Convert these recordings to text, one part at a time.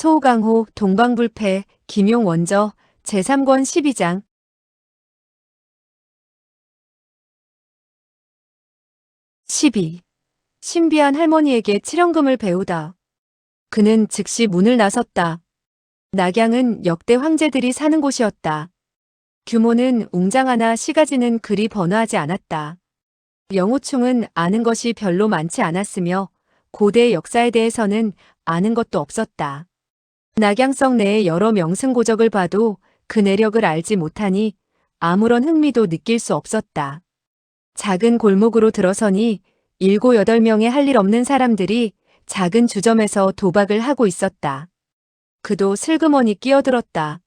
소강호, 동방불패, 김용원저, 제3권 12장. 12. 신비한 할머니에게 칠연금을 배우다. 그는 즉시 문을 나섰다. 낙양은 역대 황제들이 사는 곳이었다. 규모는 웅장하나 시가지는 그리 번화하지 않았다. 영호충은 아는 것이 별로 많지 않았으며 고대 역사에 대해서는 아는 것도 없었다. 낙양성 내의 여러 명승고적을 봐도 그 내력을 알지 못하니 아무런 흥미도 느낄 수 없었다. 작은 골목으로 들어서니 7, 8명의 할 일 없는 사람들이 작은 주점에서 도박을 하고 있었다. 그도 슬그머니 끼어들었다.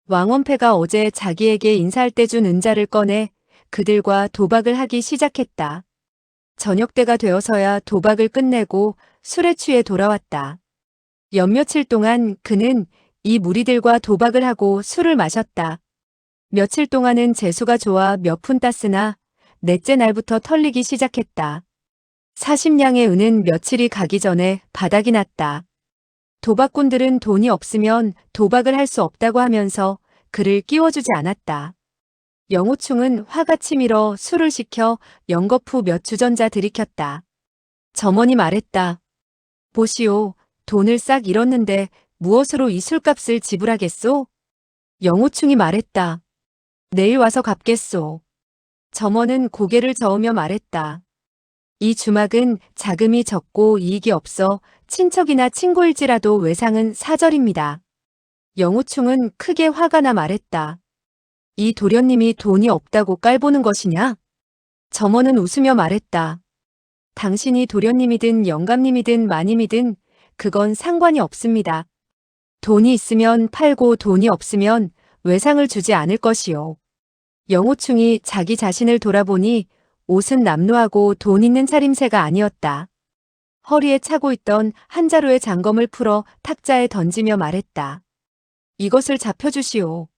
왕원패가 어제 자기에게 인사할 때 준 은자를 꺼내 그들과 도박을 하기 시작했다. 저녁때가 되어서야 도박을 끝내고 술에 취해 돌아왔다. 몇몇일 동안 그는 이 무리들과 도박을 하고 술을 마셨다. 며칠 동안은 재수가 좋아 몇 푼 땄으나 넷째 날부터 털리기 시작했다. 40냥의 은은 며칠이 가기 전에 바닥이 났다. 도박꾼들은 돈이 없으면 도박을 할 수 없다고 하면서 그를 끼워주지 않았다. 영호충은 화가 치밀어 술을 시켜 연거푸 몇 주전자 들이켰다. 점원이 말했다. 보시오, 돈을 싹 잃었는데 무엇으로 이 술값을 지불하겠소? 영호충이 말했다. 내일 와서 갚겠소. 점원은 고개를 저으며 말했다. 이 주막은 자금이 적고 이익이 없어 친척이나 친구일지라도 외상은 사절입니다. 영호충은 크게 화가 나 말했다. 이 도련님이 돈이 없다고 깔보는 것이냐? 점원은 웃으며 말했다. 당신이 도련님이든 영감님이든 마님이든 그건 상관이 없습니다. 돈이 있으면 팔고 돈이 없으면 외상을 주지 않을 것이요. 영호충이 자기 자신을 돌아보니 옷은 남루하고 돈 있는 차림새가 아니었다. 허리에 차고 있던 한 자루의 장검을 풀어 탁자에 던지며 말했다. 이것을 잡혀주시오.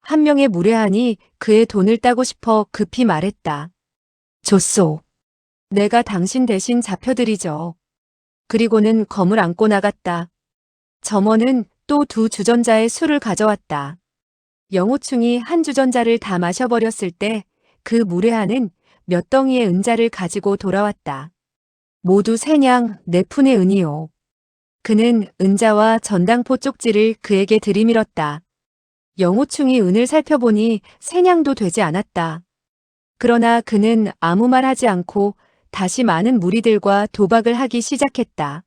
한 명의 무례하니 그의 돈을 따고 싶어 급히 말했다. 줬소. 내가 당신 대신 잡혀드리죠. 그리고는 검을 안고 나갔다. 점원은 또 2 주전자의 술을 가져왔다. 영호충이 한 주전자를 다 마셔버렸을 때 그 무례한은 몇 덩이의 은자를 가지고 돌아왔다. 모두 3냥 4푼의 은이요. 그는 은자와 전당포 쪽지를 그에게 들이밀었다. 영호충이 은을 살펴보니 3냥도 되지 않았다. 그러나 그는 아무 말 하지 않고 다시 많은 무리들과 도박을 하기 시작했다.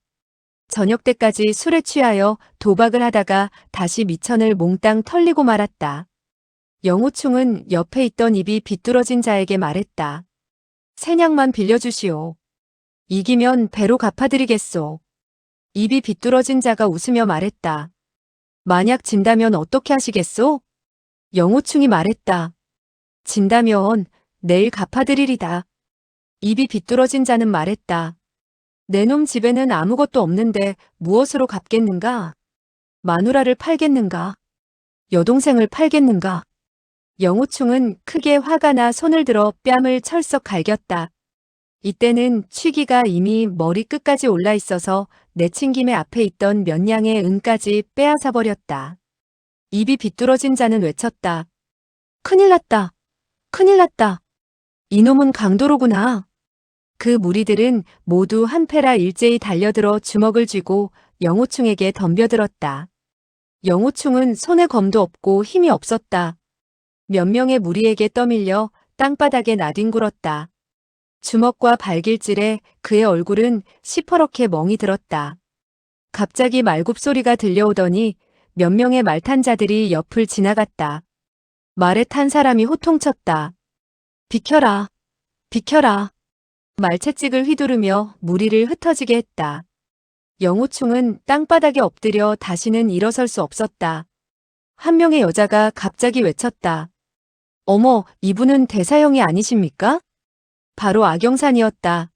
저녁 때까지 술에 취하여 도박을 하다가 다시 미천을 몽땅 털리고 말았다. 영호충은 옆에 있던 입이 비뚤어진 자에게 말했다. 3냥만 빌려주시오. 이기면 배로 갚아드리겠소. 입이 비뚤어진 자가 웃으며 말했다. 만약 진다면 어떻게 하시겠소? 영호충이 말했다. 진다면 내일 갚아드리리다. 입이 비뚤어진 자는 말했다. 내 놈 집에는 아무것도 없는데 무엇으로 갚겠는가? 마누라를 팔겠는가? 여동생을 팔겠는가? 영호충은 크게 화가 나 손을 들어 뺨을 철썩 갈겼다. 이때는 취기가 이미 머리 끝까지 올라 있어서 내친김에 앞에 있던 몇 냥의 은까지 빼앗아 버렸다. 입이 비뚤어진 자는 외쳤다. 큰일 났다. 큰일 났다. 이놈은 강도로구나. 그 무리들은 모두 한 패라 일제히 달려들어 주먹을 쥐고 영호충에게 덤벼들었다. 영호충은 손에 검도 없고 힘이 없었다. 몇 명의 무리에게 떠밀려 땅바닥에 나뒹굴었다. 주먹과 발길질에 그의 얼굴은 시퍼렇게 멍이 들었다. 갑자기 말굽소리가 들려오더니 몇 명의 말 탄 자들이 옆을 지나갔다. 말에 탄 사람이 호통쳤다. 비켜라. 비켜라. 말채찍을 휘두르며 무리를 흩어지게 했다. 영호충은 땅바닥에 엎드려 다시는 일어설 수 없었다. 한 명의 여자가 갑자기 외쳤다. 어머, 이분은 대사형이 아니십니까? 바로 악영산이었다.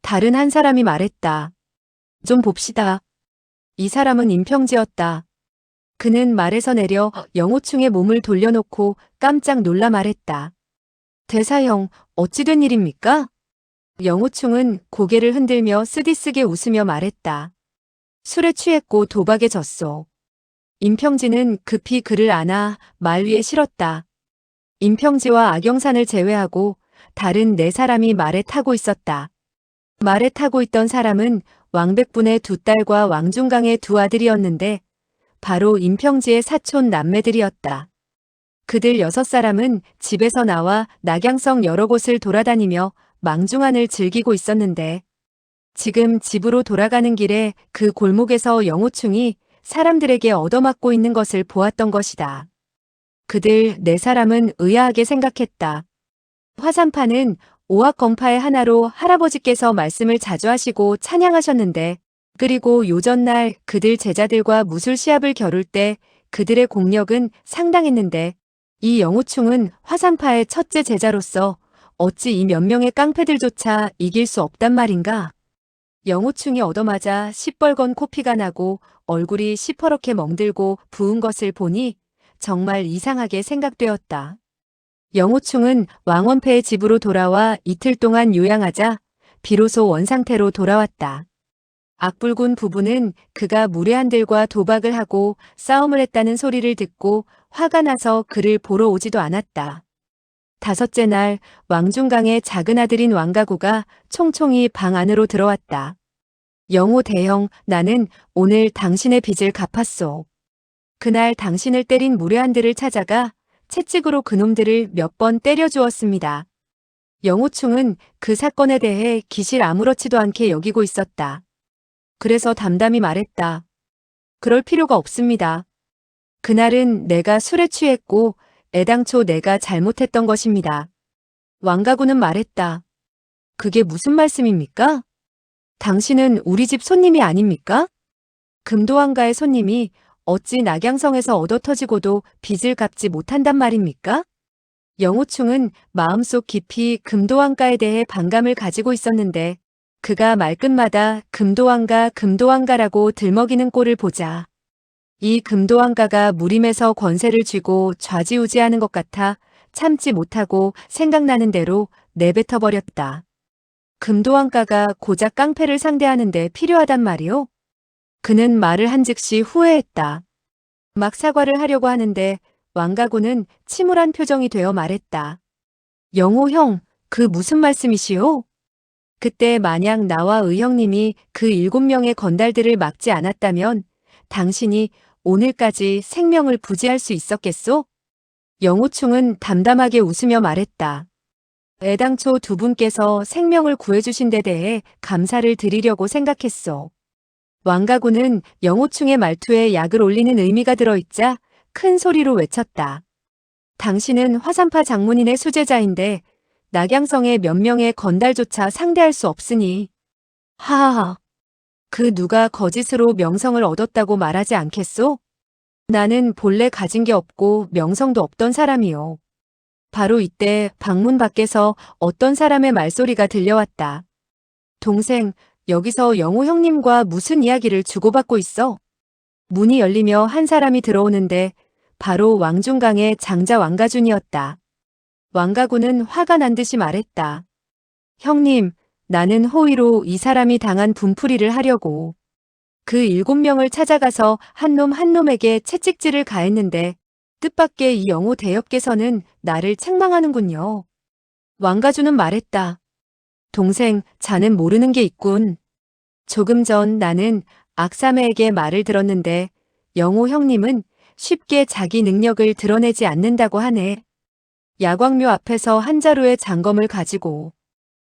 다른 한 사람이 말했다. 좀 봅시다. 이 사람은 임평지였다. 그는 말에서 내려 영호충의 몸을 돌려놓고 깜짝 놀라 말했다. 대사형, 어찌 된 일입니까? 영호충은 고개를 흔들며 쓰디쓰게 웃으며 말했다. 술에 취했고 도박에 졌소. 임평지는 급히 그를 안아 말 위에 실었다. 임평지와 악영산을 제외하고 다른 네 사람이 말에 타고 있었다. 말에 타고 있던 사람은 왕백분의 두 딸과 왕중강의 두 아들이었는데 바로 임평지의 사촌 남매들이었다. 그들 6사람은 집에서 나와 낙양성 여러 곳을 돌아다니며 망중한을 즐기고 있었는데 지금 집으로 돌아가는 길에 그 골목에서 영호충이 사람들에게 얻어맞고 있는 것을 보았던 것이다. 그들 4사람은 의아하게 생각했다. 화산파는 오합검파의 하나로 할아버지께서 말씀을 자주 하시고 찬양하셨는데 그리고 요전날 그들 제자들과 무술 시합을 겨룰 때 그들의 공력은 상당했는데 이 영호충은 화산파의 첫째 제자로서 어찌 이 몇 명의 깡패들조차 이길 수 없단 말인가? 영호충이 얻어맞아 시뻘건 코피가 나고 얼굴이 시퍼렇게 멍들고 부은 것을 보니 정말 이상하게 생각되었다. 영호충은 왕원패의 집으로 돌아와 이틀 동안 요양하자 비로소 원상태로 돌아왔다. 악불군 부부는 그가 무례한들과 도박을 하고 싸움을 했다는 소리를 듣고 화가 나서 그를 보러 오지도 않았다. 5째 날 왕중강의 작은 아들인 왕가구가 총총히 방 안으로 들어왔다. 영호 대형, 나는 오늘 당신의 빚을 갚았소. 그날 당신을 때린 무례한들을 찾아가 채찍으로 그놈들을 몇 번 때려 주었습니다. 영호충은 그 사건에 대해 기실 아무렇지도 않게 여기고 있었다. 그래서 담담히 말했다. 그럴 필요가 없습니다. 그날은 내가 술에 취했고 애당초 내가 잘못했던 것입니다. 왕가구는 말했다. 그게 무슨 말씀입니까? 당신은 우리 집 손님이 아닙니까? 금도왕가의 손님이 어찌 낙양성에서 얻어터지고도 빚을 갚지 못한단 말입니까? 영호충은 마음속 깊이 금도왕가에 대해 반감을 가지고 있었는데 그가 말끝마다 금도왕가 금도왕가라고 들먹이는 꼴을 보자 이 금도왕가가 무림에서 권세를 쥐고 좌지우지하는 것 같아 참지 못하고 생각나는 대로 내뱉어버렸다. 금도왕가가 고작 깡패를 상대하는 데 필요하단 말이오? 그는 말을 한 즉시 후회했다. 막 사과를 하려고 하는데 왕가구는 침울한 표정이 되어 말했다. 영호 형, 그 무슨 말씀이시오? 그때 만약 나와 의형님이 그 7명의 건달들을 막지 않았다면 당신이 오늘까지 생명을 부지할 수 있었겠소? 영호충은 담담하게 웃으며 말했다. 애당초 두 분께서 생명을 구해주신 데 대해 감사를 드리려고 생각했소. 왕가구는 영호충의 말투에 약을 올리는 의미가 들어있자 큰 소리로 외쳤다. 당신은 화산파 장문인의 수제자인데 낙양성의 몇 명의 건달조차 상대할 수 없으니. 하하하. 그 누가 거짓으로 명성을 얻었다고 말하지 않겠소? 나는 본래 가진 게 없고 명성도 없던 사람이요. 바로 이때 방문 밖에서 어떤 사람의 말소리가 들려왔다. 동생, 여기서 영호 형님과 무슨 이야기를 주고받고 있어? 문이 열리며 한 사람이 들어오는데 바로 왕중강의 장자 왕가준이었다. 왕가군은 화가 난 듯이 말했다. 형님, 나는 호의로 이 사람이 당한 분풀이를 하려고 그 7명을 찾아가서 한 놈 한 놈에게 채찍질을 가했는데 뜻밖의 이 영호 대엽께서는 나를 책망하는군요. 왕가주는 말했다. 동생, 자넨 모르는 게 있군. 조금 전 나는 악사매에게 말을 들었는데 영호 형님은 쉽게 자기 능력을 드러내지 않는다고 하네. 야광묘 앞에서 한 자루의 장검을 가지고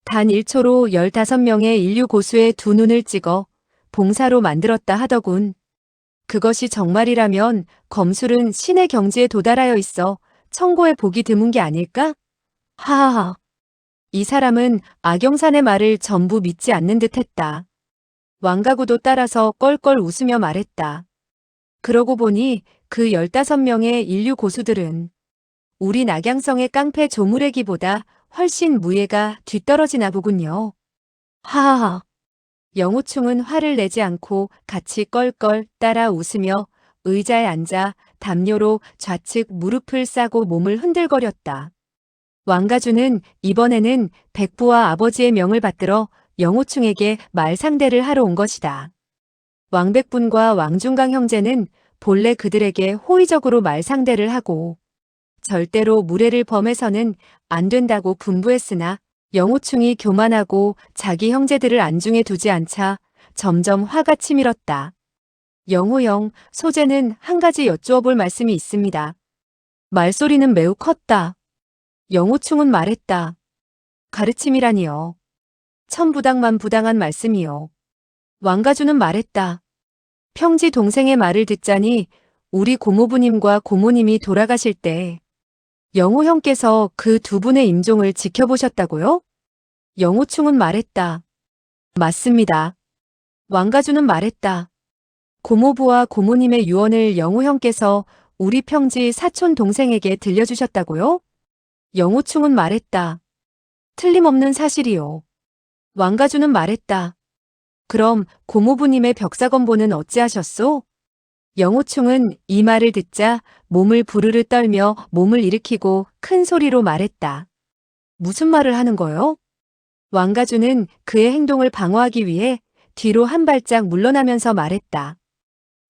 단 1초로 15명의 인류 고수의 두 눈을 찍어 봉사로 만들었다 하더군. 그것이 정말이라면 검술은 신의 경지에 도달하여 있어 천고에 복이 드문 게 아닐까? 하하하. 이 사람은 악영산의 말을 전부 믿지 않는 듯 했다. 왕가구도 따라서 껄껄 웃으며 말했다. 그러고 보니 그 15명의 인류 고수들은 우리 낙양성의 깡패 조무래기보다 훨씬 무예가 뒤떨어지나 보군요. 하하하. 영호충은 화를 내지 않고 같이 껄껄 따라 웃으며 의자에 앉아 담요로 좌측 무릎을 싸고 몸을 흔들거렸다. 왕가주는 이번에는 백부와 아버지의 명을 받들어 영호충에게 말 상대를 하러 온 것이다. 왕백분과 왕중강 형제는 본래 그들에게 호의적으로 말상대를 하고 절대로 무례를 범해서는 안 된다고 분부했으나 영호충이 교만하고 자기 형제들을 안중에 두지 않자 점점 화가 치밀었다. 영호형, 소재는 한 가지 여쭈어 볼 말씀이 있습니다. 말소리는 매우 컸다. 영호충은 말했다. 가르침이라니요. 천부당만 부당한 말씀이요. 왕가주는 말했다. 평지 동생의 말을 듣자니 우리 고모부님과 고모님이 돌아가실 때 영호 형께서 그 두 분의 임종을 지켜보셨다고요? 영호충은 말했다. 맞습니다. 왕가주는 말했다. 고모부와 고모님의 유언을 영호 형께서 우리 평지 사촌 동생에게 들려주셨다고요? 영호충은 말했다. 틀림없는 사실이요. 왕가주는 말했다. 그럼 고모부님의 벽사건보는 어찌하셨소? 영호충은 이 말을 듣자 몸을 부르르 떨며 몸을 일으키고 큰 소리로 말했다. 무슨 말을 하는 거요? 왕가주는 그의 행동을 방어하기 위해 뒤로 한 발짝 물러나면서 말했다.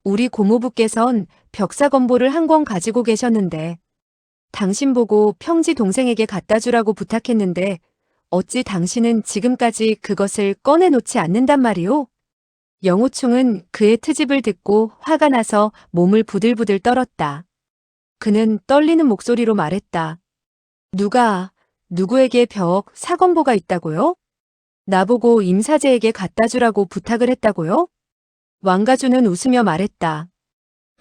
우리 고모부께선 벽사건보를 한 권 가지고 계셨는데 당신 보고 평지 동생에게 갖다 주라고 부탁했는데 어찌 당신은 지금까지 그것을 꺼내놓지 않는단 말이오? 영호충은 그의 트집을 듣고 화가 나서 몸을 부들부들 떨었다. 그는 떨리는 목소리로 말했다. 누구에게 사건보가 있다고요? 나보고 임사제에게 갖다 주라고 부탁을 했다고요? 왕가주는 웃으며 말했다.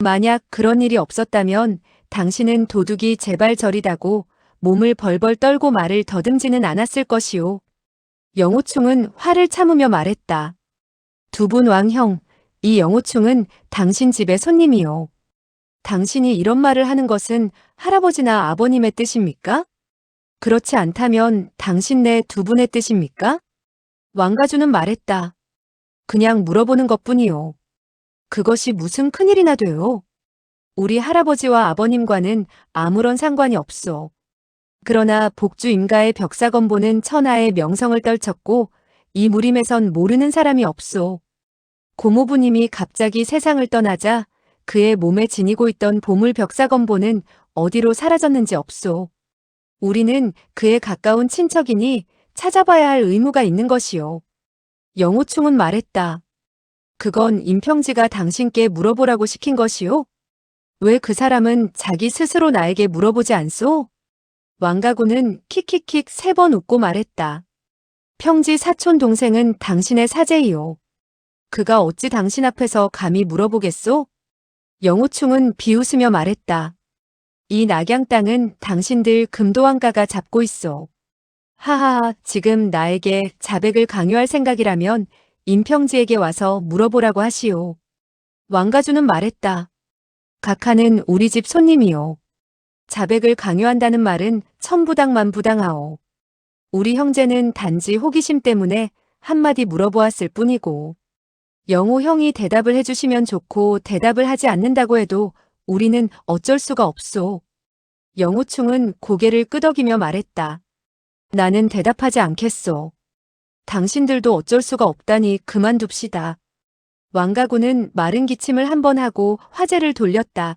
만약 그런 일이 없었다면 당신은 도둑이 제발 저리다고 몸을 벌벌 떨고 말을 더듬지는 않았을 것이오. 영호충은 화를 참으며 말했다. 두 분 왕형, 이 영호충은 당신 집의 손님이요. 당신이 이런 말을 하는 것은 할아버지나 아버님의 뜻입니까? 그렇지 않다면 당신네 두 분의 뜻입니까? 왕가주는 말했다. 그냥 물어보는 것뿐이요. 그것이 무슨 큰일이나 돼요. 우리 할아버지와 아버님과는 아무런 상관이 없소. 그러나 복주 임가의 벽사건보는 천하의 명성을 떨쳤고 이 무림에선 모르는 사람이 없소. 고모부님이 갑자기 세상을 떠나자 그의 몸에 지니고 있던 보물 벽사건보는 어디로 사라졌는지 없소. 우리는 그에 가까운 친척이니 찾아봐야 할 의무가 있는 것이요. 영호충은 말했다. 그건 임평지가 당신께 물어보라고 시킨 것이요? 왜 그 사람은 자기 스스로 나에게 물어보지 않소? 왕가구는 킥킥킥 3번 웃고 말했다. 평지 사촌 동생은 당신의 사제이요. 그가 어찌 당신 앞에서 감히 물어보겠소? 영호충은 비웃으며 말했다. 이 낙양 땅은 당신들 금도왕가가 잡고 있어. 하하하, 지금 나에게 자백을 강요할 생각이라면 임평지에게 와서 물어보라고 하시오. 왕가주는 말했다. 각하는 우리 집 손님이요. 자백을 강요한다는 말은 천부당만 부당하오. 우리 형제는 단지 호기심 때문에 한마디 물어보았을 뿐이고 영호 형이 대답을 해주시면 좋고 대답을 하지 않는다고 해도 우리는 어쩔 수가 없소. 영호충은 고개를 끄덕이며 말했다. 나는 대답하지 않겠소. 당신들도 어쩔 수가 없다니 그만둡시다. 왕가구는 마른 기침을 한 번 하고 화제를 돌렸다.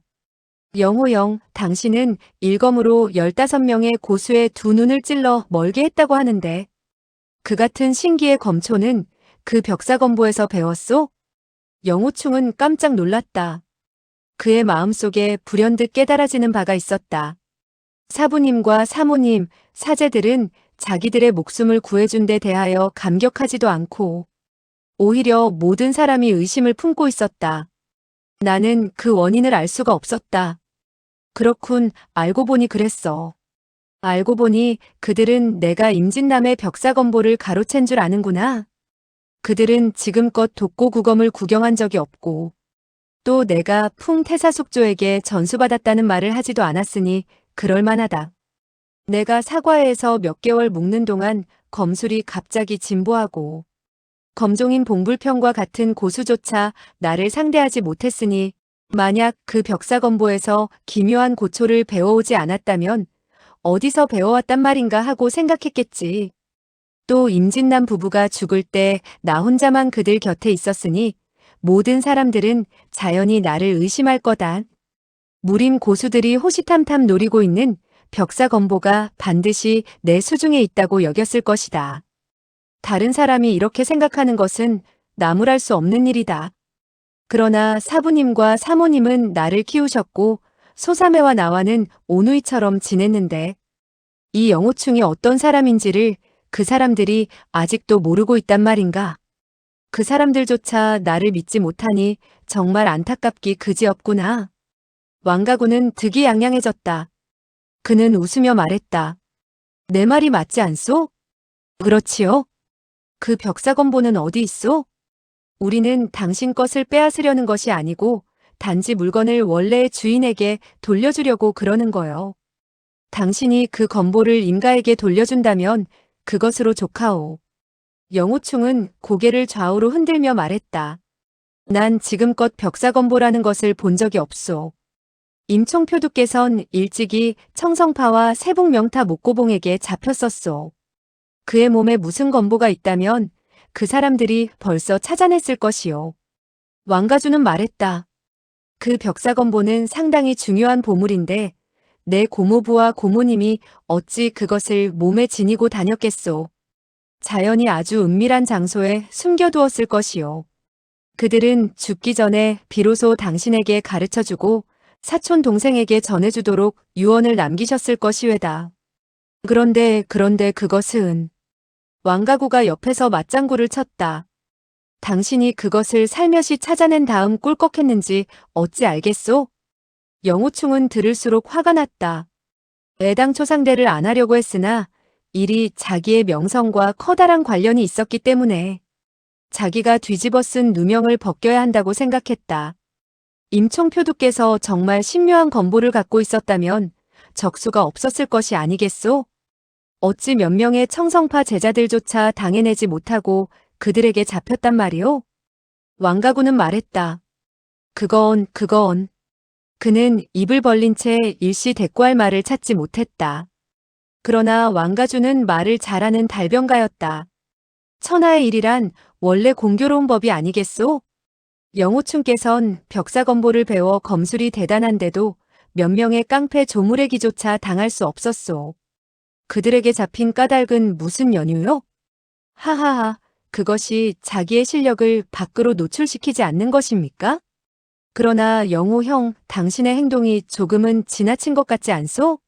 영호영, 당신은 일검으로 15명의 고수의 두 눈을 찔러 멀게 했다고 하는데 그 같은 신기의 검초는 그 벽사검보에서 배웠소? 영호충은 깜짝 놀랐다. 그의 마음속에 불현듯 깨달아지는 바가 있었다. 사부님과 사모님, 사제들은 자기들의 목숨을 구해준 데 대하여 감격하지도 않고 오히려 모든 사람이 의심을 품고 있었다. 나는 그 원인을 알 수가 없었다. 그렇군, 알고 보니 그랬어. 알고 보니 그들은 내가 임진남의 벽사검보를 가로챈 줄 아는구나. 그들은 지금껏 독고구검을 구경한 적이 없고 또 내가 풍태사숙조에게 전수받았다는 말을 하지도 않았으니 그럴만하다. 내가 사과회에서 몇 개월 묵는 동안 검술이 갑자기 진보하고 검종인 봉불평과 같은 고수조차 나를 상대하지 못했으니 만약 그 벽사검보에서 기묘한 고초를 배워오지 않았다면 어디서 배워왔단 말인가 하고 생각했겠지. 또 임진남 부부가 죽을 때 나 혼자만 그들 곁에 있었으니 모든 사람들은 자연히 나를 의심할 거다. 무림 고수들이 호시탐탐 노리고 있는 벽사건보가 반드시 내 수중에 있다고 여겼을 것이다. 다른 사람이 이렇게 생각하는 것은 나무랄 수 없는 일이다. 그러나 사부님과 사모님은 나를 키우셨고 소사매와 나와는 오누이처럼 지냈는데 이 영호충이 어떤 사람인지를 그 사람들이 아직도 모르고 있단 말인가. 그 사람들조차 나를 믿지 못하니 정말 안타깝기 그지없구나. 왕가구는 득이양양해졌다. 그는 웃으며 말했다. 내 말이 맞지 않소? 그렇지요. 그 벽사건보는 어디 있소? 우리는 당신 것을 빼앗으려는 것이 아니고 단지 물건을 원래의 주인에게 돌려주려고 그러는 거요. 당신이 그 건보를 임가에게 돌려준다면 그것으로 좋카오. 영호충은 고개를 좌우로 흔들며 말했다. 난 지금껏 벽사건보라는 것을 본 적이 없소. 임총표두께선 일찍이 청성파와 세북명타 목고봉에게 잡혔었소. 그의 몸에 무슨 건보가 있다면 그 사람들이 벌써 찾아냈을 것이요. 왕가주는 말했다. 그 벽사건보는 상당히 중요한 보물인데 내 고모부와 고모님이 어찌 그것을 몸에 지니고 다녔겠소. 자연히 아주 은밀한 장소에 숨겨두었을 것이요. 그들은 죽기 전에 비로소 당신에게 가르쳐주고 사촌 동생에게 전해주도록 유언을 남기셨을 것이외다. 그런데 그것은 왕가구가 옆에서 맞장구를 쳤다. 당신이 그것을 살며시 찾아낸 다음 꿀꺽했는지 어찌 알겠소? 영호충은 들을수록 화가 났다. 애당초 상대를 안 하려고 했으나 일이 자기의 명성과 커다란 관련이 있었기 때문에 자기가 뒤집어 쓴 누명을 벗겨야 한다고 생각했다. 임총표두께서 정말 신묘한 건보를 갖고 있었다면 적수가 없었을 것이 아니겠소? 어찌 몇 명의 청성파 제자들조차 당해내지 못하고 그들에게 잡혔단 말이오? 왕가구는 말했다. 그건. 그는 입을 벌린 채 일시 대꾸할 말을 찾지 못했다. 그러나 왕가주는 말을 잘하는 달변가였다. 천하의 일이란 원래 공교로운 법이 아니겠소? 영호충께선 벽사건보를 배워 검술이 대단한데도 몇 명의 깡패 조무래기조차 당할 수 없었소. 그들에게 잡힌 까닭은 무슨 연유요? 하하하, 그것이 자기의 실력을 밖으로 노출시키지 않는 것입니까? 그러나 영호 형, 당신의 행동이 조금은 지나친 것 같지 않소?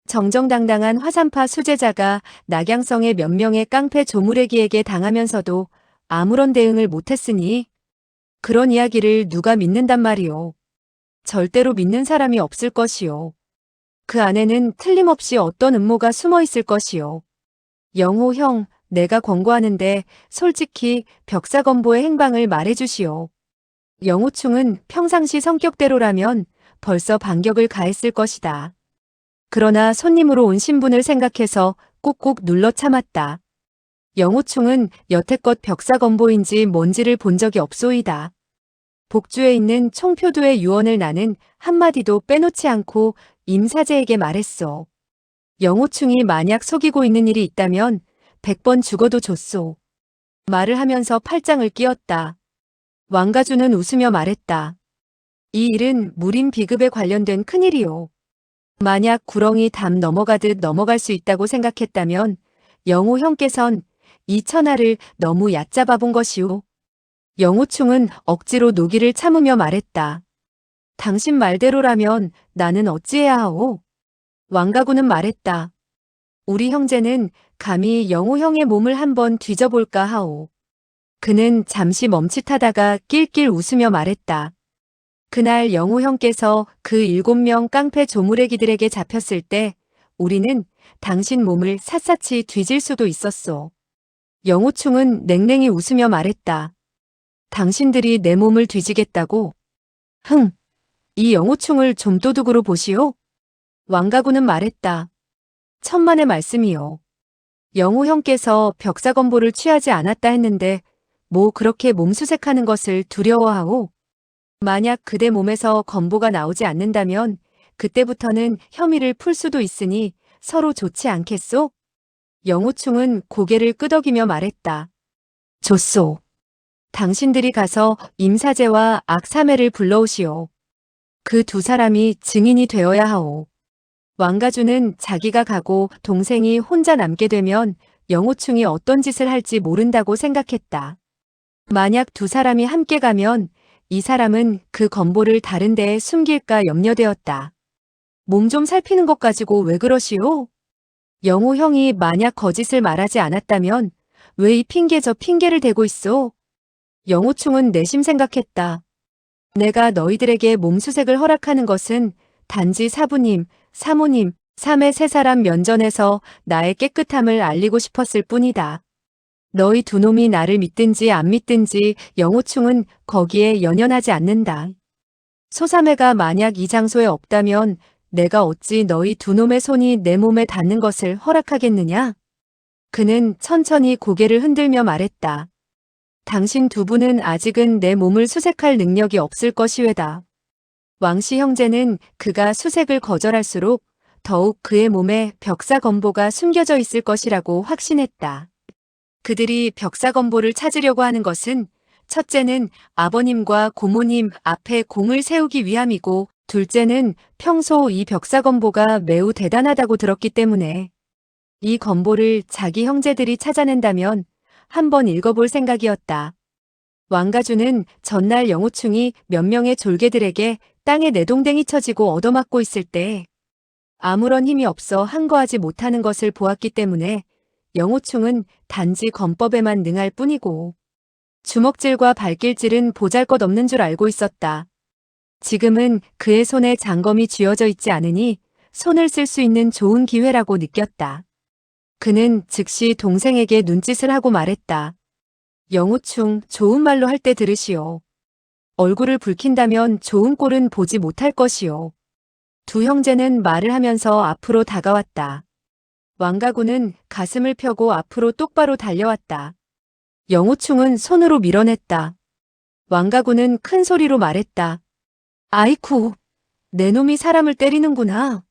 정정당당한 화산파 수제자가 낙양성의 몇 명의 깡패 조무래기에게 당하면서도 아무런 대응을 못했으니 그런 이야기를 누가 믿는단 말이오. 절대로 믿는 사람이 없을 것이오. 그 안에는 틀림없이 어떤 음모가 숨어 있을 것이오. 영호 형, 내가 권고하는데 솔직히 벽사건보의 행방을 말해주시오. 영호충은 평상시 성격대로라면 벌써 반격을 가했을 것이다. 그러나 손님으로 온 신분을 생각해서 꾹꾹 눌러 참았다. 영호충은 여태껏 벽사건보인지 뭔지를 본 적이 없소이다. 복주에 있는 총표두의 유언을 나는 한마디도 빼놓지 않고 임사제에게 말했소. 영호충이 만약 속이고 있는 일이 있다면 100번 죽어도 좋소. 말을 하면서 팔짱을 끼었다. 왕가주는 웃으며 말했다. 이 일은 무림 비급에 관련된 큰일이오. 만약 구렁이 담 넘어가듯 넘어갈 수 있다고 생각했다면 영호 형께선 이 천하를 너무 얕잡아 본 것이오. 영호충은 억지로 노기를 참으며 말했다. 당신 말대로라면 나는 어찌해야 하오? 왕가구는 말했다. 우리 형제는 감히 영호 형의 몸을 한번 뒤져볼까 하오. 그는 잠시 멈칫하다가 낄낄 웃으며 말했다. 그날 영호 형께서 그 7명 깡패 조무래기들에게 잡혔을 때 우리는 당신 몸을 샅샅이 뒤질 수도 있었소. 영호충은 냉랭히 웃으며 말했다. 당신들이 내 몸을 뒤지겠다고? 이 영호충을 좀 도둑으로 보시오. 왕가구는 말했다. 천만의 말씀이요. 영호 형께서 벽사건보를 취하지 않았다 했는데 뭐 그렇게 몸수색하는 것을 두려워하오? 만약 그대 몸에서 건보가 나오지 않는다면 그때부터는 혐의를 풀 수도 있으니 서로 좋지 않겠소? 영호충은 고개를 끄덕이며 말했다. 좋소. 당신들이 가서 임사제와 악사매를 불러오시오. 그 두 사람이 증인이 되어야 하오. 왕가주는 자기가 가고 동생이 혼자 남게 되면 영호충이 어떤 짓을 할지 모른다고 생각했다. 만약 두 사람이 함께 가면 이 사람은 그 건보를 다른 데에 숨길까 염려되었다. 몸 좀 살피는 것 가지고 왜 그러시오? 영호 형이 만약 거짓을 말하지 않았다면 왜 이 핑계 저 핑계를 대고 있어? 영호충은 내심 생각했다. 내가 너희들에게 몸수색을 허락하는 것은 단지 사부님, 사모님, 삼의 세 사람 면전에서 나의 깨끗함을 알리고 싶었을 뿐이다. 너희 두 놈이 나를 믿든지 안 믿든지 영호충은 거기에 연연하지 않는다. 소사매가 만약 이 장소에 없다면 내가 어찌 너희 두 놈의 손이 내 몸에 닿는 것을 허락하겠느냐? 그는 천천히 고개를 흔들며 말했다. 당신 두 분은 아직은 내 몸을 수색할 능력이 없을 것이외다. 왕씨 형제는 그가 수색을 거절할수록 더욱 그의 몸에 벽사건보가 숨겨져 있을 것이라고 확신했다. 그들이 벽사건보를 찾으려고 하는 것은 첫째는 아버님과 고모님 앞에 공을 세우기 위함이고 둘째는 평소 이 벽사건보가 매우 대단하다고 들었기 때문에 이 건보를 자기 형제들이 찾아낸다면 한번 읽어볼 생각이었다. 왕가주는 전날 영호충이 몇 명의 졸개들에게 땅에 내동댕이 쳐지고 얻어맞고 있을 때 아무런 힘이 없어 항거하지 못하는 것을 보았기 때문에 영호충은 단지 건법에만 능할 뿐이고 주먹질과 발길질은 보잘것없는 줄 알고 있었다. 지금은 그의 손에 장검이 쥐어져 있지 않으니 손을 쓸 수 있는 좋은 기회라고 느꼈다. 그는 즉시 동생에게 눈짓을 하고 말했다. 영호충, 좋은 말로 할 때 들으시오. 얼굴을 붉힌다면 좋은 꼴은 보지 못할 것이오. 두 형제는 말을 하면서 앞으로 다가왔다. 왕가구는 가슴을 펴고 앞으로 똑바로 달려왔다. 영호충은 손으로 밀어냈다. 왕가구는 큰 소리로 말했다. 아이쿠, 내 놈이 사람을 때리는구나.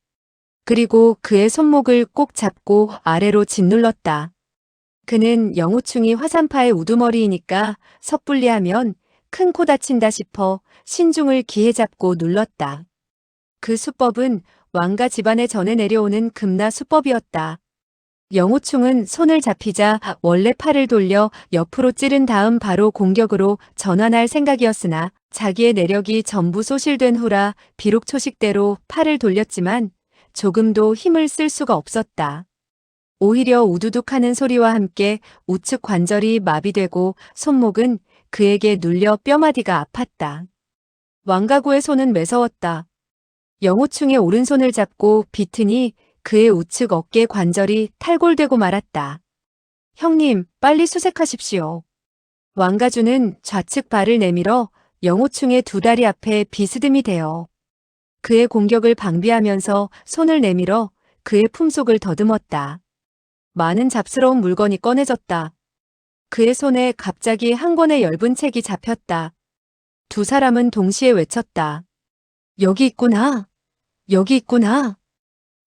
그리고 그의 손목을 꼭 잡고 아래로 짓눌렀다. 그는 영호충이 화산파의 우두머리이니까 섣불리하면 큰 코 다친다 싶어 신중을 기에 잡고 눌렀다. 그 수법은 왕가 집안에 전해 내려오는 금나 수법이었다. 영호충은 손을 잡히자 원래 팔을 돌려 옆으로 찌른 다음 바로 공격으로 전환할 생각이었으나 자기의 내력이 전부 소실된 후라 비록 초식대로 팔을 돌렸지만 조금도 힘을 쓸 수가 없었다. 오히려 우두둑하는 소리와 함께 우측 관절이 마비되고 손목은 그에게 눌려 뼈마디가 아팠다. 왕가구의 손은 매서웠다. 영호충의 오른손을 잡고 비트니 그의 우측 어깨 관절이 탈골되고 말았다. 형님, 빨리 수색하십시오. 왕가주는 좌측 발을 내밀어 영호충의 두 다리 앞에 비스듬히 대어 그의 공격을 방비하면서 손을 내밀어 그의 품속을 더듬었다. 많은 잡스러운 물건이 꺼내졌다. 그의 손에 갑자기 한 권의 엷은 책이 잡혔다. 두 사람은 동시에 외쳤다. 여기 있구나. 여기 있구나.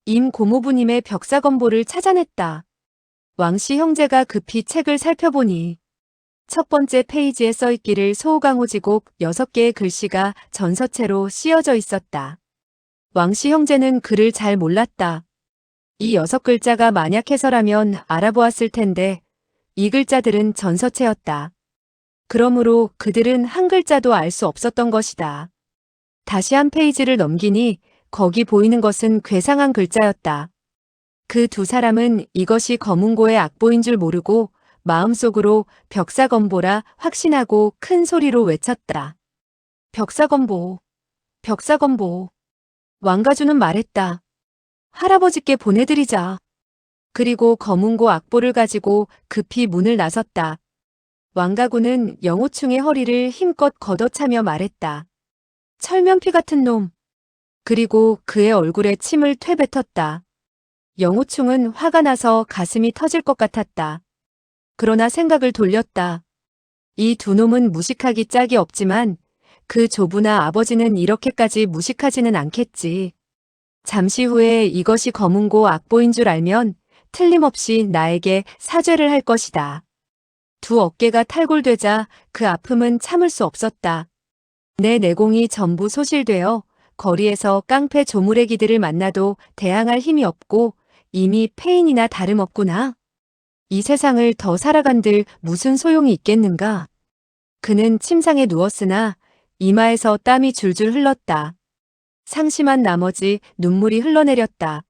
임 고모부님의 벽사건보를 찾아냈다. 왕씨 형제가 급히 책을 살펴보니 첫 번째 페이지에 써있기를 소호강호지곡 6개의 글씨가 전서체로 씌어져 있었다. 왕씨 형제는 글을 잘 몰랐다. 이 6글자가 만약 해서라면 알아보았을 텐데 이 글자들은 전서체였다. 그러므로 그들은 한 글자도 알 수 없었던 것이다. 다시 한 페이지를 넘기니 거기 보이는 것은 괴상한 글자였다. 그 두 사람은 이것이 검은고의 악보인 줄 모르고 마음속으로 벽사건보라 확신하고 큰 소리로 외쳤다. 벽사건보, 벽사건보. 왕가주는 말했다. 할아버지께 보내드리자. 그리고 검은고 악보를 가지고 급히 문을 나섰다. 왕가구는 영호충의 허리를 힘껏 걷어차며 말했다. 철면피 같은 놈. 그리고 그의 얼굴에 침을 퇴뱉었다. 영호충은 화가 나서 가슴이 터질 것 같았다. 그러나 생각을 돌렸다. 이 두 놈은 무식하기 짝이 없지만 그 조부나 아버지는 이렇게까지 무식하지는 않겠지. 잠시 후에 이것이 검은고 악보인 줄 알면 틀림없이 나에게 사죄를 할 것이다. 두 어깨가 탈골되자 그 아픔은 참을 수 없었다. 내 내공이 전부 소실되어 거리에서 깡패 조무래기들을 만나도 대항할 힘이 없고 이미 폐인이나 다름없구나. 이 세상을 더 살아간들 무슨 소용이 있겠는가. 그는 침상에 누웠으나 이마에서 땀이 줄줄 흘렀다. 상심한 나머지 눈물이 흘러내렸다.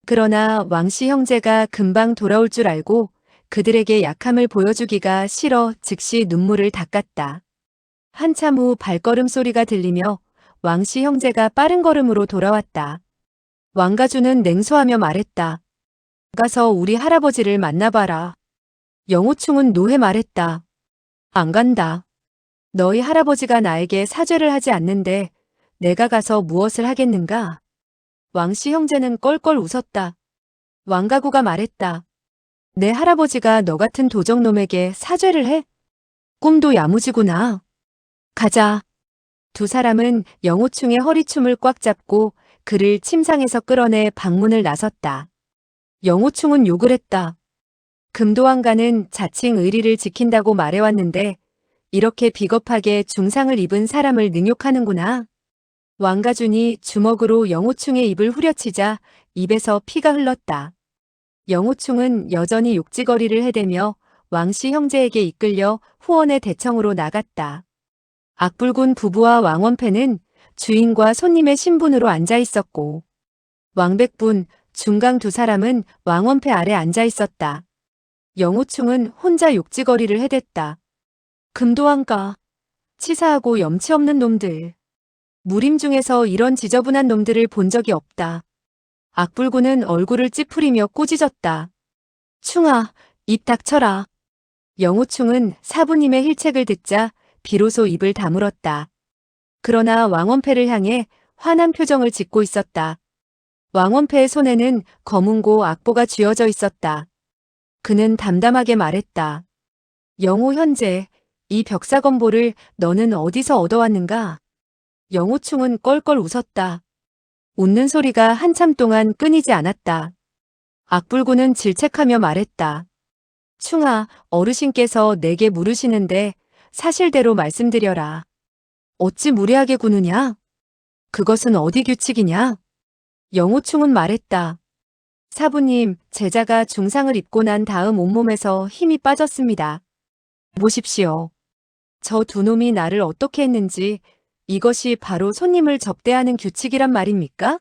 그러나 왕씨 형제가 금방 돌아올 줄 알고 그들에게 약함을 보여주기가 싫어 즉시 눈물을 닦았다. 한참 후 발걸음 소리가 들리며 왕씨 형제가 빠른 걸음으로 돌아왔다. 왕가주는 냉소하며 말했다. 가서 우리 할아버지를 만나봐라. 영호충은 노해 말했다. 안 간다. 너희 할아버지가 나에게 사죄를 하지 않는데 내가 가서 무엇을 하겠는가? 왕씨 형제는 껄껄 웃었다. 왕가구가 말했다. 내 할아버지가 너 같은 도적놈에게 사죄를 해? 꿈도 야무지구나. 가자. 두 사람은 영호충의 허리춤을 꽉 잡고 그를 침상에서 끌어내 방문을 나섰다. 영호충은 욕을 했다. 금도왕가는 자칭 의리를 지킨다고 말해왔는데 이렇게 비겁하게 중상을 입은 사람을 능욕하는구나. 왕가준이 주먹으로 영호충의 입을 후려치자 입에서 피가 흘렀다. 영호충은 여전히 욕지거리를 해대며 왕씨 형제에게 이끌려 후원의 대청으로 나갔다. 악불군 부부와 왕원패는 주인과 손님의 신분으로 앉아 있었고 왕백분, 중강 두 사람은 왕원패 아래 앉아 있었다. 영호충은 혼자 욕지거리를 해댔다. 금도왕가, 치사하고 염치 없는 놈들. 무림 중에서 이런 지저분한 놈들을 본 적이 없다. 악불군은 얼굴을 찌푸리며 꾸짖었다. 충아, 입 닥쳐라. 영호충은 사부님의 힐책을 듣자 비로소 입을 다물었다. 그러나 왕원패를 향해 화난 표정을 짓고 있었다. 왕원패의 손에는 검은고 악보가 쥐어져 있었다. 그는 담담하게 말했다. 영호 현재, 이 벽사검보를 너는 어디서 얻어왔는가? 영호충은 껄껄 웃었다. 웃는 소리가 한참 동안 끊이지 않았다. 악불군은 질책하며 말했다. 충아, 어르신께서 내게 물으시는데 사실대로 말씀드려라. 어찌 무례하게 구느냐? 그것은 어디 규칙이냐? 영호충은 말했다. 사부님, 제자가 중상을 입고 난 다음 온몸에서 힘이 빠졌습니다. 보십시오. 저 두 놈이 나를 어떻게 했는지 이것이 바로 손님을 접대하는 규칙이란 말입니까?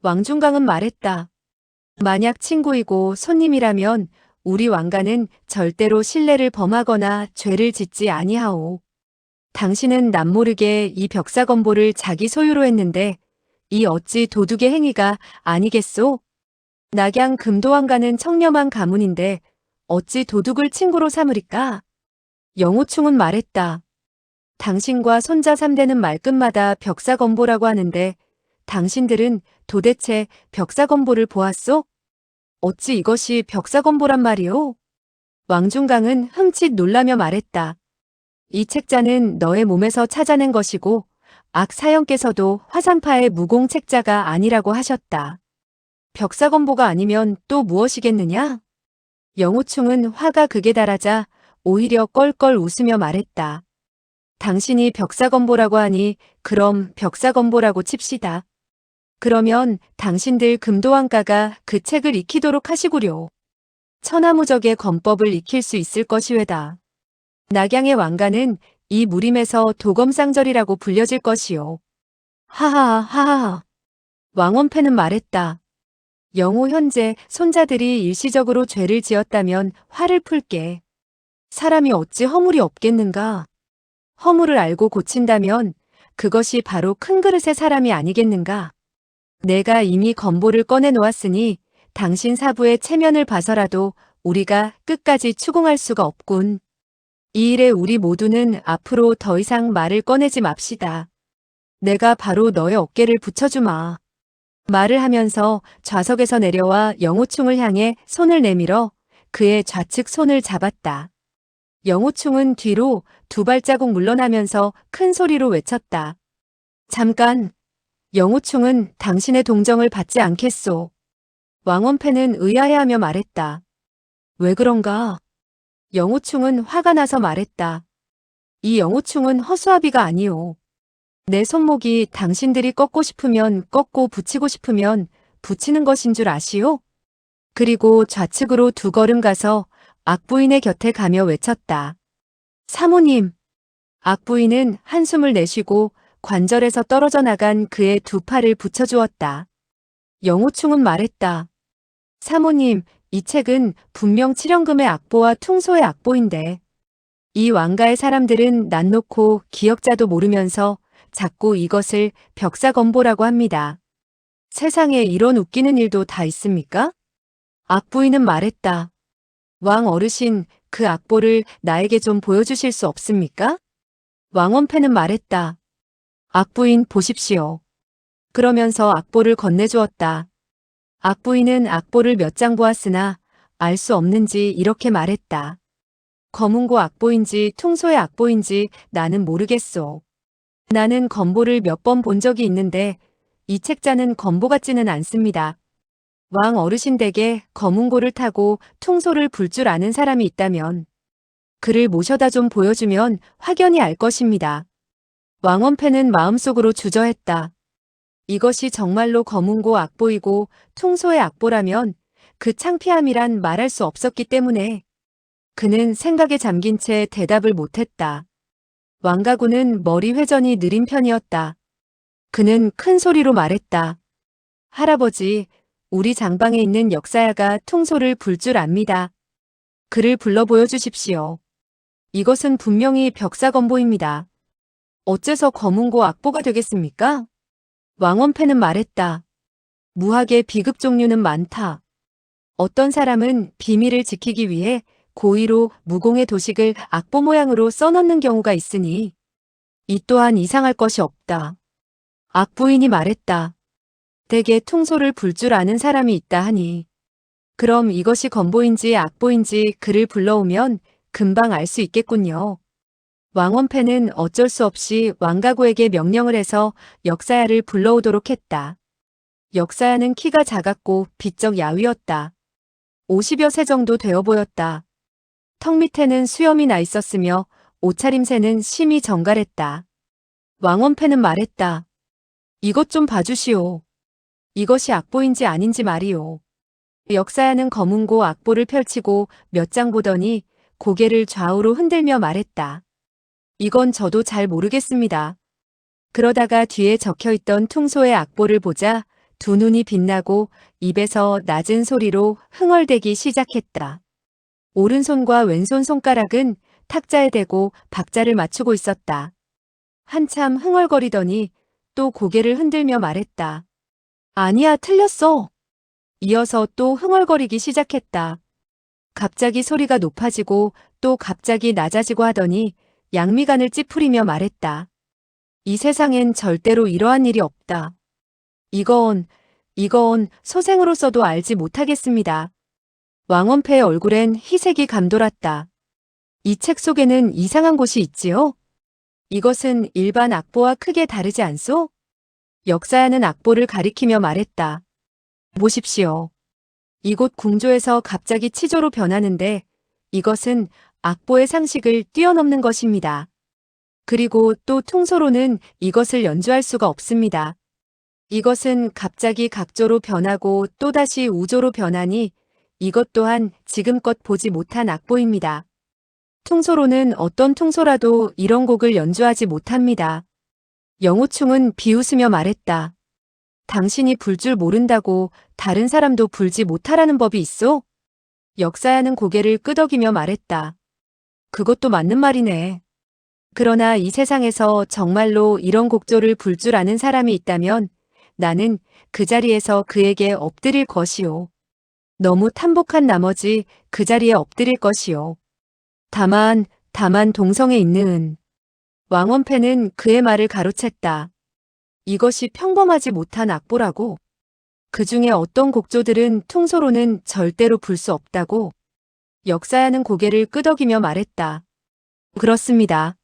왕중강은 말했다. 만약 친구이고 손님이라면 우리 왕가는 절대로 신뢰를 범하거나 죄를 짓지 아니하오. 당신은 남모르게 이 벽사검보를 자기 소유로 했는데 이 어찌 도둑의 행위가 아니겠소? 낙양 금도왕가는 청렴한 가문인데 어찌 도둑을 친구로 삼으리까? 영호충은 말했다. 당신과 손자 3대는 말끝마다 벽사검보라고 하는데 당신들은 도대체 벽사검보를 보았소? 어찌 이것이 벽사검보란 말이오? 왕중강은 흠칫 놀라며 말했다. 이 책자는 너의 몸에서 찾아낸 것이고 악사형께서도 화산파의 무공책자가 아니라고 하셨다. 벽사검보가 아니면 또 무엇이겠느냐? 영호충은 화가 극에 달하자 오히려 껄껄 웃으며 말했다. 당신이 벽사검보라고 하니 그럼 벽사검보라고 칩시다. 그러면 당신들 금도왕가가 그 책을 익히도록 하시구려. 천하무적의 검법을 익힐 수 있을 것이외다. 낙양의 왕가는 이 무림에서 도검상절이라고 불려질 것이요. 하하하하. 왕원패는 말했다. 영호 현재 손자들이 일시적으로 죄를 지었다면 화를 풀게. 사람이 어찌 허물이 없겠는가? 허물을 알고 고친다면 그것이 바로 큰 그릇의 사람이 아니겠는가? 내가 이미 검보를 꺼내 놓았으니 당신 사부의 체면을 봐서라도 우리가 끝까지 추궁할 수가 없군. 이 일에 우리 모두는 앞으로 더 이상 말을 꺼내지 맙시다. 내가 바로 너의 어깨를 붙여주마. 말을 하면서 좌석에서 내려와 영호충을 향해 손을 내밀어 그의 좌측 손을 잡았다. 영호충은 뒤로 두 발자국 물러나면서 큰 소리로 외쳤다. 잠깐! 영호충은 당신의 동정을 받지 않겠소. 왕원패는 의아해하며 말했다. 왜 그런가? 영호충은 화가 나서 말했다. 이 영호충은 허수아비가 아니오. 내 손목이 당신들이 꺾고 싶으면 꺾고 붙이고 싶으면 붙이는 것인 줄 아시오? 그리고 좌측으로 2걸음 가서 악부인의 곁에 가며 외쳤다. 사모님. 악부인은 한숨을 내쉬고 관절에서 떨어져 나간 그의 2팔을 붙여주었다. 영호충은 말했다. 사모님, 이 책은 분명 칠연금의 악보와 퉁소의 악보인데 이 왕가의 사람들은 난 놓고 기억자도 모르면서 자꾸 이것을 벽사건보라고 합니다. 세상에 이런 웃기는 일도 다 있습니까? 악부인은 말했다. 왕 어르신, 그 악보를 나에게 좀 보여주실 수 없습니까? 왕원패는 말했다. 악부인 보십시오. 그러면서 악보를 건네주었다. 악부인은 악보를 몇 장 보았으나 알 수 없는지 이렇게 말했다. 검은고 악보인지 퉁소의 악보인지 나는 모르겠소. 나는 건보를 몇 번 본 적이 있는데 이 책자는 건보 같지는 않습니다. 왕 어르신 댁에 검은고를 타고 퉁소를 불 줄 아는 사람이 있다면 그를 모셔다 좀 보여주면 확연히 알 것입니다. 왕원패는 마음속으로 주저했다. 이것이 정말로 검은고 악보이고 퉁소의 악보라면 그 창피함이란 말할 수 없었기 때문에 그는 생각에 잠긴 채 대답을 못했다. 왕가구는 머리 회전이 느린 편이었다. 그는 큰 소리로 말했다. 할아버지, 우리 장방에 있는 역사야가 퉁소를 불 줄 압니다. 그를 불러 보여주십시오. 이것은 분명히 벽사건보입니다. 어째서 검은고 악보가 되겠습니까? 왕원패는 말했다. 무학의 비급 종류는 많다. 어떤 사람은 비밀을 지키기 위해 고의로 무공의 도식을 악보 모양으로 써넣는 경우가 있으니 이 또한 이상할 것이 없다. 악부인이 말했다. 대개 퉁소를 불 줄 아는 사람이 있다 하니 그럼 이것이 건보인지 악보인지 그를 불러오면 금방 알 수 있겠군요. 왕원패는 어쩔 수 없이 왕가구에게 명령을 해서 역사야를 불러오도록 했다. 역사야는 키가 작았고 비쩍 야위었다. 50여 세 정도 되어 보였다. 턱 밑에는 수염이 나 있었으며 옷차림새는 심히 정갈했다. 왕원패는 말했다. 이것 좀 봐주시오. 이것이 악보인지 아닌지 말이오. 역사야는 검은고 악보를 펼치고 몇 장 보더니 고개를 좌우로 흔들며 말했다. 이건 저도 잘 모르겠습니다. 그러다가 뒤에 적혀있던 퉁소의 악보를 보자 2눈이 빛나고 입에서 낮은 소리로 흥얼대기 시작했다. 오른손과 왼손 손가락은 탁자에 대고 박자를 맞추고 있었다. 한참 흥얼거리더니 또 고개를 흔들며 말했다. 아니야, 틀렸어. 이어서 또 흥얼거리기 시작했다. 갑자기 소리가 높아지고 또 갑자기 낮아지고 하더니 양미간을 찌푸리며 말했다. 이 세상엔 절대로 이러한 일이 없다. 이건 소생으로서도 알지 못하겠습니다. 왕원패의 얼굴엔 희색이 감돌았다. 이 책 속에는 이상한 곳이 있지요? 이것은 일반 악보와 크게 다르지 않소? 역사야는 악보를 가리키며 말했다. 보십시오. 이곳 궁조에서 갑자기 치조로 변하는데 이것은 악보의 상식을 뛰어넘는 것입니다. 그리고 또 퉁소로는 이것을 연주할 수가 없습니다. 이것은 갑자기 각조로 변하고 또다시 우조로 변하니 이것 또한 지금껏 보지 못한 악보입니다. 퉁소로는 어떤 퉁소라도 이런 곡을 연주하지 못합니다. 영호충은 비웃으며 말했다. 당신이 불 줄 모른다고 다른 사람도 불지 못하라는 법이 있어? 역사야는 고개를 끄덕이며 말했다. 그것도 맞는 말이네. 그러나 이 세상에서 정말로 이런 곡조를 불 줄 아는 사람이 있다면 나는 그 자리에서 그에게 엎드릴 것이오. 너무 탐복한 나머지 그 자리에 엎드릴 것이오. 다만 동성에 있는 왕원패는 그의 말을 가로챘다. 이것이 평범하지 못한 악보라고. 그 중에 어떤 곡조들은 퉁소로는 절대로 불 수 없다고. 역사야는 고개를 끄덕이며 말했다. 그렇습니다.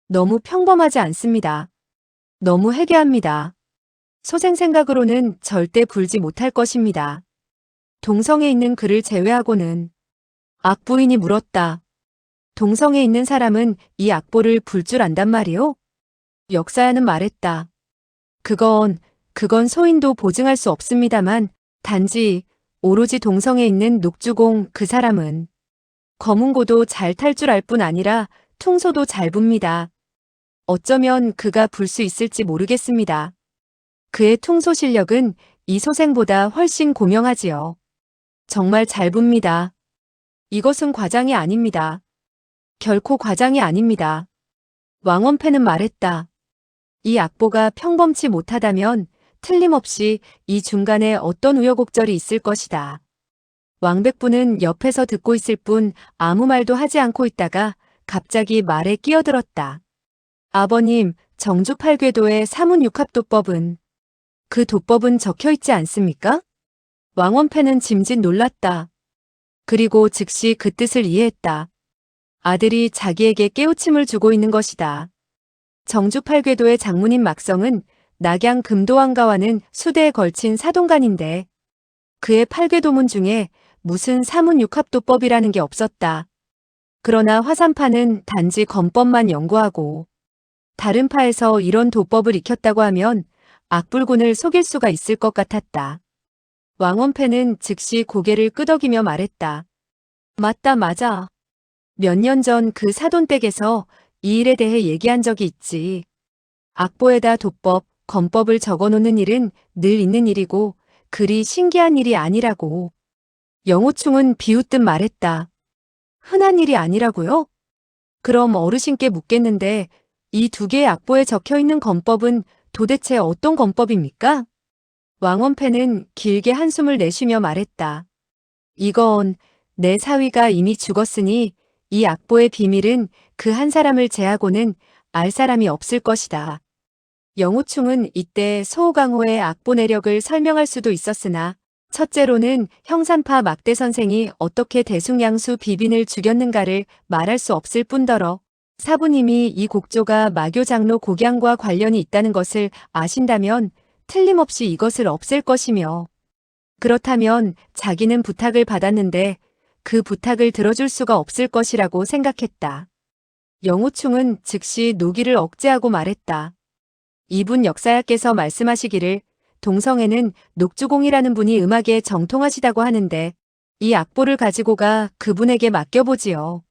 너무 평범하지 않습니다. 너무 해괴합니다. 소생 생각으로는 절대 불지 못할 것입니다. 동성에 있는 그를 제외하고는. 악부인이 물었다. 동성에 있는 사람은 이 악보를 불 줄 안단 말이오? 역사야는 말했다. 그건 소인도 보증할 수 없습니다만 단지 오로지 동성에 있는 녹주공 그 사람은 검은고도 잘 탈 줄 알 뿐 아니라 퉁소도 잘 붑니다. 어쩌면 그가 불 수 있을지 모르겠습니다. 그의 퉁소 실력은 이 소생보다 훨씬 고명하지요. 정말 잘 붑니다. 이것은 과장이 아닙니다. 결코 과장이 아닙니다. 왕원패는 말했다. 이 악보가 평범치 못하다면 틀림없이 이 중간에 어떤 우여곡절이 있을 것이다. 왕백부는 옆에서 듣고 있을 뿐 아무 말도 하지 않고 있다가 갑자기 말에 끼어들었다. 아버님, 정주팔궤도의 사문육합도법은 그 도법은 적혀 있지 않습니까? 왕원패는 짐짓 놀랐다. 그리고 즉시 그 뜻을 이해했다. 아들이 자기에게 깨우침을 주고 있는 것이다. 정주팔궤도의 장문인 막성은 낙양 금도왕가와는 수대에 걸친 사동간인데 그의 팔궤도문 중에 무슨 사문육합도법이라는 게 없었다. 그러나 화산파는 단지 건법만 연구하고 다른 파에서 이런 도법을 익혔다고 하면 악불군을 속일 수가 있을 것 같았다. 왕원패는 즉시 고개를 끄덕이며 말했다. 맞다, 맞아. 몇 년 전 그 사돈댁에서 이 일에 대해 얘기한 적이 있지. 악보에다 도법, 건법을 적어놓는 일은 늘 있는 일이고 그리 신기한 일이 아니라고. 영호충은 비웃듯 말했다. 흔한 일이 아니라고요? 그럼 어르신께 묻겠는데 이 두 개의 악보에 적혀있는 건법은 도대체 어떤 건법입니까? 왕원패는 길게 한숨을 내쉬며 말했다. 이건 내 사위가 이미 죽었으니 이 악보의 비밀은 그 한 사람을 제하고는 알 사람이 없을 것이다. 영호충은 이때 소호강호의 악보 내력을 설명할 수도 있었으나 첫째로는 형산파 막대 선생이 어떻게 대숭양수 비빈을 죽였는가를 말할 수 없을 뿐더러 사부님이 이 곡조가 마교 장로 곡양과 관련이 있다는 것을 아신다면 틀림없이 이것을 없앨 것이며 그렇다면 자기는 부탁을 받았는데 그 부탁을 들어줄 수가 없을 것이라고 생각했다. 영호충은 즉시 노기를 억제하고 말했다. 이분 역사야께서 말씀하시기를 동성에는 녹주공이라는 분이 음악에 정통하시다고 하는데 이 악보를 가지고 가 그분에게 맡겨보지요.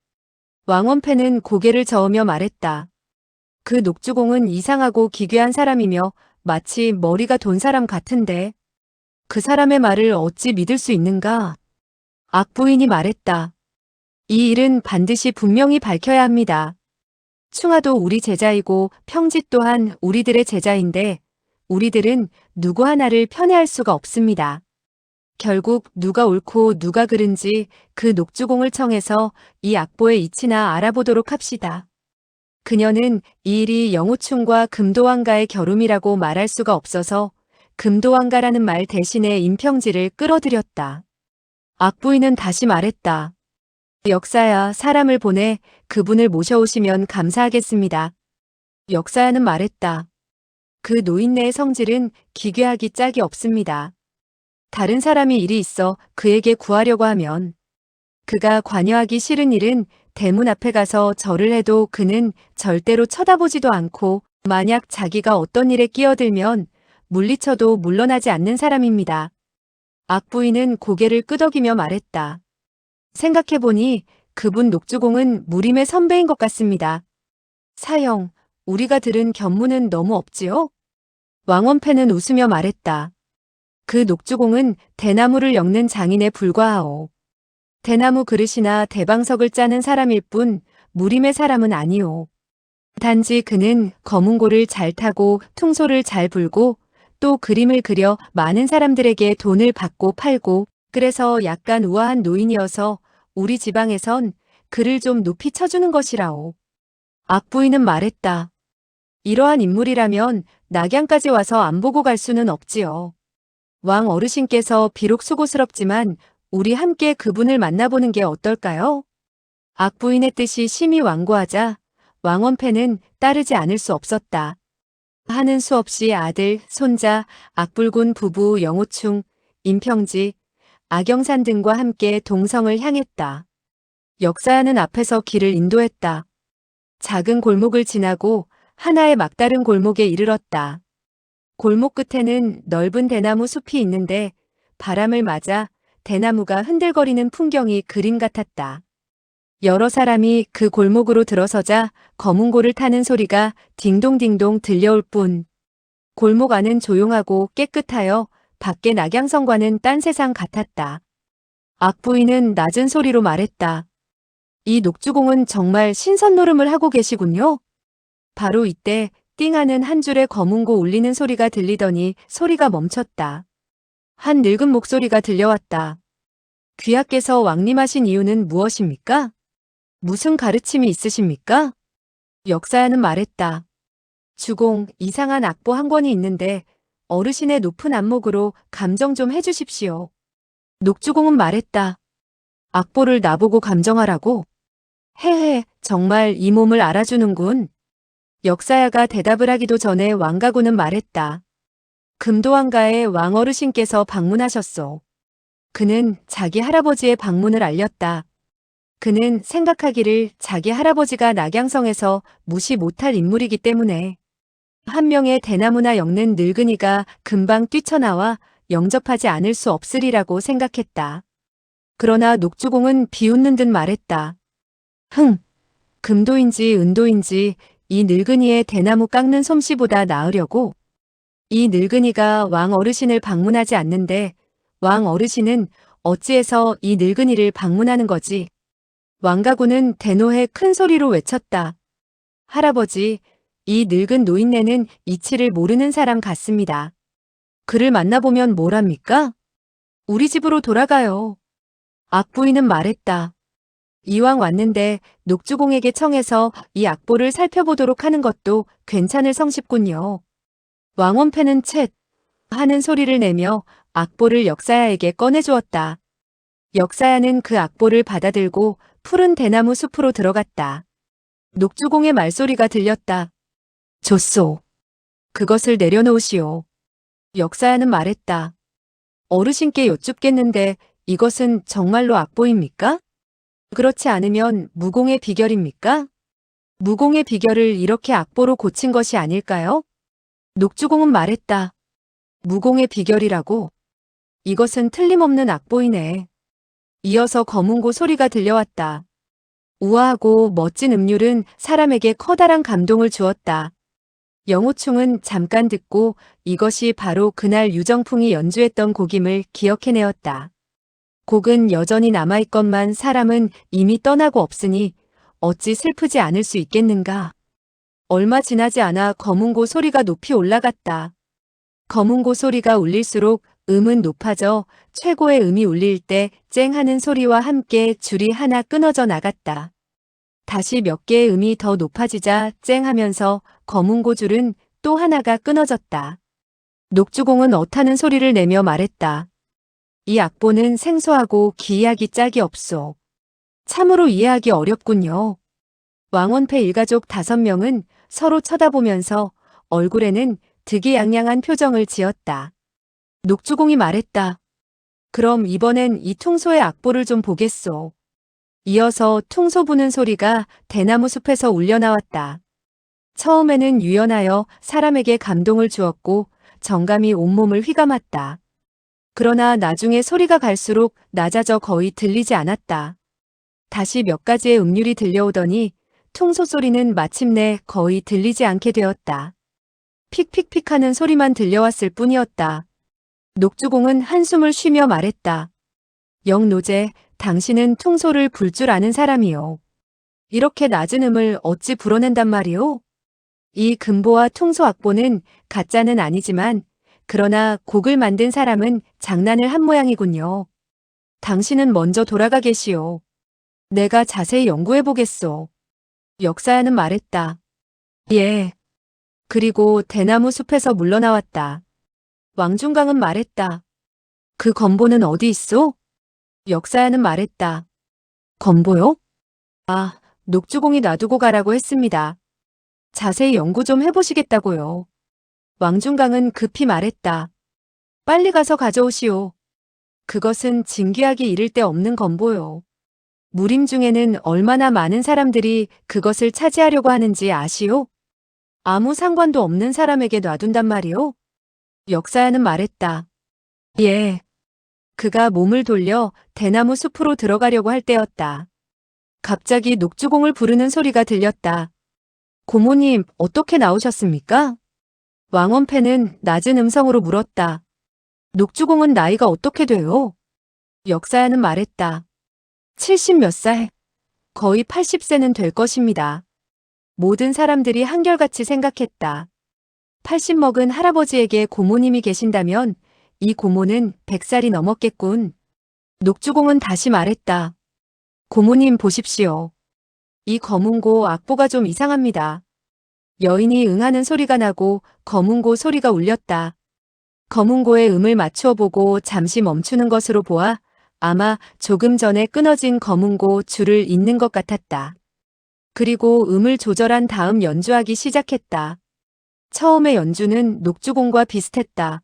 왕원패는 고개를 저으며 말했다. 그 녹주공은 이상하고 기괴한 사람이며 마치 머리가 돈 사람 같은데 그 사람의 말을 어찌 믿을 수 있는가? 악부인이 말했다. 이 일은 반드시 분명히 밝혀야 합니다. 충하도 우리 제자이고 평지 또한 우리들의 제자인데 우리들은 누구 하나를 편애할 수가 없습니다. 결국 누가 옳고 누가 그른지 그 녹주공을 청해서 이 악보의 이치나 알아보도록 합시다. 그녀는 이 일이 영호충과 금도왕가의 결움이라고 말할 수가 없어서 금도왕가라는 말 대신에 임평지를 끌어들였다. 악부인은 다시 말했다. 역사야, 사람을 보내 그분을 모셔오시면 감사하겠습니다. 역사야는 말했다. 그 노인네의 성질은 기괴하기 짝이 없습니다. 다른 사람이 일이 있어 그에게 구하려고 하면 그가 관여하기 싫은 일은 대문 앞에 가서 절을 해도 그는 절대로 쳐다보지도 않고 만약 자기가 어떤 일에 끼어들면 물리쳐도 물러나지 않는 사람입니다. 악부인은 고개를 끄덕이며 말했다. 생각해보니 그분 녹주공은 무림의 선배인 것 같습니다. 사형, 우리가 들은 견문은 너무 없지요? 왕원패는 웃으며 말했다. 그 녹주공은 대나무를 엮는 장인에 불과하오. 대나무 그릇이나 대방석을 짜는 사람일 뿐 무림의 사람은 아니오. 단지 그는 검은고를 잘 타고 퉁소를 잘 불고 또 그림을 그려 많은 사람들에게 돈을 받고 팔고 그래서 약간 우아한 노인이어서 우리 지방에선 그를 좀 높이 쳐주는 것이라오. 악부인은 말했다. 이러한 인물이라면 낙양까지 와서 안 보고 갈 수는 없지요. 왕 어르신께서 비록 수고스럽지만 우리 함께 그분을 만나보는 게 어떨까요? 악부인의 뜻이 심히 완고하자 왕원패는 따르지 않을 수 없었다. 하는 수 없이 아들, 손자, 악불군 부부 영호충, 임평지, 악영산 등과 함께 동성을 향했다. 역사하는 앞에서 길을 인도했다. 작은 골목을 지나고 하나의 막다른 골목에 이르렀다. 골목 끝에는 넓은 대나무 숲이 있는데 바람을 맞아 대나무가 흔들거리는 풍경이 그림 같았다. 여러 사람이 그 골목으로 들어서자 거문고를 타는 소리가 딩동딩동 들려올 뿐. 골목 안은 조용하고 깨끗하여 밖의 낙양성과는 딴 세상 같았다. 악부인은 낮은 소리로 말했다. 이 녹주공은 정말 신선 노름을 하고 계시군요. 바로 이때 띵하는 한 줄의 거문고 울리는 소리가 들리더니 소리가 멈췄다. 한 늙은 목소리가 들려왔다. 귀하께서 왕림하신 이유는 무엇입니까? 무슨 가르침이 있으십니까? 역사야는 말했다. 주공, 이상한 악보 한 권이 있는데 어르신의 높은 안목으로 감정 좀 해주십시오. 녹주공은 말했다. 악보를 나보고 감정하라고? 헤헤, 정말 이 몸을 알아주는군. 역사야가 대답을 하기도 전에 왕가구는 말했다. 금도왕가에 왕어르신께서 방문하셨소. 그는 자기 할아버지의 방문을 알렸다. 그는 생각하기를 자기 할아버지가 낙양성에서 무시 못할 인물이기 때문에 한 명의 대나무나 엮는 늙은이가 금방 뛰쳐나와 영접하지 않을 수 없으리라고 생각했다. 그러나 녹주공은 비웃는 듯 말했다. 금도인지 은도인지 이 늙은이의 대나무 깎는 솜씨보다 나으려고? 이 늙은이가 왕 어르신을 방문하지 않는데 왕 어르신은 어찌해서 이 늙은이를 방문하는 거지? 왕가구는 대노해 큰 소리로 외쳤다. 할아버지, 이 늙은 노인네는 이치를 모르는 사람 같습니다. 그를 만나보면 뭘 합니까? 우리 집으로 돌아가요. 악부인은 말했다. 이왕 왔는데 녹주공에게 청해서 이 악보를 살펴보도록 하는 것도 괜찮을 성십군요. 왕원패는 쳇 하는 소리를 내며 악보를 역사야에게 꺼내주었다. 역사야는 그 악보를 받아들고 푸른 대나무 숲으로 들어갔다. 녹주공의 말소리가 들렸다. 줬소. 그것을 내려놓으시오. 역사야는 말했다. 어르신께 여쭙겠는데 이것은 정말로 악보입니까? 그렇지 않으면 무공의 비결입니까? 무공의 비결을 이렇게 악보로 고친 것이 아닐까요? 녹주공은 말했다. 무공의 비결이라고? 이것은 틀림없는 악보이네. 이어서 거문고 소리가 들려왔다. 우아하고 멋진 음률은 사람에게 커다란 감동을 주었다. 영호충은 잠깐 듣고 이것이 바로 그날 유정풍이 연주했던 곡임을 기억해내었다. 곡은 여전히 남아있건만 사람은 이미 떠나고 없으니 어찌 슬프지 않을 수 있겠는가. 얼마 지나지 않아 거문고 소리가 높이 올라갔다. 거문고 소리가 울릴수록 음은 높아져 최고의 음이 울릴 때 쨍 하는 소리와 함께 줄이 하나 끊어져 나갔다. 다시 몇 개의 음이 더 높아지자 쨍 하면서 거문고 줄은 또 하나가 끊어졌다. 녹주공은 어타는 소리를 내며 말했다. 이 악보는 생소하고 기이하기 짝이 없소. 참으로 이해하기 어렵군요. 왕원패 일가족 5명은 서로 쳐다보면서 얼굴에는 득이양양한 표정을 지었다. 녹주공이 말했다. 그럼 이번엔 이 퉁소의 악보를 좀 보겠소. 이어서 퉁소 부는 소리가 대나무 숲에서 울려나왔다. 처음에는 유연하여 사람에게 감동을 주었고 정감이 온몸을 휘감았다. 그러나 나중에 소리가 갈수록 낮아져 거의 들리지 않았다. 다시 몇 가지의 음률이 들려오더니 퉁소 소리는 마침내 거의 들리지 않게 되었다. 픽픽픽 하는 소리만 들려왔을 뿐이었다. 녹주공은 한숨을 쉬며 말했다. 영노제, 당신은 퉁소를 불 줄 아는 사람이요. 이렇게 낮은 음을 어찌 불어낸단 말이오? 이 금보와 퉁소 악보는 가짜는 아니지만 그러나 곡을 만든 사람은 장난을 한 모양이군요. 당신은 먼저 돌아가 계시오. 내가 자세히 연구해 보겠소. 역사야는 말했다. 예. 그리고 대나무 숲에서 물러나왔다. 왕중강은 말했다. 그 건보는 어디 있소? 역사야는 말했다. 건보요? 아, 녹주공이 놔두고 가라고 했습니다. 자세히 연구 좀 해보시겠다고요. 왕중강은 급히 말했다. 빨리 가서 가져오시오. 그것은 진귀하기 이를 데 없는 건보요. 무림 중에는 얼마나 많은 사람들이 그것을 차지하려고 하는지 아시오? 아무 상관도 없는 사람에게 놔둔단 말이오? 역사야는 말했다. 예. 그가 몸을 돌려 대나무 숲으로 들어가려고 할 때였다. 갑자기 녹주공을 부르는 소리가 들렸다. 고모님, 어떻게 나오셨습니까? 왕원패는 낮은 음성으로 물었다. 녹주공은 나이가 어떻게 돼요? 역사야는 말했다. 70 몇 살, 거의 80세는 될 것입니다. 모든 사람들이 한결같이 생각했다. 80 먹은 할아버지에게 고모님이 계신다면 이 고모는 100살이 넘었겠군. 녹주공은 다시 말했다. 고모님 보십시오. 이 검은고 악보가 좀 이상합니다. 여인이 응하는 소리가 나고 검은고 소리가 울렸다. 검은고의 음을 맞추어 보고 잠시 멈추는 것으로 보아 아마 조금 전에 끊어진 검은고 줄을 잇는 것 같았다. 그리고 음을 조절한 다음 연주하기 시작했다. 처음의 연주는 녹주공과 비슷했다.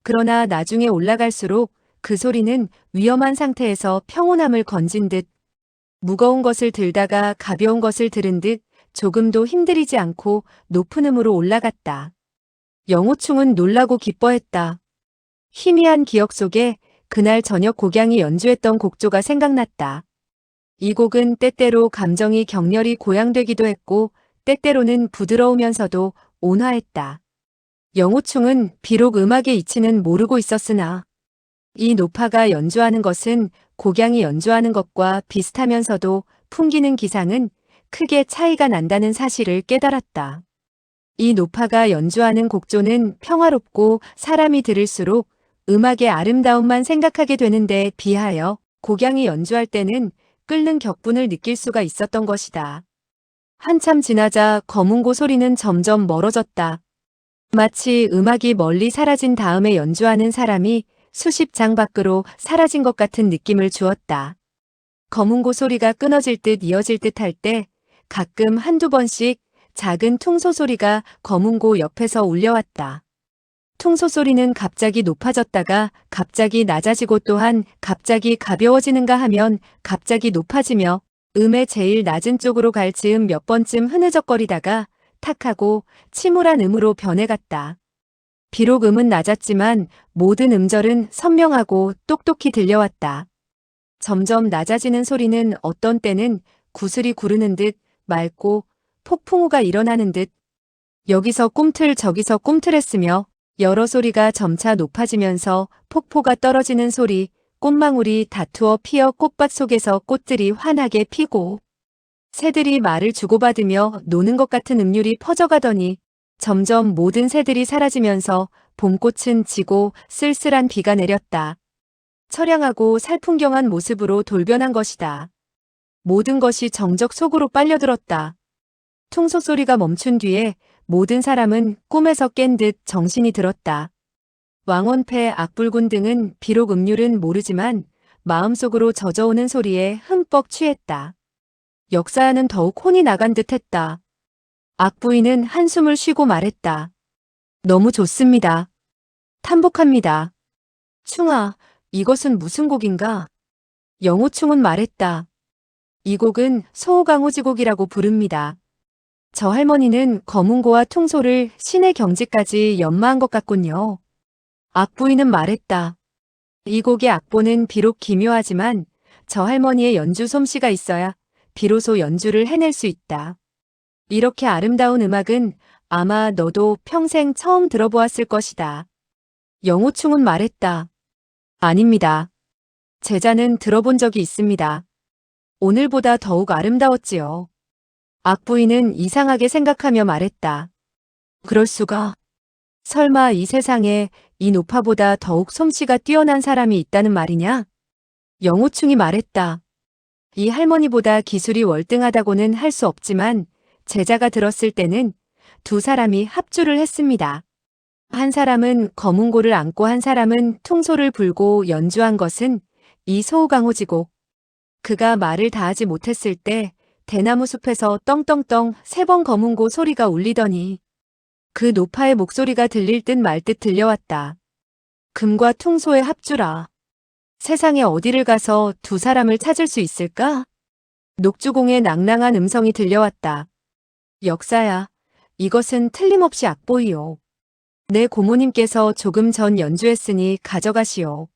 그러나 나중에 올라갈수록 그 소리는 위험한 상태에서 평온함을 건진 듯, 무거운 것을 들다가 가벼운 것을 들은 듯 조금도 힘들이지 않고 높은 음으로 올라갔다. 영호충은 놀라고 기뻐했다. 희미한 기억 속에 그날 저녁 곡양이 연주했던 곡조가 생각났다. 이 곡은 때때로 감정이 격렬히 고양되기도 했고 때때로는 부드러우면서도 온화했다. 영호충은 비록 음악의 이치는 모르고 있었으나 이 노파가 연주하는 것은 곡양이 연주하는 것과 비슷하면서도 풍기는 기상은 크게 차이가 난다는 사실을 깨달았다. 이 노파가 연주하는 곡조는 평화롭고 사람이 들을수록 음악의 아름다움만 생각하게 되는데 비하여 곡양이 연주할 때는 끓는 격분을 느낄 수가 있었던 것이다. 한참 지나자 검은고 소리는 점점 멀어졌다. 마치 음악이 멀리 사라진 다음에 연주하는 사람이 수십 장 밖으로 사라진 것 같은 느낌을 주었다. 검은고 소리가 끊어질 듯 이어질 듯 할 때 가끔 한두 번씩 작은 퉁소 소리가 검은고 옆에서 울려왔다. 퉁소 소리는 갑자기 높아졌다가 갑자기 낮아지고 또한 갑자기 가벼워지는가 하면 갑자기 높아지며 음의 제일 낮은 쪽으로 갈 즈음 몇 번쯤 흐느적거리다가 탁하고 침울한 음으로 변해갔다. 비록 음은 낮았지만 모든 음절은 선명하고 똑똑히 들려왔다. 점점 낮아지는 소리는 어떤 때는 구슬이 구르는 듯 맑고 폭풍우가 일어나는 듯 여기서 꿈틀 저기서 꿈틀했으며 여러 소리가 점차 높아지면서 폭포가 떨어지는 소리, 꽃망울이 다투어 피어 꽃밭 속에서 꽃들이 환하게 피고 새들이 말을 주고받으며 노는 것 같은 음률이 퍼져가더니 점점 모든 새들이 사라지면서 봄꽃은 지고 쓸쓸한 비가 내렸다. 처량하고 살풍경한 모습으로 돌변한 것이다. 모든 것이 정적 속으로 빨려들었다. 퉁소 소리가 멈춘 뒤에 모든 사람은 꿈에서 깬 듯 정신이 들었다. 왕원패, 악불군 등은 비록 음률은 모르지만 마음속으로 젖어오는 소리에 흠뻑 취했다. 역사야는 더욱 혼이 나간 듯 했다. 악부인은 한숨을 쉬고 말했다. 너무 좋습니다. 탐복합니다. 충아, 이것은 무슨 곡인가? 영호충은 말했다. 이 곡은 소호강호지곡이라고 부릅니다. 저 할머니는 검은고와 퉁소를 신의 경지까지 연마한 것 같군요. 악부인은 말했다. 이 곡의 악보는 비록 기묘하지만 저 할머니의 연주 솜씨가 있어야 비로소 연주를 해낼 수 있다. 이렇게 아름다운 음악은 아마 너도 평생 처음 들어보았을 것이다. 영호충은 말했다. 아닙니다. 제자는 들어본 적이 있습니다. 오늘보다 더욱 아름다웠지요. 악부인은 이상하게 생각하며 말했다. 그럴 수가. 설마 이 세상에 이 노파보다 더욱 솜씨가 뛰어난 사람이 있다는 말이냐? 영호충이 말했다. 이 할머니보다 기술이 월등하다고는 할 수 없지만 제자가 들었을 때는 두 사람이 합주를 했습니다. 한 사람은 검은고를 안고 한 사람은 퉁소를 불고 연주한 것은 이 소호강호지곡. 그가 말을 다하지 못했을 때 대나무 숲에서 떵떵떵 3번 검은고 소리가 울리더니 그 노파의 목소리가 들릴 듯 말 듯 들려왔다. 금과 퉁소의 합주라. 세상에 어디를 가서 두 사람을 찾을 수 있을까? 녹주공의 낭랑한 음성이 들려왔다. 역사야, 이것은 틀림없이 악보이요. 내 고모님께서 조금 전 연주했으니 가져가시오.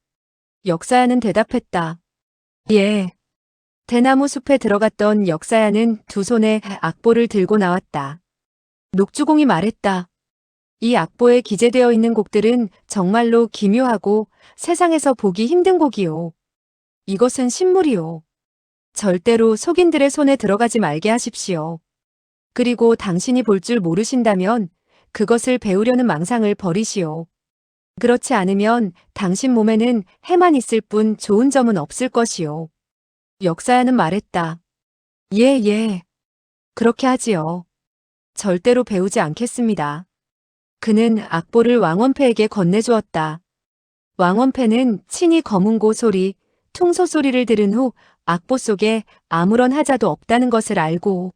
역사야는 대답했다. 예. 대나무 숲에 들어갔던 역사야는 두 손에 악보를 들고 나왔다. 녹주공이 말했다. 이 악보에 기재되어 있는 곡들은 정말로 기묘하고 세상에서 보기 힘든 곡이요. 이것은 신물이요. 절대로 속인들의 손에 들어가지 말게 하십시오. 그리고 당신이 볼 줄 모르신다면 그것을 배우려는 망상을 버리시오. 그렇지 않으면 당신 몸에는 해만 있을 뿐 좋은 점은 없을 것이요. 역사야는 말했다. 예. 그렇게 하지요. 절대로 배우지 않겠습니다. 그는 악보를 왕원패에게 건네주었다. 왕원패는 친히 검은고 소리, 퉁소 소리를 들은 후 악보 속에 아무런 하자도 없다는 것을 알고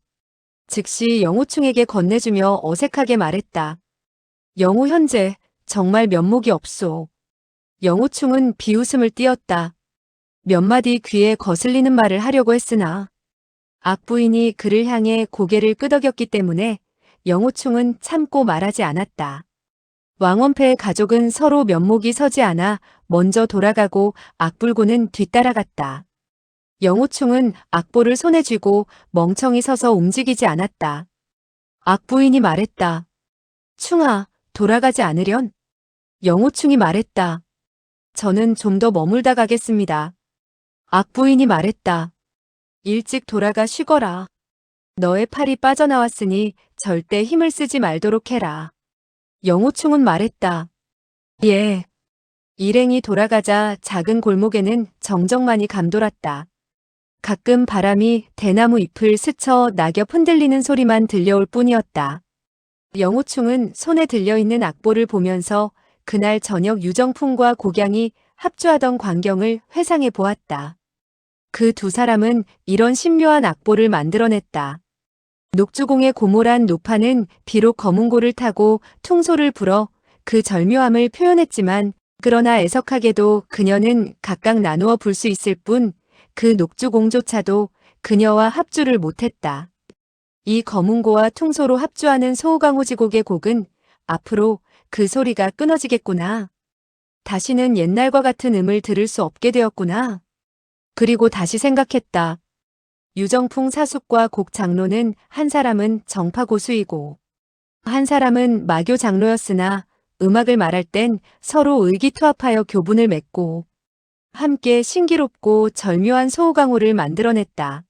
즉시 영우충에게 건네주며 어색하게 말했다. 영우 현재 정말 면목이 없소. 영우충은 비웃음을 띄었다. 몇 마디 귀에 거슬리는 말을 하려고 했으나 악부인이 그를 향해 고개를 끄덕였기 때문에 영우충은 참고 말하지 않았다. 왕원패의 가족은 서로 면목이 서지 않아 먼저 돌아가고 악불고는 뒤따라갔다. 영우충은 악보를 손에 쥐고 멍청이 서서 움직이지 않았다. 악부인이 말했다. 충아, 돌아가지 않으련? 영우충이 말했다. 저는 좀 더 머물다 가겠습니다. 악부인이 말했다. 일찍 돌아가 쉬거라. 너의 팔이 빠져나왔으니 절대 힘을 쓰지 말도록 해라. 영우충은 말했다. 예. 일행이 돌아가자 작은 골목에는 정적만이 감돌았다. 가끔 바람이 대나무 잎을 스쳐 낙엽 흔들리는 소리만 들려올 뿐이었다. 영우충은 손에 들려있는 악보를 보면서 그날 저녁 유정풍과 곡양이 합주하던 광경을 회상해 보았다. 그 두 사람은 이런 신묘한 악보를 만들어냈다. 녹주공의 고모란 노파는 비록 검은고를 타고 퉁소를 불어 그 절묘함을 표현했지만 그러나 애석하게도 그녀는 각각 나누어 불 수 있을 뿐 그 녹주공조차도 그녀와 합주를 못했다. 이 검은고와 퉁소로 합주하는 소우강호지곡의 곡은 앞으로 그 소리가 끊어지겠구나. 다시는 옛날과 같은 음을 들을 수 없게 되었구나. 그리고 다시 생각했다. 유정풍 사숙과 곡 장로는 한 사람은 정파 고수이고 한 사람은 마교 장로였으나 음악을 말할 땐 서로 의기투합하여 교분을 맺고 함께 신기롭고 절묘한 소우강호를 만들어냈다.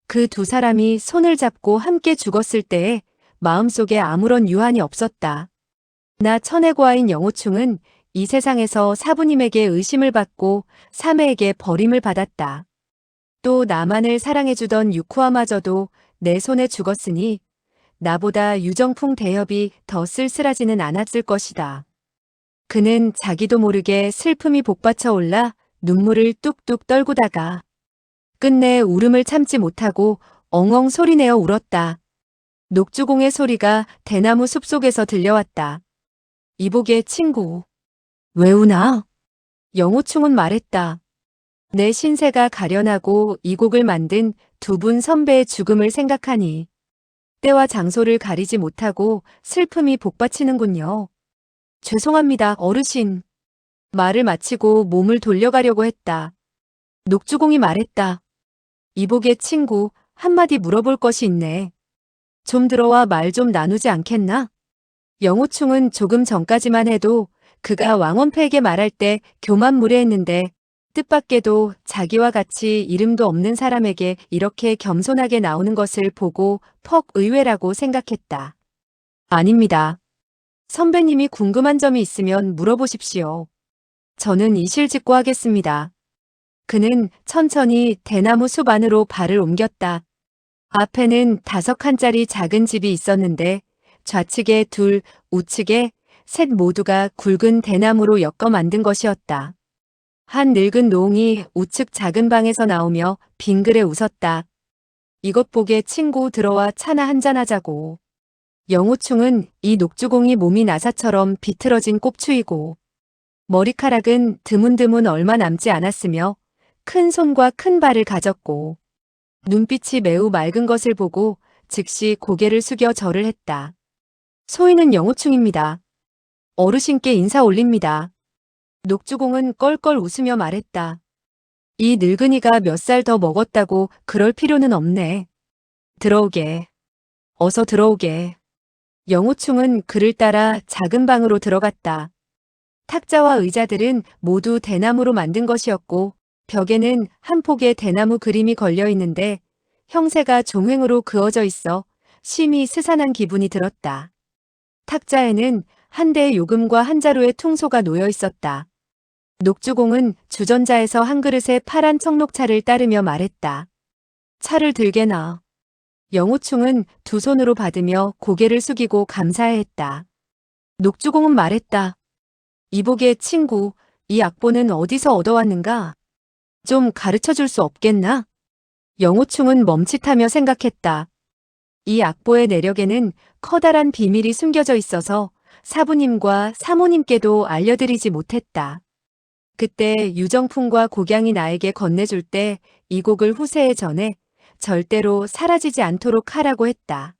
그 두 사람이 손을 잡고 함께 죽었을 때에 마음속에 아무런 유한이 없었다. 나 천혜고아인 영호충은 이 세상에서 사부님에게 의심을 받고 사매에게 버림을 받았다. 또 나만을 사랑해주던 유쿠아마저도 내 손에 죽었으니 나보다 유정풍 대협이 더 쓸쓸하지는 않았을 것이다. 그는 자기도 모르게 슬픔이 복받쳐 올라 눈물을 뚝뚝 떨구다가 끝내 울음을 참지 못하고 엉엉 소리내어 울었다. 녹주공의 소리가 대나무 숲속에서 들려왔다. 이복의 친구. 왜 우나? 영우충은 말했다. 내 신세가 가련하고 이 곡을 만든 두 분 선배의 죽음을 생각하니 때와 장소를 가리지 못하고 슬픔이 복받치는군요. 죄송합니다, 어르신. 말을 마치고 몸을 돌려가려고 했다. 녹주공이 말했다. 이복의 친구, 한마디 물어볼 것이 있네. 좀 들어와 말 좀 나누지 않겠나? 영우충은 조금 전까지만 해도 그가 왕원패에게 말할 때 교만무례했는데 뜻밖에도 자기와 같이 이름도 없는 사람에게 이렇게 겸손하게 나오는 것을 보고 퍽 의외라고 생각했다. 아닙니다. 선배님이 궁금한 점이 있으면 물어보십시오. 저는 이실직고 하겠습니다. 그는 천천히 대나무 숲 안으로 발을 옮겼다. 앞에는 5칸짜리 작은 집이 있었는데 좌측에 2, 우측에 셋 모두가 굵은 대나무로 엮어 만든 것이었다. 한 늙은 노옹이 우측 작은 방에서 나오며 빙그레 웃었다. 이것 보게 친구 들어와 차나 한잔하자고. 영우충은 이 녹주공이 몸이 나사처럼 비틀어진 꼽추이고 머리카락은 드문드문 얼마 남지 않았으며 큰 손과 큰 발을 가졌고 눈빛이 매우 맑은 것을 보고 즉시 고개를 숙여 절을 했다. 소인은 영호충입니다. 어르신께 인사 올립니다. 녹주공은 껄껄 웃으며 말했다. 이 늙은이가 몇 살 더 먹었다고 그럴 필요는 없네. 들어오게. 어서 들어오게. 영호충은 그를 따라 작은 방으로 들어갔다. 탁자와 의자들은 모두 대나무로 만든 것이었고 벽에는 한 폭의 대나무 그림이 걸려 있는데 형세가 종횡으로 그어져 있어 심히 스산한 기분이 들었다. 탁자에는 한 대의 요금과 한 자루의 퉁소가 놓여 있었다. 녹주공은 주전자에서 한 그릇의 파란 청록차를 따르며 말했다. 차를 들게나. 영호충은 두 손으로 받으며 고개를 숙이고 감사해했다. 녹주공은 말했다. 이복의 친구, 이 악보는 어디서 얻어왔는가? 좀 가르쳐 줄 수 없겠나? 영호충은 멈칫하며 생각했다. 이 악보의 내력에는 커다란 비밀이 숨겨져 있어서 사부님과 사모님께도 알려드리지 못했다. 그때 유정풍과 곡양이 나에게 건네줄 때 이 곡을 후세에 전해 절대로 사라지지 않도록 하라고 했다.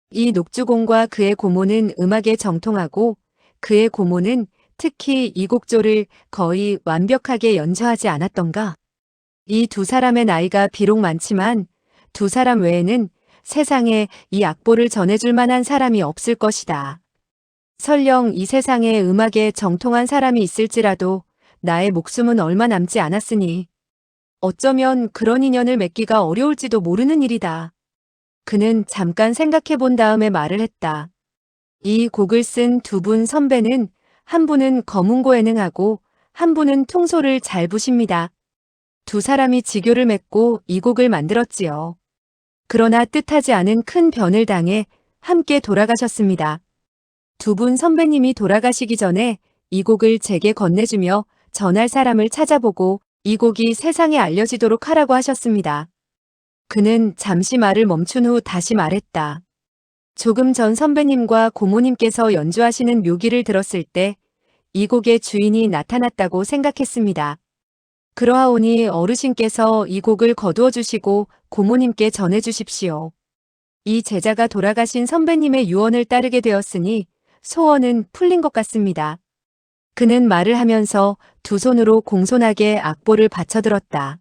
이 녹주공과 그의 고모는 음악에 정통하고 그의 고모는 특히 이 곡조를 거의 완벽하게 연주하지 않았던가? 이 두 사람의 나이가 비록 많지만 두 사람 외에는 세상에 이 악보를 전해줄 만한 사람이 없을 것이다. 설령 이 세상에 음악에 정통한 사람이 있을지라도 나의 목숨은 얼마 남지 않았으니 어쩌면 그런 인연을 맺기가 어려울지도 모르는 일이다. 그는 잠깐 생각해 본 다음에 말을 했다. 이 곡을 쓴 두 분 선배는 한 분은 거문고에 능하고 한 분은 통소를 잘 부십니다. 두 사람이 지교를 맺고 이 곡을 만들었지요. 그러나 뜻하지 않은 큰 변을 당해 함께 돌아가셨습니다. 두 분 선배님이 돌아가시기 전에 이 곡을 제게 건네주며 전할 사람을 찾아보고 이 곡이 세상에 알려지도록 하라고 하셨습니다. 그는 잠시 말을 멈춘 후 다시 말했다. 조금 전 선배님과 고모님께서 연주하시는 묘기를 들었을 때 이 곡의 주인이 나타났다고 생각했습니다. 그러하오니 어르신께서 이 곡을 거두어 주시고 고모님께 전해 주십시오. 이 제자가 돌아가신 선배님의 유언을 따르게 되었으니 소원은 풀린 것 같습니다. 그는 말을 하면서 두 손으로 공손하게 악보를 받쳐들었다.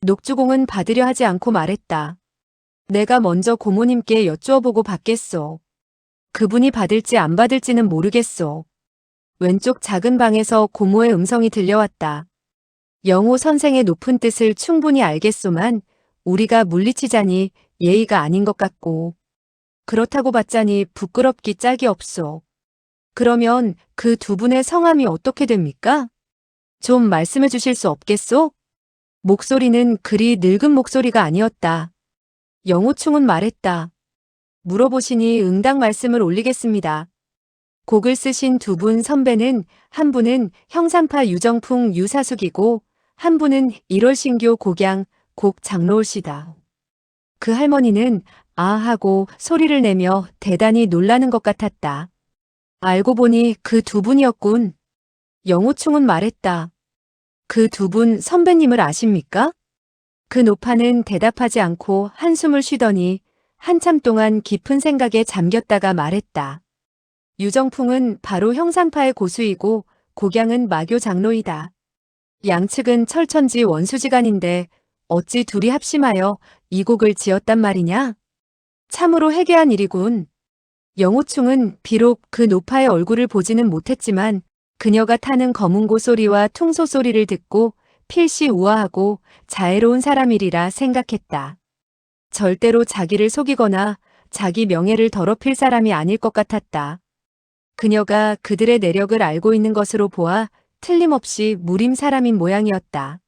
녹주공은 받으려 하지 않고 말했다. 내가 먼저 고모님께 여쭈어보고 받겠소. 그분이 받을지 안 받을지는 모르겠소. 왼쪽 작은 방에서 고모의 음성이 들려왔다. 영호 선생의 높은 뜻을 충분히 알겠소만 우리가 물리치자니 예의가 아닌 것 같고 그렇다고 봤자니 부끄럽기 짝이 없소. 그러면 그 두 분의 성함이 어떻게 됩니까? 좀 말씀해 주실 수 없겠소? 목소리는 그리 늙은 목소리가 아니었다. 영호충은 말했다. 물어보시니 응당 말씀을 올리겠습니다. 곡을 쓰신 두 분 선배는 한 분은 형산파 유정풍 유사숙이고 한 분은 1월 신교 곡양 곡 장로올시다. 그 할머니는 아 하고 소리를 내며 대단히 놀라는 것 같았다. 알고 보니 그 두 분이었군. 영호충은 말했다. 그 두 분 선배님을 아십니까? 그 노파는 대답하지 않고 한숨을 쉬더니 한참 동안 깊은 생각에 잠겼다가 말했다. 유정풍은 바로 형산파의 고수이고 곡양은 마교 장로이다. 양측은 철천지 원수지간인데 어찌 둘이 합심하여 이 곡을 지었단 말이냐? 참으로 해괴한 일이군. 영호충은 비록 그 노파의 얼굴을 보지는 못했지만 그녀가 타는 거문고 소리와 퉁소 소리를 듣고 필시 우아하고 자애로운 사람이리라 생각했다. 절대로 자기를 속이거나 자기 명예를 더럽힐 사람이 아닐 것 같았다. 그녀가 그들의 내력을 알고 있는 것으로 보아 틀림없이 무림 사람인 모양이었다.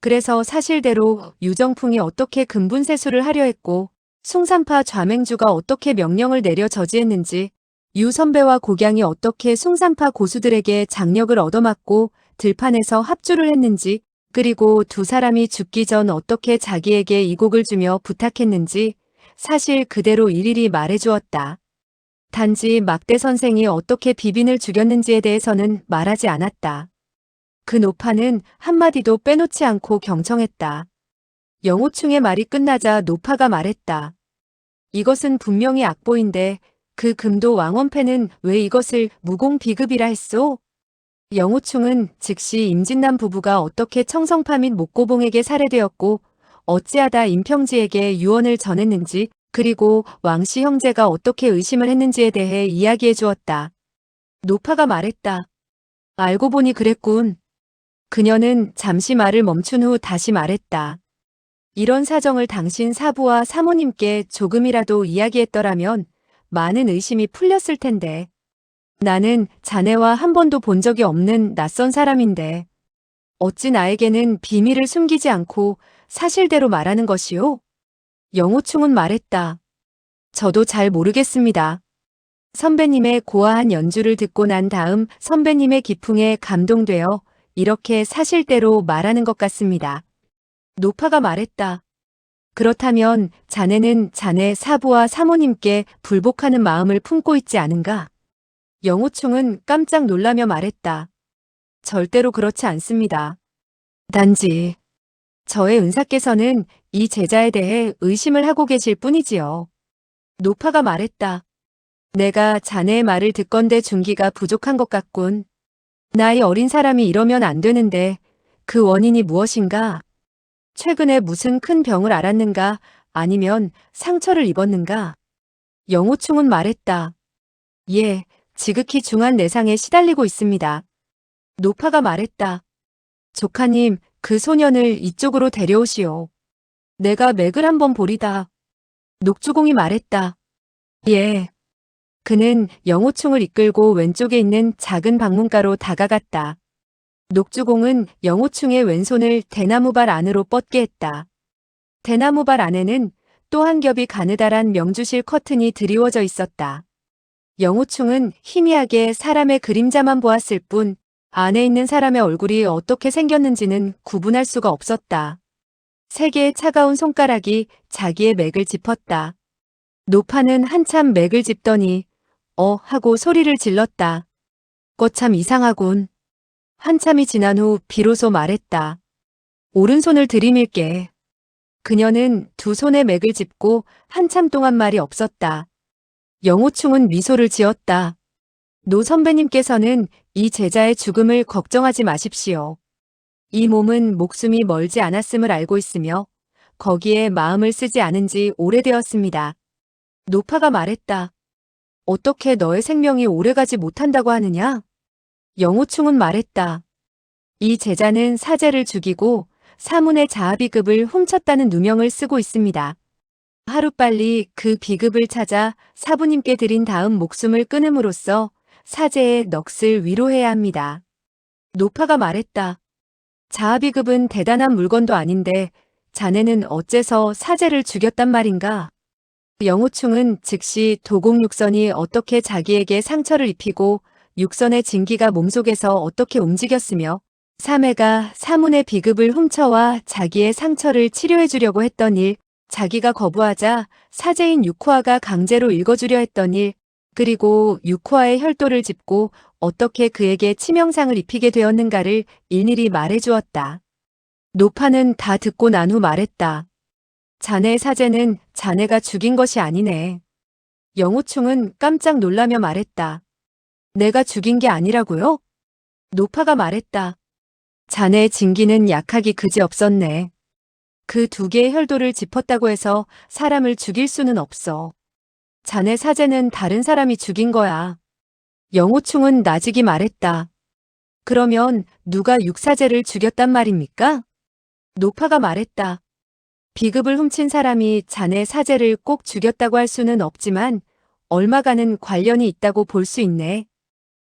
그래서 사실대로 유정풍이 어떻게 금분세수를 하려 했고 숭산파 좌맹주가 어떻게 명령을 내려 저지했는지 유 선배와 곡양이 어떻게 숭산파 고수들에게 장력을 얻어맞고 들판에서 합주를 했는지 그리고 두 사람이 죽기 전 어떻게 자기에게 이 곡을 주며 부탁했는지 사실 그대로 일일이 말해주었다. 단지 막대 선생이 어떻게 비빈을 죽였는지에 대해서는 말하지 않았다. 그 노파는 한마디도 빼놓지 않고 경청했다. 영호충의 말이 끝나자 노파가 말했다. 이것은 분명히 악보인데 그 금도 왕원패는 왜 이것을 무공비급이라 했소? 영호충은 즉시 임진남 부부가 어떻게 청성파 및 목고봉에게 살해되었고 어찌하다 임평지에게 유언을 전했는지 그리고 왕씨 형제가 어떻게 의심을 했는지에 대해 이야기해 주었다. 노파가 말했다. 알고 보니 그랬군. 그녀는 잠시 말을 멈춘 후 다시 말했다. 이런 사정을 당신 사부와 사모님께 조금이라도 이야기했더라면 많은 의심이 풀렸을 텐데. 나는 자네와 한 번도 본 적이 없는 낯선 사람인데 어찌 나에게는 비밀을 숨기지 않고 사실대로 말하는 것이오? 영호충은 말했다. 저도 잘 모르겠습니다. 선배님의 고아한 연주를 듣고 난 다음 선배님의 기풍에 감동되어 이렇게 사실대로 말하는 것 같습니다. 노파가 말했다. 그렇다면 자네는 자네 사부와 사모님께 불복하는 마음을 품고 있지 않은가? 영호충은 깜짝 놀라며 말했다. 절대로 그렇지 않습니다. 단지 저의 은사께서는 이 제자에 대해 의심을 하고 계실 뿐이지요. 노파가 말했다. 내가 자네의 말을 듣건대 준기가 부족한 것 같군. 나이 어린 사람이 이러면 안 되는데 그 원인이 무엇인가? 최근에 무슨 큰 병을 앓았는가? 아니면 상처를 입었는가? 영호충은 말했다. 예, 지극히 중한 내상에 시달리고 있습니다. 노파가 말했다. 조카님, 그 소년을 이쪽으로 데려오시오. 내가 맥을 한번 보리다. 녹주공이 말했다. 예. 그는 영호충을 이끌고 왼쪽에 있는 작은 방문가로 다가갔다. 녹주공은 영호충의 왼손을 대나무발 안으로 뻗게 했다. 대나무발 안에는 또 한 겹이 가느다란 명주실 커튼이 드리워져 있었다. 영호충은 희미하게 사람의 그림자만 보았을 뿐 안에 있는 사람의 얼굴이 어떻게 생겼는지는 구분할 수가 없었다. 세 개의 차가운 손가락이 자기의 맥을 짚었다. 노파는 한참 맥을 짚더니 하고 소리를 질렀다. 거참 이상하군. 한참이 지난 후 비로소 말했다. 오른손을 들이밀게. 그녀는 두 손에 맥을 짚고 한참 동안 말이 없었다. 영호충은 미소를 지었다. 노 선배님께서는 이 제자의 죽음을 걱정하지 마십시오. 이 몸은 목숨이 멀지 않았음을 알고 있으며 거기에 마음을 쓰지 않은 지 오래되었습니다. 노파가 말했다. 어떻게 너의 생명이 오래가지 못한다고 하느냐? 영호충은 말했다. 이 제자는 사제를 죽이고 사문의 자아비급을 훔쳤다는 누명을 쓰고 있습니다. 하루빨리 그 비급을 찾아 사부님께 드린 다음 목숨을 끊음으로써 사제의 넋을 위로해야 합니다. 노파가 말했다. 자아비급은 대단한 물건도 아닌데 자네는 어째서 사제를 죽였단 말인가? 영호충은 즉시 도공육선이 어떻게 자기에게 상처를 입히고 육선의 진기가 몸속에서 어떻게 움직였으며 사매가 사문의 비급을 훔쳐와 자기의 상처를 치료해 주려고 했던 일, 자기가 거부하자 사제인 육화가 강제로 읽어주려 했던 일, 그리고 육화의 혈도를 짚고 어떻게 그에게 치명상을 입히게 되었는가를 일일이 말해주었다. 노파는 다 듣고 난 후 말했다. 자네의 사제는 자네가 죽인 것이 아니네. 영호충은 깜짝 놀라며 말했다. 내가 죽인 게 아니라고요? 노파가 말했다. 자네의 진기는 약하기 그지없었네. 그 두 개의 혈도를 짚었다고 해서 사람을 죽일 수는 없어. 자네 사제는 다른 사람이 죽인 거야. 영호충은 나직이 말했다. 그러면 누가 육사제를 죽였단 말입니까? 노파가 말했다. 비급을 훔친 사람이 자네 사제를 꼭 죽였다고 할 수는 없지만 얼마가는 관련이 있다고 볼 수 있네.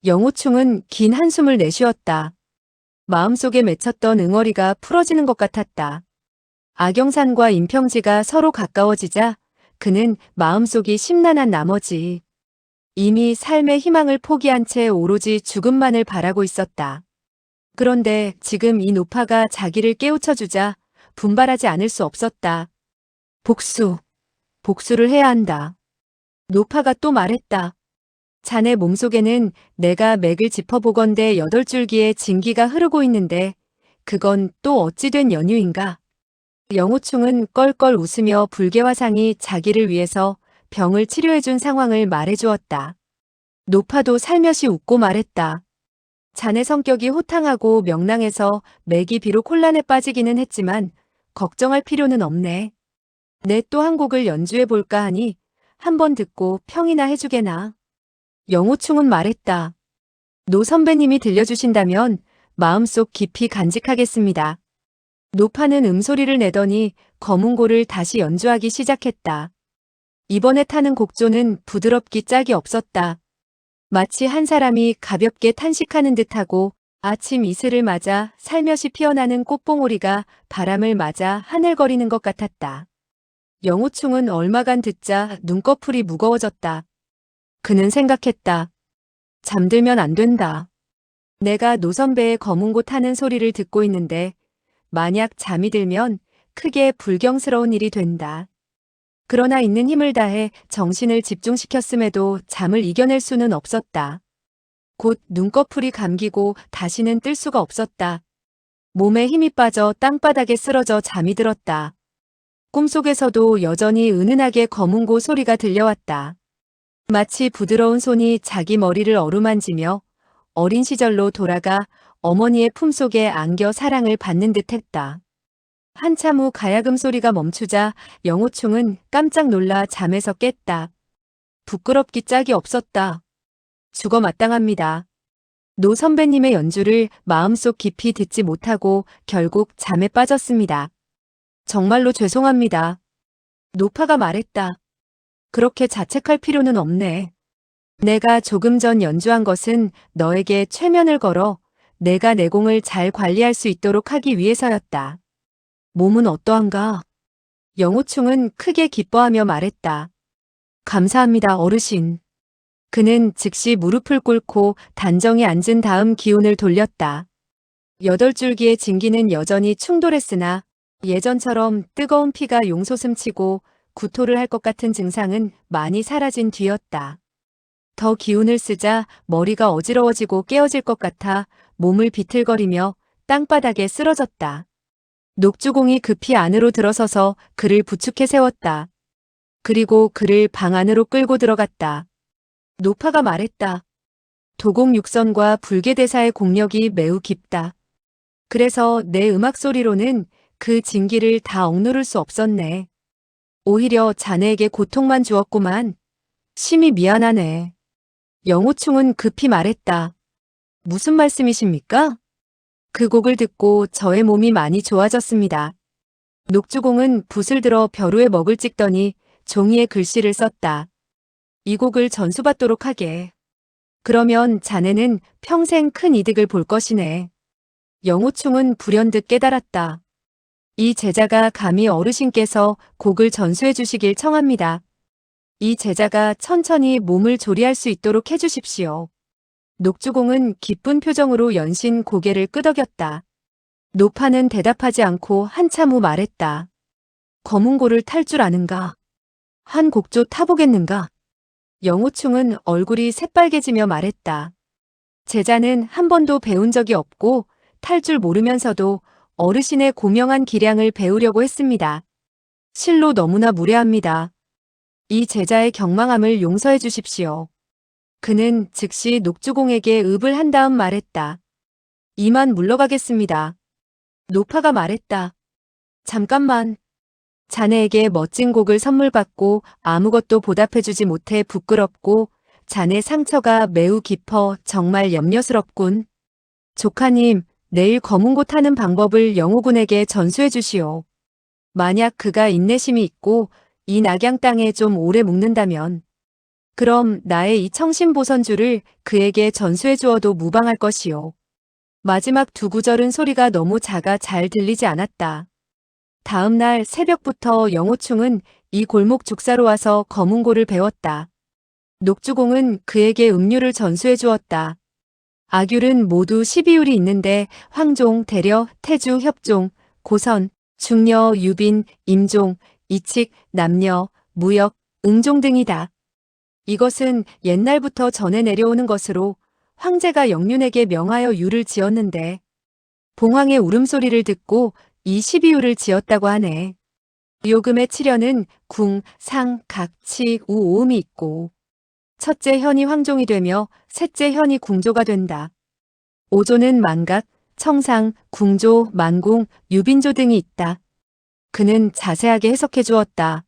영호충은 긴 한숨을 내쉬었다. 마음속에 맺혔던 응어리가 풀어지는 것 같았다. 악영산과 임평지가 서로 가까워지자 그는 마음속이 심란한 나머지 이미 삶의 희망을 포기한 채 오로지 죽음만을 바라고 있었다. 그런데 지금 이 노파가 자기를 깨우쳐주자 분발하지 않을 수 없었다. 복수를 해야 한다. 노파가 또 말했다. 자네 몸속에는 내가 맥을 짚어보건대 8줄기의 진기가 흐르고 있는데 그건 또 어찌 된 연유인가? 영호충은 껄껄 웃으며 불개화상이 자기를 위해서 병을 치료해준 상황을 말해주었다. 노파도 살며시 웃고 말했다. 자네 성격이 호탕하고 명랑해서 맥이 비록 혼란에 빠지기는 했지만 걱정할 필요는 없네. 내 또 한 곡을 연주해 볼까 하니 한번 듣고 평이나 해주게나. 영호충은 말했다. 노 선배님이 들려주신다면 마음속 깊이 간직하겠습니다. 노파는 음소리를 내더니 거문고를 다시 연주하기 시작했다. 이번에 타는 곡조는 부드럽기 짝이 없었다. 마치 한 사람이 가볍게 탄식하는 듯하고 아침 이슬을 맞아 살며시 피어나는 꽃봉오리가 바람을 맞아 하늘거리는 것 같았다. 영호충은 얼마간 듣자 눈꺼풀이 무거워졌다. 그는 생각했다. 잠들면 안 된다. 내가 노 선배의 거문고 타는 소리를 듣고 있는데 만약 잠이 들면 크게 불경스러운 일이 된다. 그러나 있는 힘을 다해 정신을 집중시켰음에도 잠을 이겨낼 수는 없었다. 곧 눈꺼풀이 감기고 다시는 뜰 수가 없었다. 몸에 힘이 빠져 땅바닥에 쓰러져 잠이 들었다. 꿈속에서도 여전히 은은하게 거문고 소리가 들려왔다. 마치 부드러운 손이 자기 머리를 어루만지며 어린 시절로 돌아가 어머니의 품속에 안겨 사랑을 받는 듯했다. 한참 후 가야금 소리가 멈추자 영호충은 깜짝 놀라 잠에서 깼다. 부끄럽기 짝이 없었다. 죽어 마땅합니다. 노 선배님의 연주를 마음속 깊이 듣지 못하고 결국 잠에 빠졌습니다. 정말로 죄송합니다. 노파가 말했다. 그렇게 자책할 필요는 없네. 내가 조금 전 연주한 것은 너에게 최면을 걸어 내가 내 공을 잘 관리할 수 있도록 하기 위해서였다. 몸은 어떠한가? 영호충은 크게 기뻐하며 말했다. 감사합니다, 어르신. 그는 즉시 무릎을 꿇고 단정히 앉은 다음 기운을 돌렸다. 8줄기의 진기는 여전히 충돌했으나 예전처럼 뜨거운 피가 용솟음치고 구토를 할 것 같은 증상은 많이 사라진 뒤였다. 더 기운을 쓰자 머리가 어지러워지고 깨어질 것 같아 몸을 비틀거리며 땅바닥에 쓰러졌다. 녹주공이 급히 안으로 들어서서 그를 부축해 세웠다. 그리고 그를 방 안으로 끌고 들어갔다. 노파가 말했다. 도공육선과 불계대사의 공력이 매우 깊다. 그래서 내 음악 소리로는 그 진기를 다 억누를 수 없었네. 오히려 자네에게 고통만 주었구만. 심히 미안하네. 영호충은 급히 말했다. 무슨 말씀이십니까? 그 곡을 듣고 저의 몸이 많이 좋아졌습니다. 녹주공은 붓을 들어 벼루에 먹을 찍더니 종이에 글씨를 썼다. 이 곡을 전수받도록 하게. 그러면 자네는 평생 큰 이득을 볼 것이네. 영호충은 불현듯 깨달았다. 이 제자가 감히 어르신께서 곡을 전수해 주시길 청합니다. 이 제자가 천천히 몸을 조리할 수 있도록 해주십시오. 녹주공은 기쁜 표정으로 연신 고개를 끄덕였다. 노파는 대답하지 않고 한참 후 말했다. 거문고를 탈 줄 아는가? 한 곡조 타보겠는가? 영호충은 얼굴이 새빨개지며 말했다. 제자는 한 번도 배운 적이 없고 탈 줄 모르면서도 어르신의 고명한 기량을 배우려고 했습니다. 실로 너무나 무례합니다. 이 제자의 경망함을 용서해 주십시오. 그는 즉시 녹주공에게 읍을 한 다음 말했다. 이만 물러가겠습니다. 노파가 말했다. 잠깐만. 자네에게 멋진 곡을 선물 받고 아무것도 보답해주지 못해 부끄럽고 자네 상처가 매우 깊어 정말 염려스럽군. 조카님, 내일 거문고 타는 방법을 영호군에게 전수해 주시오. 만약 그가 인내심이 있고 이 낙양 땅에 좀 오래 묵는다면 그럼 나의 이 청심보선주를 그에게 전수해 주어도 무방할 것이오. 마지막 두 구절은 소리가 너무 작아 잘 들리지 않았다. 다음 날 새벽부터 영호충은 이 골목 죽사로 와서 거문고를 배웠다. 녹주공은 그에게 음료를 전수해 주었다. 악율은 모두 12율이 있는데 황종, 대려, 태주, 협종, 고선, 중려, 유빈, 임종, 이칙, 남녀, 무역, 응종 등이다. 이것은 옛날부터 전해 내려오는 것으로 황제가 영륜에게 명하여 율을 지었는데 봉황의 울음소리를 듣고 이 12유를 지었다고 하네. 요금의 칠연은 궁, 상, 각, 치, 우, 오음이 있고 첫째 현이 황종이 되며 셋째 현이 궁조가 된다. 오조는 만각, 청상, 궁조, 만궁, 유빈조 등이 있다. 그는 자세하게 해석해 주었다.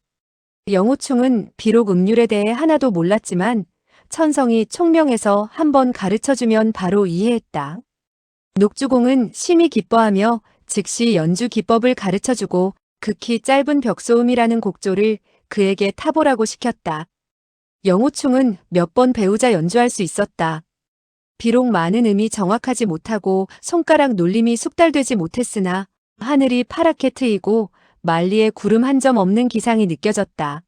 영호충은 비록 음률에 대해 하나도 몰랐지만 천성이 총명해서 한번 가르쳐주면 바로 이해했다. 녹주공은 심히 기뻐하며 즉시 연주 기법을 가르쳐주고 극히 짧은 벽소음이라는 곡조를 그에게 타보라고 시켰다. 영호충은 몇 번 배우자 연주할 수 있었다. 비록 많은 음이 정확하지 못하고 손가락 놀림이 숙달되지 못했으나 하늘이 파랗게 트이고 만리에 구름 한 점 없는 기상이 느껴졌다.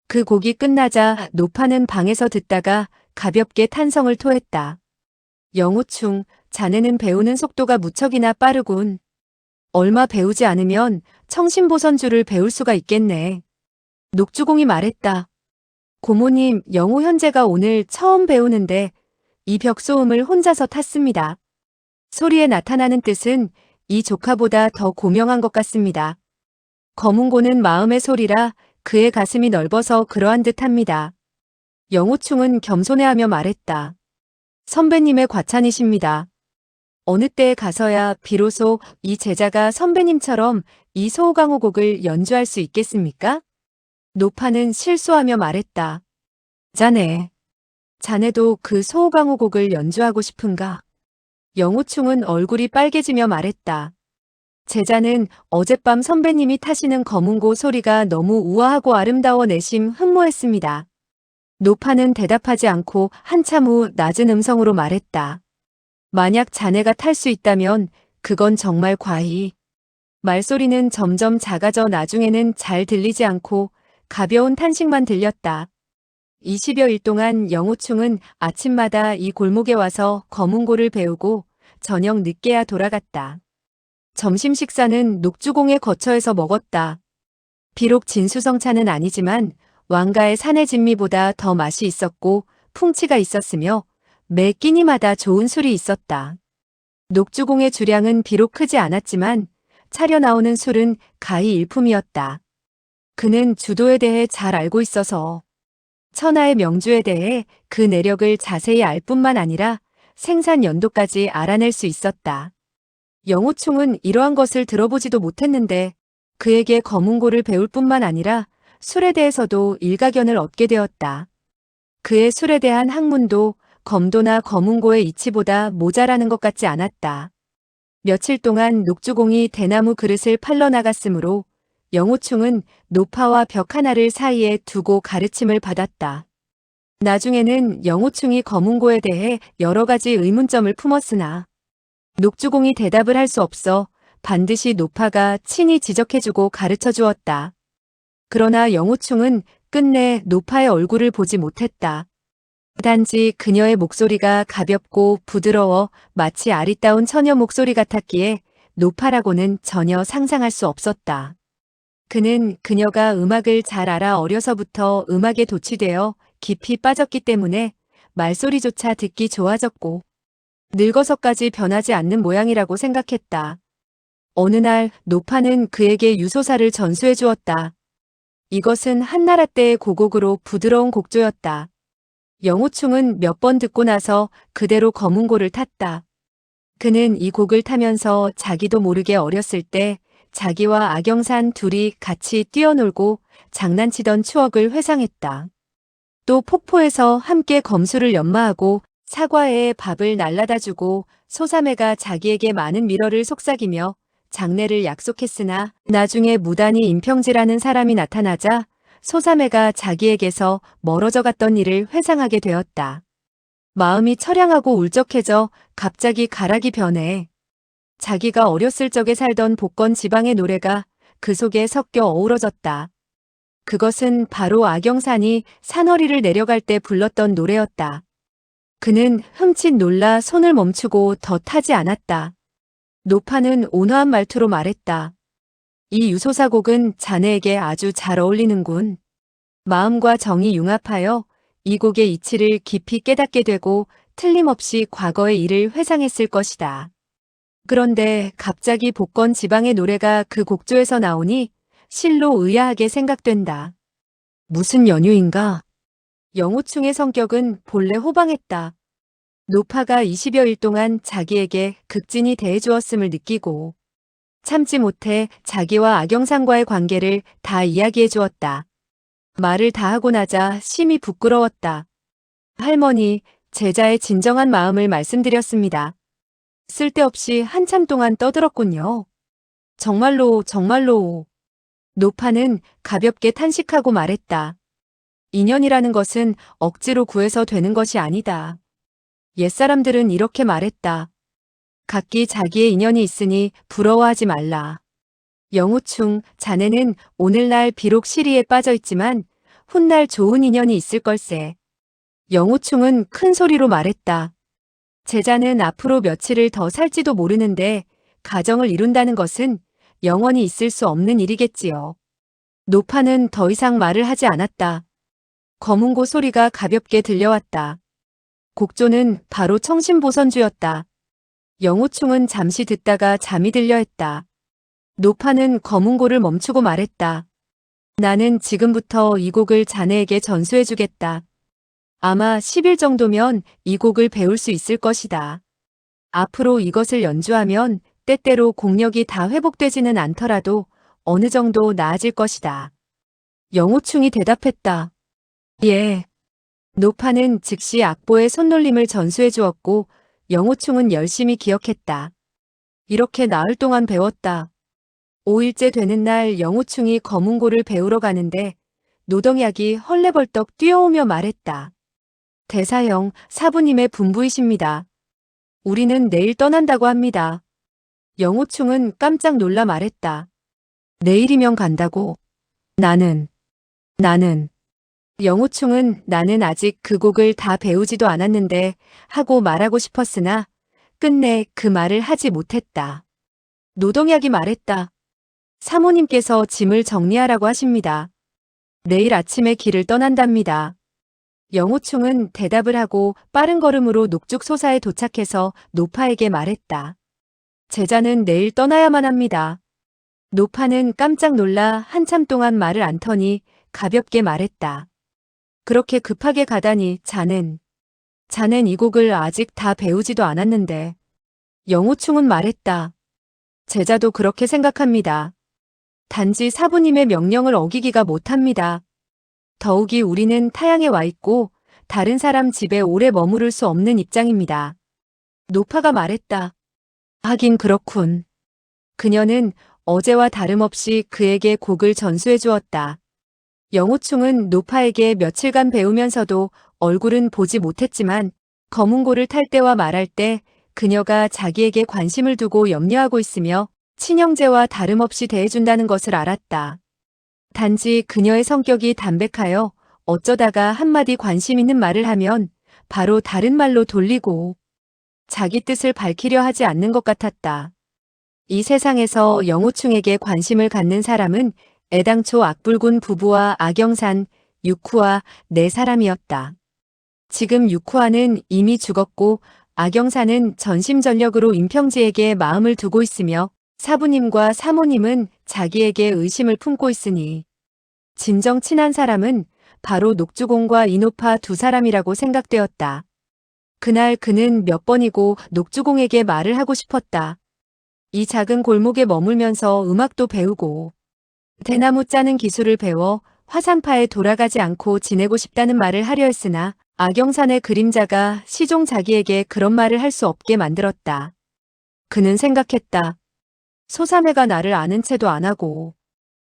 그 곡이 끝나자 노파는 방에서 듣다가 가볍게 탄성을 토했다. 영호충, 자네는 배우는 속도가 무척이나 빠르군. 얼마 배우지 않으면 청신보선주를 배울 수가 있겠네. 녹주공이 말했다. 고모님, 영호 현재가 오늘 처음 배우는데 이 벽소음을 혼자서 탔습니다. 소리에 나타나는 뜻은 이 조카보다 더 고명한 것 같습니다. 거문고는 마음의 소리라 그의 가슴이 넓어서 그러한 듯합니다. 영호충은 겸손해하며 말했다. 선배님의 과찬이십니다. 어느 때에 가서야 비로소 이 제자가 선배님처럼 이 소호강호곡을 연주할 수 있겠습니까? 노파는 실수하며 말했다. 자네도 그 소호강호곡을 연주하고 싶은가? 영호충은 얼굴이 빨개지며 말했다. 제자는 어젯밤 선배님이 타시는 거문고 소리가 너무 우아하고 아름다워 내심 흠모했습니다. 노파는 대답하지 않고 한참 후 낮은 음성으로 말했다. 만약 자네가 탈 수 있다면 그건 정말 과히. 말소리는 점점 작아져 나중에는 잘 들리지 않고 가벼운 탄식만 들렸다. 20여일 동안 영호충은 아침마다 이 골목에 와서 거문고를 배우고 저녁 늦게야 돌아갔다. 점심 식사는 녹주공의 거처에서 먹었다. 비록 진수성찬은 아니지만 왕가의 사내 진미보다 더 맛이 있었고 풍치가 있었으며 매 끼니마다 좋은 술이 있었다. 녹주공의 주량은 비록 크지 않았지만 차려 나오는 술은 가히 일품이었다. 그는 주도에 대해 잘 알고 있어서 천하의 명주에 대해 그 내력을 자세히 알 뿐만 아니라 생산 연도까지 알아낼 수 있었다. 영호충은 이러한 것을 들어보지도 못했는데 그에게 거문고를 배울 뿐만 아니라 술에 대해서도 일가견을 얻게 되었다. 그의 술에 대한 학문도 검도나 거문고의 이치보다 모자라는 것 같지 않았다. 며칠 동안 녹주공이 대나무 그릇을 팔러 나갔으므로 영호충은 노파와 벽 하나를 사이에 두고 가르침을 받았다. 나중에는 영호충이 거문고에 대해 여러 가지 의문점을 품었으나 녹주공이 대답을 할 수 없어 반드시 노파가 친히 지적해주고 가르쳐 주었다. 그러나 영호충은 끝내 노파의 얼굴을 보지 못했다. 단지 그녀의 목소리가 가볍고 부드러워 마치 아리따운 처녀 목소리 같았기에 노파라고는 전혀 상상할 수 없었다. 그는 그녀가 음악을 잘 알아 어려서부터 음악에 도취되어 깊이 빠졌기 때문에 말소리조차 듣기 좋아졌고 늙어서까지 변하지 않는 모양이라고 생각했다. 어느 날 노파는 그에게 유소사를 전수해 주었다. 이것은 한나라 때의 고곡으로 부드러운 곡조였다. 영호충은 몇 번 듣고 나서 그대로 거문고를 탔다. 그는 이 곡을 타면서 자기도 모르게 어렸을 때 자기와 악영산 둘이 같이 뛰어놀고 장난치던 추억을 회상했다. 또 폭포에서 함께 검수를 연마하고 사과에 밥을 날라다 주고 소사매가 자기에게 많은 밀어를 속삭이며 장례를 약속했으나 나중에 무단히 임평지라는 사람이 나타나자 소사매가 자기에게서 멀어져 갔던 일을 회상하게 되었다. 마음이 처량하고 울적해져 갑자기 가락이 변해 자기가 어렸을 적에 살던 복건 지방의 노래가 그 속에 섞여 어우러졌다. 그것은 바로 악영산이 산허리를 내려갈 때 불렀던 노래였다. 그는 흠칫 놀라 손을 멈추고 더 타지 않았다. 노파는 온화한 말투로 말했다. 이 유소사곡은 자네에게 아주 잘 어울리는군. 마음과 정이 융합하여 이 곡의 이치를 깊이 깨닫게 되고 틀림없이 과거의 일을 회상했을 것이다. 그런데 갑자기 복건 지방의 노래가 그 곡조에서 나오니 실로 의아하게 생각된다. 무슨 연유인가? 영호충의 성격은 본래 호방했다. 노파가 20여일 동안 자기에게 극진히 대해주었음을 느끼고 참지 못해 자기와 악영상과의 관계를 다 이야기해 주었다. 말을 다 하고 나자 심히 부끄러웠다. 할머니, 제자의 진정한 마음을 말씀드렸습니다. 쓸데없이 한참 동안 떠들었군요. 정말로, 정말로. 노파는 가볍게 탄식하고 말했다. 인연이라는 것은 억지로 구해서 되는 것이 아니다. 옛사람들은 이렇게 말했다. 각기 자기의 인연이 있으니 부러워하지 말라. 영우충, 자네는 오늘날 비록 시리에 빠져 있지만 훗날 좋은 인연이 있을 걸세. 영우충은 큰 소리로 말했다. 제자는 앞으로 며칠을 더 살지도 모르는데 가정을 이룬다는 것은 영원히 있을 수 없는 일이겠지요. 노파는 더 이상 말을 하지 않았다. 검은고 소리가 가볍게 들려왔다. 곡조는 바로 청심보선주였다. 영우충은 잠시 듣다가 잠이 들려 했다. 노파는 검은고를 멈추고 말했다. 나는 지금부터 이 곡을 자네에게 전수해주겠다. 아마 10일 정도면 이 곡을 배울 수 있을 것이다. 앞으로 이것을 연주하면 때때로 공력이 다 회복되지는 않더라도 어느 정도 나아질 것이다. 영호충이 대답했다. 예. 노파는 즉시 악보의 손놀림을 전수해 주었고 영호충은 열심히 기억했다. 이렇게 나흘 동안 배웠다. 5일째 되는 날 영호충이 검은고를 배우러 가는데 노동약이 헐레벌떡 뛰어오며 말했다. 대사형, 사부님의 분부이십니다. 우리는 내일 떠난다고 합니다. 영호충은 깜짝 놀라 말했다. 내일이면 간다고? 나는. 영호충은 나는 아직 그 곡을 다 배우지도 않았는데 하고 말하고 싶었으나 끝내 그 말을 하지 못했다. 노동약이 말했다. 사모님께서 짐을 정리하라고 하십니다. 내일 아침에 길을 떠난답니다. 영호충은 대답을 하고 빠른 걸음으로 녹죽소사에 도착해서 노파에게 말했다. 제자는 내일 떠나야만 합니다. 노파는 깜짝 놀라 한참 동안 말을 안 터니 가볍게 말했다. 그렇게 급하게 가다니 자넨 이 곡을 아직 다 배우지도 않았는데. 영호충은 말했다. 제자도 그렇게 생각합니다. 단지 사부님의 명령을 어기기가 못합니다. 더욱이 우리는 타향에 와 있고 다른 사람 집에 오래 머무를 수 없는 입장입니다. 노파가 말했다. 하긴 그렇군. 그녀는 어제와 다름없이 그에게 곡을 전수해 주었다. 영호충은 노파에게 며칠간 배우면서도 얼굴은 보지 못했지만 검은고를 탈 때와 말할 때 그녀가 자기에게 관심을 두고 염려하고 있으며 친형제와 다름없이 대해준다는 것을 알았다. 단지 그녀의 성격이 담백하여 어쩌다가 한마디 관심 있는 말을 하면 바로 다른 말로 돌리고 자기 뜻을 밝히려 하지 않는 것 같았다. 이 세상에서 영호충에게 관심을 갖는 사람은 애당초 악불군 부부와 악영산, 육후와 네 사람이었다. 지금 육후와는 이미 죽었고 악영산은 전심전력으로 임평지에게 마음을 두고 있으며 사부님과 사모님은 자기에게 의심을 품고 있으니 진정 친한 사람은 바로 녹주공과 이노파 두 사람이라고 생각되었다. 그날 그는 몇 번이고 녹주공에게 말을 하고 싶었다. 이 작은 골목에 머물면서 음악도 배우고 대나무 짜는 기술을 배워 화산파에 돌아가지 않고 지내고 싶다는 말을 하려 했으나 악영산의 그림자가 시종 자기에게 그런 말을 할 수 없게 만들었다. 그는 생각했다. 소사매가 나를 아는 채도 안 하고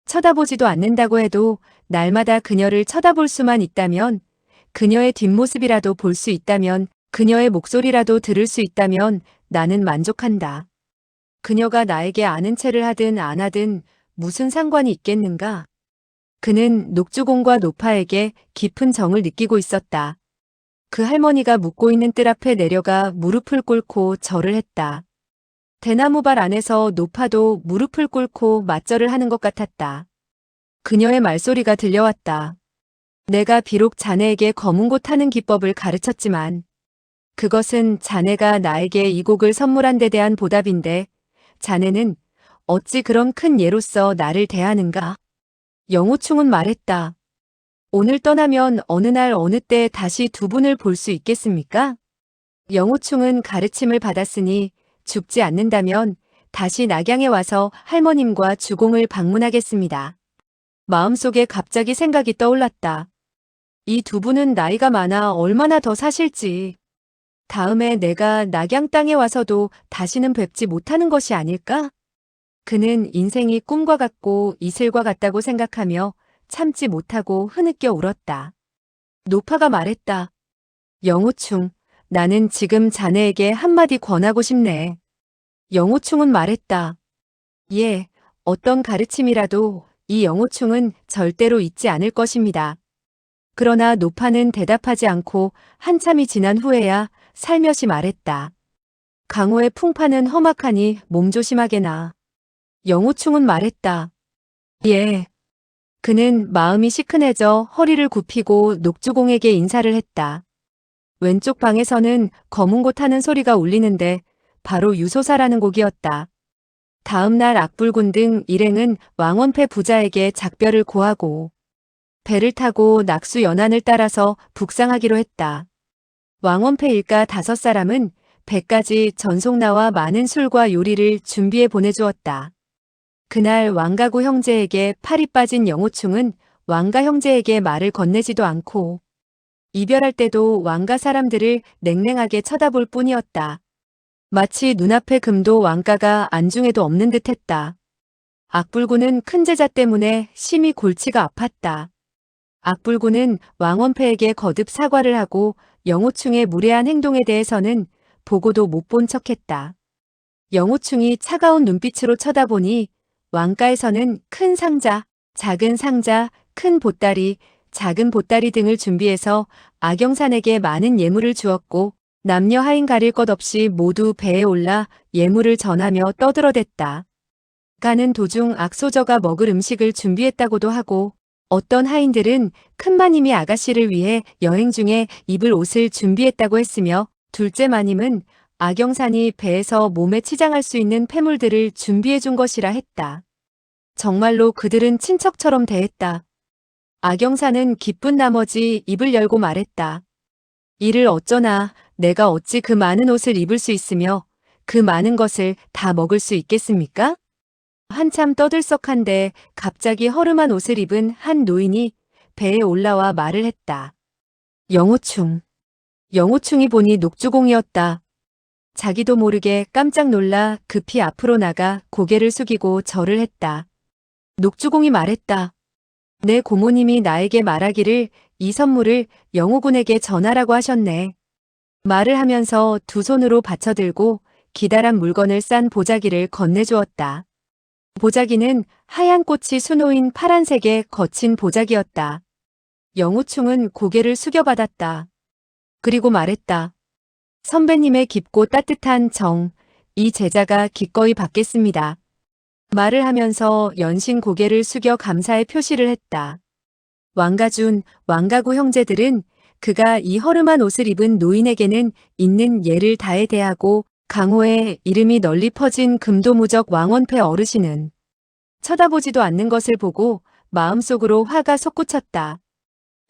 쳐다보지도 않는다고 해도 날마다 그녀를 쳐다볼 수만 있다면, 그녀의 뒷모습이라도 볼 수 있다면, 그녀의 목소리라도 들을 수 있다면 나는 만족한다. 그녀가 나에게 아는 채를 하든 안 하든 무슨 상관이 있겠는가? 그는 녹주공과 노파에게 깊은 정을 느끼고 있었다. 그 할머니가 묵고 있는 뜰 앞에 내려가 무릎을 꿇고 절을 했다. 대나무발 안에서 노파도 무릎을 꿇고 맞절을 하는 것 같았다. 그녀의 말소리가 들려왔다. 내가 비록 자네에게 검은고 타는 기법을 가르쳤지만 그것은 자네가 나에게 이 곡을 선물한 데 대한 보답인데 자네는 어찌 그런 큰 예로서 나를 대하는가? 영호충은 말했다. 오늘 떠나면 어느 날 어느 때 다시 두 분을 볼 수 있겠습니까? 영호충은 가르침을 받았으니 죽지 않는다면 다시 낙양에 와서 할머님과 주공을 방문하겠습니다. 마음속에 갑자기 생각이 떠올랐다. 이 두 분은 나이가 많아 얼마나 더 사실지. 다음에 내가 낙양 땅에 와서도 다시는 뵙지 못하는 것이 아닐까? 그는 인생이 꿈과 같고 이슬과 같다고 생각하며 참지 못하고 흐느껴 울었다. 노파가 말했다. 영호충, 나는 지금 자네에게 한마디 권하고 싶네. 영호충은 말했다. 예, 어떤 가르침이라도 이 영호충은 절대로 잊지 않을 것입니다. 그러나 노파는 대답하지 않고 한참이 지난 후에야 살며시 말했다. 강호의 풍파는 험악하니 몸조심하게나. 영호충은 말했다. 예. 그는 마음이 시큰해져 허리를 굽히고 녹주공에게 인사를 했다. 왼쪽 방에서는 검은 곳 하는 소리가 울리는데 바로 유소사라는 곡이었다. 다음 날 악불군 등 일행은 왕원패 부자에게 작별을 고하고 배를 타고 낙수 연안을 따라서 북상하기로 했다. 왕원패 일가 5사람은 배까지 전송나와 많은 술과 요리를 준비해 보내주었다. 그날 왕가구 형제에게 팔이 빠진 영호충은 왕가 형제에게 말을 건네지도 않고 이별할 때도 왕가 사람들을 냉랭하게 쳐다볼 뿐이었다. 마치 눈앞의 금도 왕가가 안중에도 없는 듯했다. 악불군은 큰 제자 때문에 심히 골치가 아팠다. 악불군은 왕원패에게 거듭 사과를 하고 영호충의 무례한 행동에 대해서는 보고도 못 본 척했다. 영호충이 차가운 눈빛으로 쳐다보니 왕가에서는 큰 상자, 작은 상자, 큰 보따리, 작은 보따리 등을 준비해서 악영산에게 많은 예물을 주었고 남녀 하인 가릴 것 없이 모두 배에 올라 예물을 전하며 떠들어댔다. 가는 도중 악소저가 먹을 음식을 준비했다고도 하고 어떤 하인들은 큰마님이 아가씨를 위해 여행 중에 입을 옷을 준비했다고 했으며 둘째 마님은 악영산이 배에서 몸에 치장할 수 있는 폐물들을 준비해 준 것이라 했다. 정말로 그들은 친척처럼 대했다. 악영산은 기쁜 나머지 입을 열고 말했다. 이를 어쩌나 내가 어찌 그 많은 옷을 입을 수 있으며 그 많은 것을 다 먹을 수 있겠습니까? 한참 떠들썩한데 갑자기 허름한 옷을 입은 한 노인이 배에 올라와 말을 했다. 영호충. 영호충이 보니 녹주공이었다. 자기도 모르게 깜짝 놀라 급히 앞으로 나가 고개를 숙이고 절을 했다. 녹주공이 말했다. 내 고모님이 나에게 말하기를 이 선물을 영호군에게 전하라고 하셨네. 말을 하면서 두 손으로 받쳐들고 기다란 물건을 싼 보자기를 건네주었다. 보자기는 하얀 꽃이 수놓인 파란색의 거친 보자기였다. 영호충은 고개를 숙여받았다. 그리고 말했다. 선배님의 깊고 따뜻한 정, 이 제자가 기꺼이 받겠습니다. 말을 하면서 연신 고개를 숙여 감사의 표시를 했다. 왕가준, 왕가구 형제들은 그가 이 허름한 옷을 입은 노인에게는 있는 예를 다해 대하고 강호의 이름이 널리 퍼진 금도무적 왕원패 어르신은 쳐다보지도 않는 것을 보고 마음속으로 화가 솟구쳤다.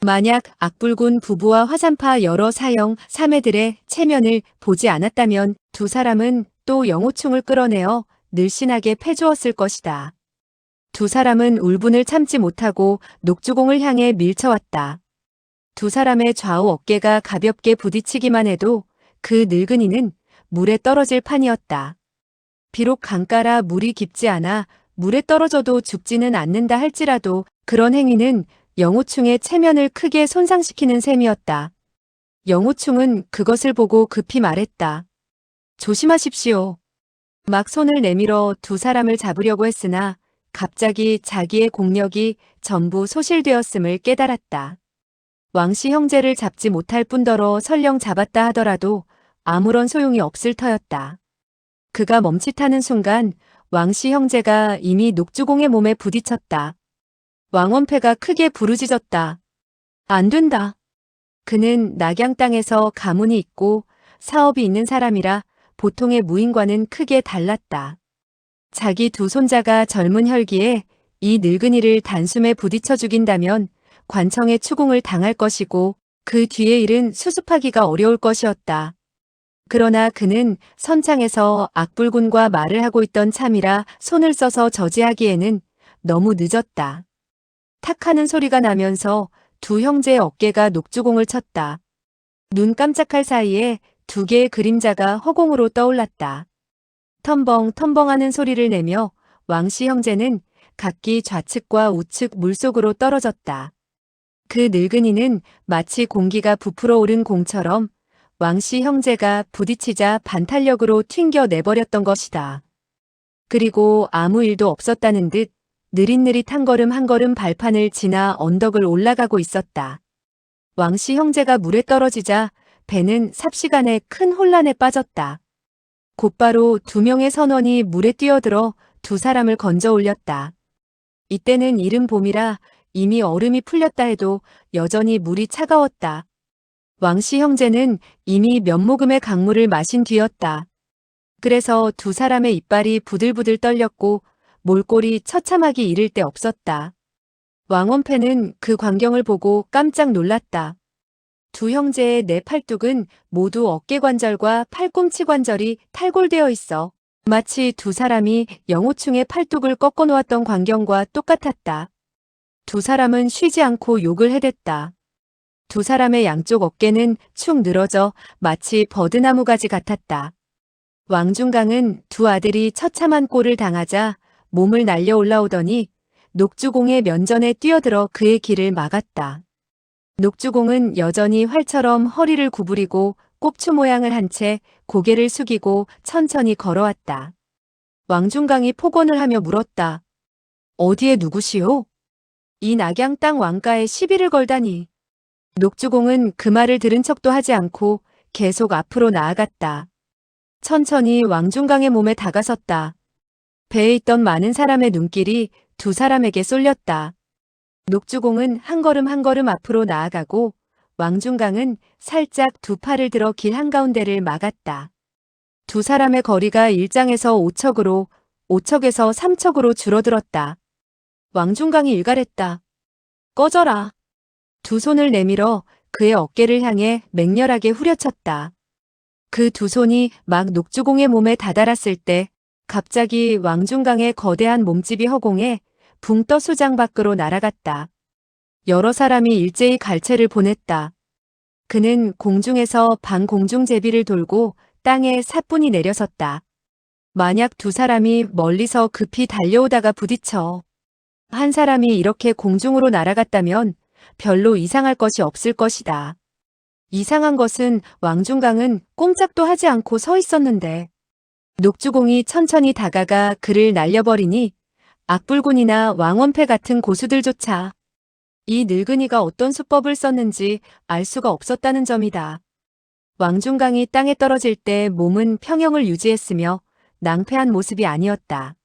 만약 악불군 부부와 화산파 여러 사형, 사매들의 체면을 보지 않았다면 두 사람은 또 영호충을 끌어내어 늘씬하게 패주었을 것이다. 두 사람은 울분을 참지 못하고 녹주공을 향해 밀쳐왔다. 두 사람의 좌우 어깨가 가볍게 부딪히기만 해도 그 늙은이는 물에 떨어질 판이었다. 비록 강가라 물이 깊지 않아 물에 떨어져도 죽지는 않는다 할지라도 그런 행위는 영호충의 체면을 크게 손상시키는 셈이었다. 영호충은 그것을 보고 급히 말했다. 조심하십시오. 막 손을 내밀어 두 사람을 잡으려고 했으나 갑자기 자기의 공력이 전부 소실되었음을 깨달았다. 왕씨 형제를 잡지 못할 뿐더러 설령 잡았다 하더라도 아무런 소용이 없을 터였다. 그가 멈칫하는 순간 왕씨 형제가 이미 녹주공의 몸에 부딪혔다. 왕원패가 크게 부르짖었다. 안 된다. 그는 낙양 땅에서 가문이 있고 사업이 있는 사람이라 보통의 무인과는 크게 달랐다. 자기 두 손자가 젊은 혈기에 이 늙은이를 단숨에 부딪혀 죽인다면 관청의 추궁을 당할 것이고 그 뒤의 일은 수습하기가 어려울 것이었다. 그러나 그는 선창에서 악불군과 말을 하고 있던 참이라 손을 써서 저지하기에는 너무 늦었다. 탁 하는 소리가 나면서 두 형제의 어깨가 녹주공을 쳤다. 눈 깜짝할 사이에 두 개의 그림자가 허공으로 떠올랐다. 텀벙 하는 소리를 내며 왕씨 형제는 각기 좌측과 우측 물속으로 떨어졌다. 그 늙은이는 마치 공기가 부풀어 오른 공처럼 왕씨 형제가 부딪히자 반탄력으로 튕겨 내버렸던 것이다. 그리고 아무 일도 없었다는 듯 느릿느릿 한 걸음 한 걸음 발판을 지나 언덕을 올라가고 있었다. 왕씨 형제가 물에 떨어지자 배는 삽시간에 큰 혼란에 빠졌다. 곧바로 두 명의 선원이 물에 뛰어들어 두 사람을 건져 올렸다. 이때는 이른 봄이라 이미 얼음이 풀렸다 해도 여전히 물이 차가웠다. 왕씨 형제는 이미 몇 모금의 강물을 마신 뒤였다. 그래서 두 사람의 이빨이 부들부들 떨렸고 몰골이 처참하기 이를 데 없었다. 왕원패는 그 광경을 보고 깜짝 놀랐다. 두 형제의 네 팔뚝은 모두 어깨관절과 팔꿈치 관절이 탈골되어 있어 마치 두 사람이 영호충의 팔뚝을 꺾어 놓았던 광경과 똑같았다. 두 사람은 쉬지 않고 욕을 해댔다. 두 사람의 양쪽 어깨는 축 늘어져 마치 버드나무 가지 같았다. 왕중강은 두 아들이 처참한 꼴을 당하자 몸을 날려 올라오더니 녹주공의 면전에 뛰어들어 그의 길을 막았다. 녹주공은 여전히 활처럼 허리를 구부리고 꼽추 모양을 한 채 고개를 숙이고 천천히 걸어왔다. 왕중강이 폭언을 하며 물었다. 어디에 누구시오? 이 낙양 땅 왕가에 시비를 걸다니. 녹주공은 그 말을 들은 척도 하지 않고 계속 앞으로 나아갔다. 천천히 왕중강의 몸에 다가섰다. 배에 있던 많은 사람의 눈길이 두 사람에게 쏠렸다. 녹주공은 한 걸음 한 걸음 앞으로 나아가고 왕중강은 살짝 두 팔을 들어 길 한가운데를 막았다. 두 사람의 거리가 1장에서 5척으로 5척에서 3척으로 줄어들었다. 왕중강이 일갈했다. 꺼져라. 두 손을 내밀어 그의 어깨를 향해 맹렬하게 후려쳤다. 그 두 손이 막 녹주공의 몸에 다다랐을 때 갑자기 왕중강의 거대한 몸집이 허공에 붕 떠 수장 밖으로 날아갔다. 여러 사람이 일제히 갈채를 보냈다. 그는 공중에서 반공중제비를 돌고 땅에 사뿐히 내려섰다. 만약 두 사람이 멀리서 급히 달려오다가 부딪혀 한 사람이 이렇게 공중으로 날아갔다면 별로 이상할 것이 없을 것이다. 이상한 것은 왕중강은 꼼짝도 하지 않고 서 있었는데 녹주공이 천천히 다가가 그를 날려버리니 악불군이나 왕원패 같은 고수들조차 이 늙은이가 어떤 수법을 썼는지 알 수가 없었다는 점이다. 왕중강이 땅에 떨어질 때 몸은 평형을 유지했으며 낭패한 모습이 아니었다.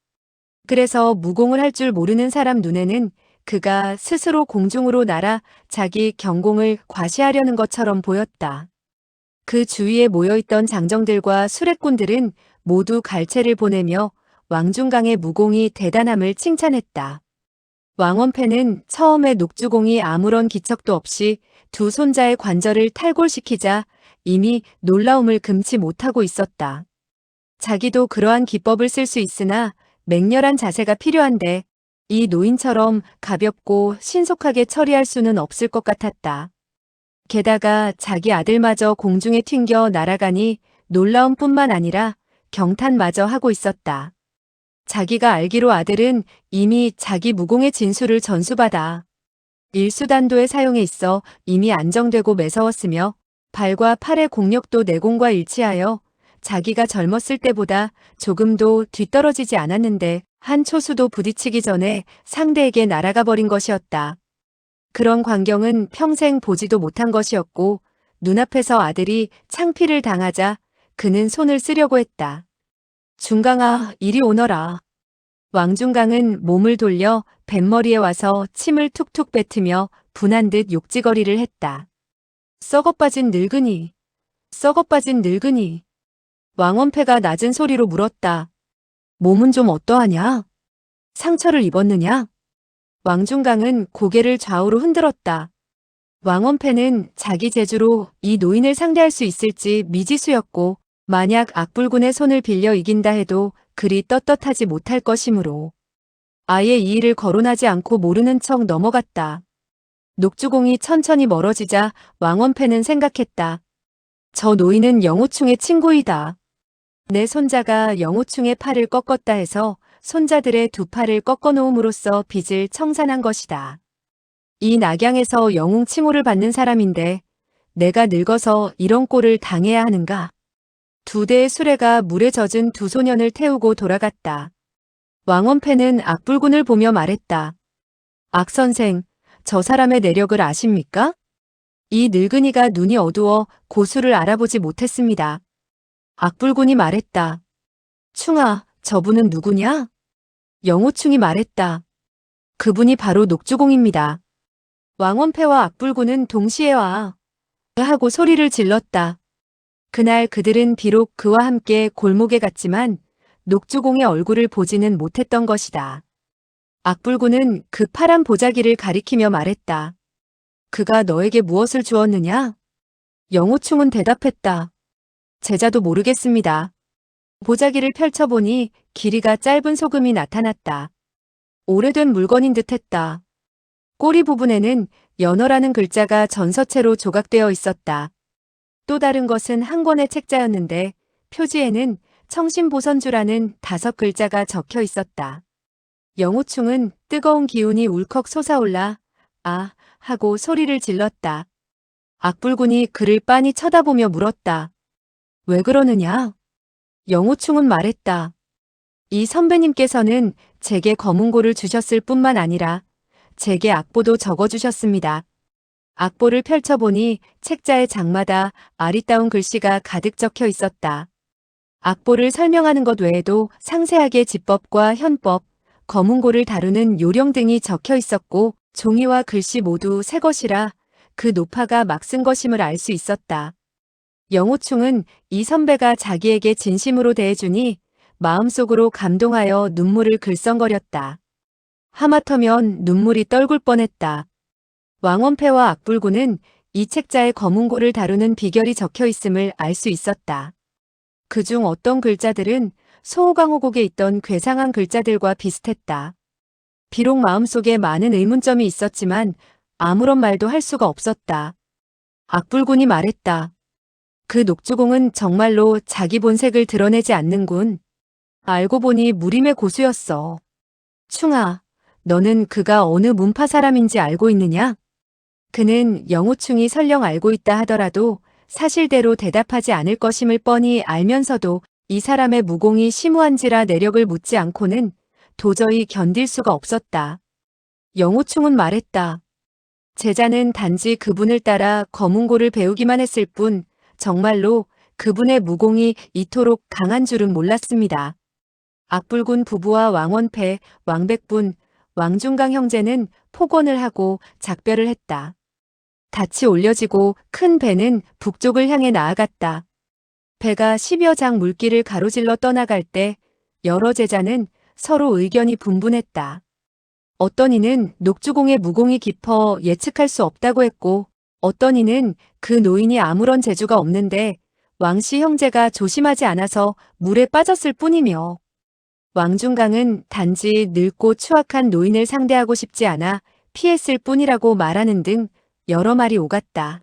그래서 무공을 할 줄 모르는 사람 눈에는 그가 스스로 공중으로 날아 자기 경공을 과시하려는 것처럼 보였다. 그 주위에 모여있던 장정들과 수레꾼들은 모두 갈채를 보내며 왕중강의 무공이 대단함을 칭찬했다. 왕원패는 처음에 녹주공이 아무런 기척도 없이 두 손자의 관절을 탈골시키자 이미 놀라움을 금치 못하고 있었다. 자기도 그러한 기법을 쓸 수 있으나 맹렬한 자세가 필요한데 이 노인처럼 가볍고 신속하게 처리할 수는 없을 것 같았다. 게다가 자기 아들마저 공중에 튕겨 날아가니 놀라움뿐만 아니라 경탄마저 하고 있었다. 자기가 알기로 아들은 이미 자기 무공의 진수를 전수받아 일수단도의 사용에 있어 이미 안정되고 매서웠으며 발과 팔의 공력도 내공과 일치하여 자기가 젊었을 때보다 조금도 뒤떨어지지 않았는데 한 초수도 부딪히기 전에 상대에게 날아가 버린 것이었다. 그런 광경은 평생 보지도 못한 것이었고 눈앞에서 아들이 창피를 당하자 그는 손을 쓰려고 했다. 중강아, 이리 오너라. 왕중강은 몸을 돌려 뱃머리에 와서 침을 툭툭 뱉으며 분한 듯 욕지거리를 했다. 썩어빠진 늙은이. 썩어빠진 늙은이. 왕원패가 낮은 소리로 물었다. 몸은 좀 어떠하냐? 상처를 입었느냐? 왕중강은 고개를 좌우로 흔들었다. 왕원패는 자기 재주로 이 노인을 상대할 수 있을지 미지수였고 만약 악불군의 손을 빌려 이긴다 해도 그리 떳떳하지 못할 것이므로 아예 이 일을 거론하지 않고 모르는 척 넘어갔다. 녹주공이 천천히 멀어지자 왕원패는 생각했다. 저 노인은 영호충의 친구이다. 내 손자가 영호충의 팔을 꺾었다 해서 손자들의 두 팔을 꺾어놓음으로써 빚을 청산한 것이다. 이 낙양에서 영웅 칭호를 받는 사람인데 내가 늙어서 이런 꼴을 당해야 하는가? 두 대의 수레가 물에 젖은 두 소년을 태우고 돌아갔다. 왕원패는 악불군을 보며 말했다. 악선생, 저 사람의 내력을 아십니까? 이 늙은이가 눈이 어두워 고수를 알아보지 못했습니다. 악불군이 말했다. 충아, 저분은 누구냐? 영호충이 말했다. 그분이 바로 녹주공입니다. 왕원패와 악불군은 동시에 와 하고 소리를 질렀다. 그날 그들은 비록 그와 함께 골목에 갔지만 녹주공의 얼굴을 보지는 못했던 것이다. 악불군은 그 파란 보자기를 가리키며 말했다. 그가 너에게 무엇을 주었느냐? 영호충은 대답했다. 제자도 모르겠습니다. 보자기를 펼쳐보니 길이가 짧은 소금이 나타났다. 오래된 물건인 듯했다. 꼬리 부분에는 연어라는 글자가 전서체로 조각되어 있었다. 또 다른 것은 한 권의 책자였는데 표지에는 청심보선주라는 5글자가 적혀 있었다. 영호충은 뜨거운 기운이 울컥 솟아올라 아 하고 소리를 질렀다. 악불군이 그를 빤히 쳐다보며 물었다. 왜 그러느냐? 영호충은 말했다. 이 선배님께서는 제게 검은고를 주셨을 뿐만 아니라 제게 악보도 적어주셨습니다. 악보를 펼쳐보니 책자의 장마다 아리따운 글씨가 가득 적혀 있었다. 악보를 설명하는 것 외에도 상세하게 지법과 현법, 검은고를 다루는 요령 등이 적혀 있었고 종이와 글씨 모두 새 것이라 그 노파가 막 쓴 것임을 알 수 있었다. 영호충은 이 선배가 자기에게 진심으로 대해주니 마음속으로 감동하여 눈물을 글썽거렸다. 하마터면 눈물이 떨굴 뻔했다. 왕원패와 악불군은 이 책자에 검은고를 다루는 비결이 적혀 있음을 알 수 있었다. 그중 어떤 글자들은 소호강호곡에 있던 괴상한 글자들과 비슷했다. 비록 마음속에 많은 의문점이 있었지만 아무런 말도 할 수가 없었다. 악불군이 말했다. 그 녹주공은 정말로 자기 본색을 드러내지 않는군. 알고 보니 무림의 고수였어. 충아, 너는 그가 어느 문파 사람인지 알고 있느냐? 그는 영호충이 설령 알고 있다 하더라도 사실대로 대답하지 않을 것임을 뻔히 알면서도 이 사람의 무공이 심오한지라 내력을 묻지 않고는 도저히 견딜 수가 없었다. 영호충은 말했다. 제자는 단지 그분을 따라 검은고를 배우기만 했을 뿐 정말로 그분의 무공이 이토록 강한 줄은 몰랐습니다. 악불군 부부와 왕원패, 왕백분, 왕중강 형제는 폭언을 하고 작별을 했다. 닻이 올려지고 큰 배는 북쪽을 향해 나아갔다. 배가 10여 장 물길을 가로질러 떠나갈 때 여러 제자는 서로 의견이 분분했다. 어떤 이는 녹주공의 무공이 깊어 예측할 수 없다고 했고 어떤 이는 그 노인이 아무런 재주가 없는데 왕씨 형제가 조심하지 않아서 물에 빠졌을 뿐이며 왕중강은 단지 늙고 추악한 노인을 상대하고 싶지 않아 피했을 뿐이라고 말하는 등 여러 말이 오갔다.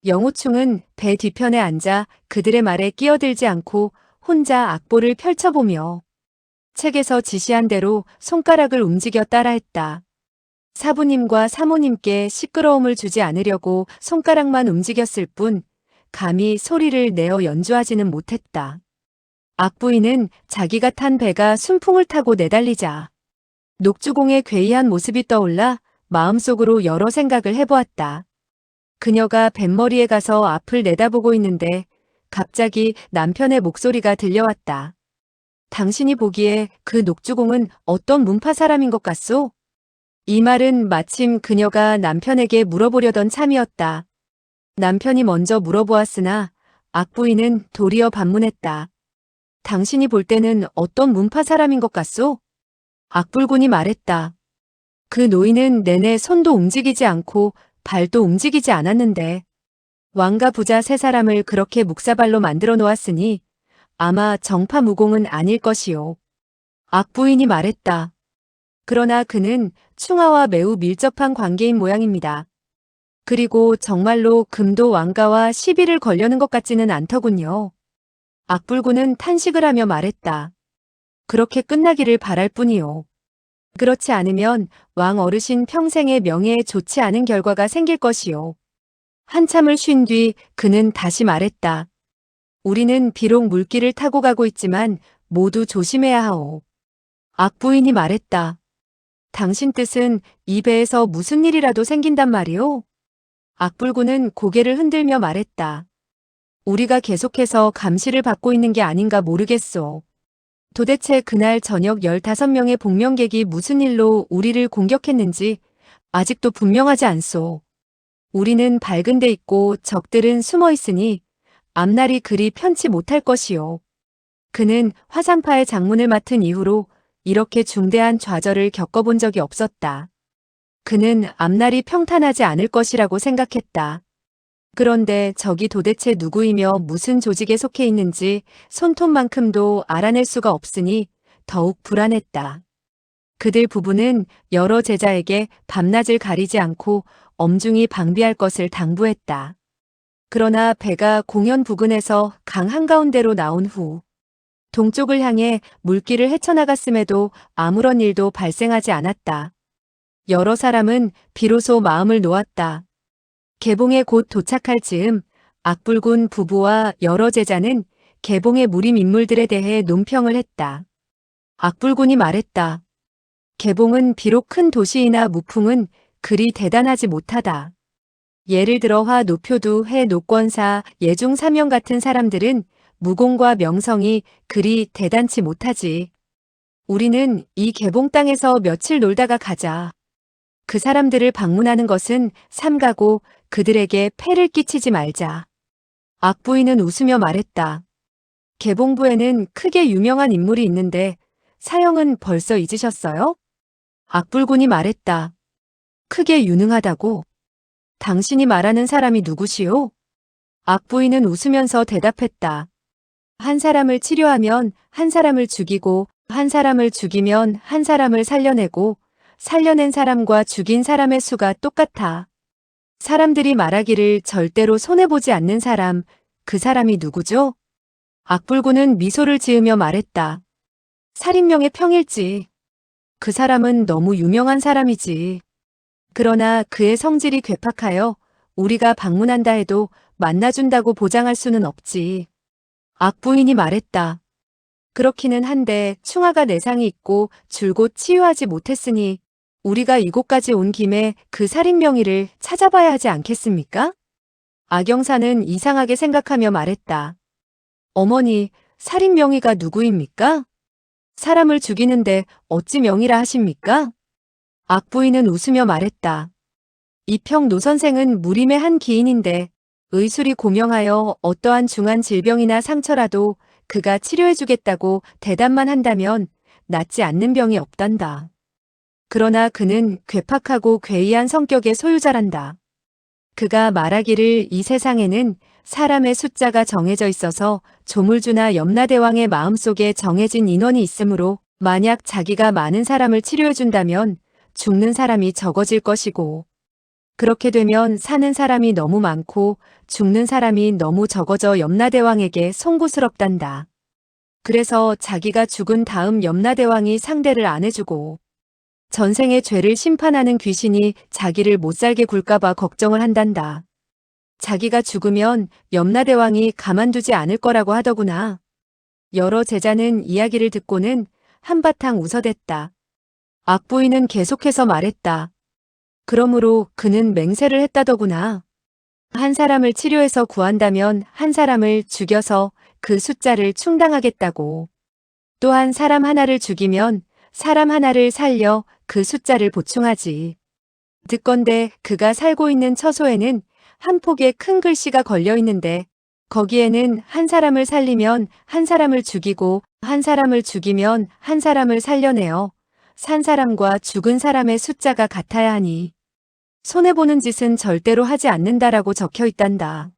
영호충은 배 뒤편에 앉아 그들의 말에 끼어들지 않고 혼자 악보를 펼쳐보며 책에서 지시한 대로 손가락을 움직여 따라했다. 사부님과 사모님께 시끄러움을 주지 않으려고 손가락만 움직였을 뿐 감히 소리를 내어 연주하지는 못했다. 악부인은 자기가 탄 배가 순풍을 타고 내달리자 녹주공의 괴이한 모습이 떠올라 마음속으로 여러 생각을 해보았다. 그녀가 뱃머리에 가서 앞을 내다보고 있는데 갑자기 남편의 목소리가 들려왔다. 당신이 보기에 그 녹주공은 어떤 문파 사람인 것 같소? 이 말은 마침 그녀가 남편에게 물어보려던 참이었다. 남편이 먼저 물어보았으나 악부인은 도리어 반문했다. 당신이 볼 때는 어떤 문파 사람인 것 같소? 악불군이 말했다. 그 노인은 내내 손도 움직이지 않고 발도 움직이지 않았는데 왕과 부자 세 사람을 그렇게 묵사발로 만들어 놓았으니 아마 정파무공은 아닐 것이요. 악부인이 말했다. 그러나 그는 충하와 매우 밀접한 관계인 모양입니다. 그리고 정말로 금도 왕가와 시비를 걸려는 것 같지는 않더군요. 악불군은 탄식을 하며 말했다. 그렇게 끝나기를 바랄 뿐이요. 그렇지 않으면 왕 어르신 평생의 명예에 좋지 않은 결과가 생길 것이요. 한참을 쉰 뒤 그는 다시 말했다. 우리는 비록 물길을 타고 가고 있지만 모두 조심해야 하오. 악부인이 말했다. 당신 뜻은 이 배에서 무슨 일이라도 생긴단 말이오? 악불군은 고개를 흔들며 말했다. 우리가 계속해서 감시를 받고 있는 게 아닌가 모르겠소. 도대체 그날 저녁 15명의 복면객이 무슨 일로 우리를 공격했는지 아직도 분명하지 않소. 우리는 밝은 데 있고 적들은 숨어 있으니 앞날이 그리 편치 못할 것이요. 그는 화산파의 장문을 맡은 이후로 이렇게 중대한 좌절을 겪어본 적이 없었다. 그는 앞날이 평탄하지 않을 것이라고 생각했다. 그런데 적이 도대체 누구이며 무슨 조직에 속해 있는지 손톱만큼도 알아낼 수가 없으니 더욱 불안했다. 그들 부부는 여러 제자에게 밤낮을 가리지 않고 엄중히 방비할 것을 당부했다. 그러나 배가 공연 부근에서 강 한가운데로 나온 후 동쪽을 향해 물길을 헤쳐나갔음에도 아무런 일도 발생하지 않았다. 여러 사람은 비로소 마음을 놓았다. 개봉에 곧 도착할 즈음 악불군 부부와 여러 제자는 개봉의 무림 인물들에 대해 논평을 했다. 악불군이 말했다. 개봉은 비록 큰 도시이나 무풍은 그리 대단하지 못하다. 예를 들어 화 노표두 해 노권사 예중 사명 같은 사람들은 무공과 명성이 그리 대단치 못하지. 우리는 이 개봉 땅에서 며칠 놀다가 가자. 그 사람들을 방문하는 것은 삼가고 그들에게 폐를 끼치지 말자. 악부인은 웃으며 말했다. 개봉부에는 크게 유명한 인물이 있는데 사형은 벌써 잊으셨어요? 악불군이 말했다. 크게 유능하다고? 당신이 말하는 사람이 누구시오? 악부인은 웃으면서 대답했다. 한 사람을 치료하면 한 사람을 죽이고 한 사람을 죽이면 한 사람을 살려내고 살려낸 사람과 죽인 사람의 수가 똑같아. 사람들이 말하기를 절대로 손해보지 않는 사람, 그 사람이 누구죠? 악불군은 미소를 지으며 말했다. 살인명의 평일지. 그 사람은 너무 유명한 사람이지. 그러나 그의 성질이 괴팍하여 우리가 방문한다 해도 만나준다고 보장할 수는 없지. 악부인이 말했다. 그렇기는 한데 충하가 내상이 있고 줄곧 치유하지 못했으니 우리가 이곳까지 온 김에 그 살인 명의를 찾아봐야 하지 않겠습니까? 악영사는 이상하게 생각하며 말했다. 어머니, 살인 명의가 누구입니까? 사람을 죽이는데 어찌 명의라 하십니까? 악부인은 웃으며 말했다. 이평 노 선생은 무림의 한 기인인데 의술이 고명하여 어떠한 중한 질병이나 상처라도 그가 치료해주겠다고 대답만 한다면 낫지 않는 병이 없단다. 그러나 그는 괴팍하고 괴이한 성격의 소유자란다. 그가 말하기를 이 세상에는 사람의 숫자가 정해져 있어서 조물주나 염라대왕의 마음속에 정해진 인원이 있으므로 만약 자기가 많은 사람을 치료해준다면 죽는 사람이 적어질 것이고 그렇게 되면 사는 사람이 너무 많고 죽는 사람이 너무 적어져 염라대왕에게 송구스럽단다. 그래서 자기가 죽은 다음 염라대왕이 상대를 안 해주고 전생의 죄를 심판하는 귀신이 자기를 못살게 굴까봐 걱정을 한단다. 자기가 죽으면 염라대왕이 가만두지 않을 거라고 하더구나. 여러 제자는 이야기를 듣고는 한바탕 웃어댔다. 악부인은 계속해서 말했다. 그러므로 그는 맹세를 했다더구나. 한 사람을 치료해서 구한다면 한 사람을 죽여서 그 숫자를 충당하겠다고. 또한 사람 하나를 죽이면 사람 하나를 살려 그 숫자를 보충하지. 듣건대 그가 살고 있는 처소에는 한 폭의 큰 글씨가 걸려 있는데 거기에는 한 사람을 살리면 한 사람을 죽이고 한 사람을 죽이면 한 사람을 살려내어 산 사람과 죽은 사람의 숫자가 같아야 하니 손해보는 짓은 절대로 하지 않는다라고 적혀 있단다.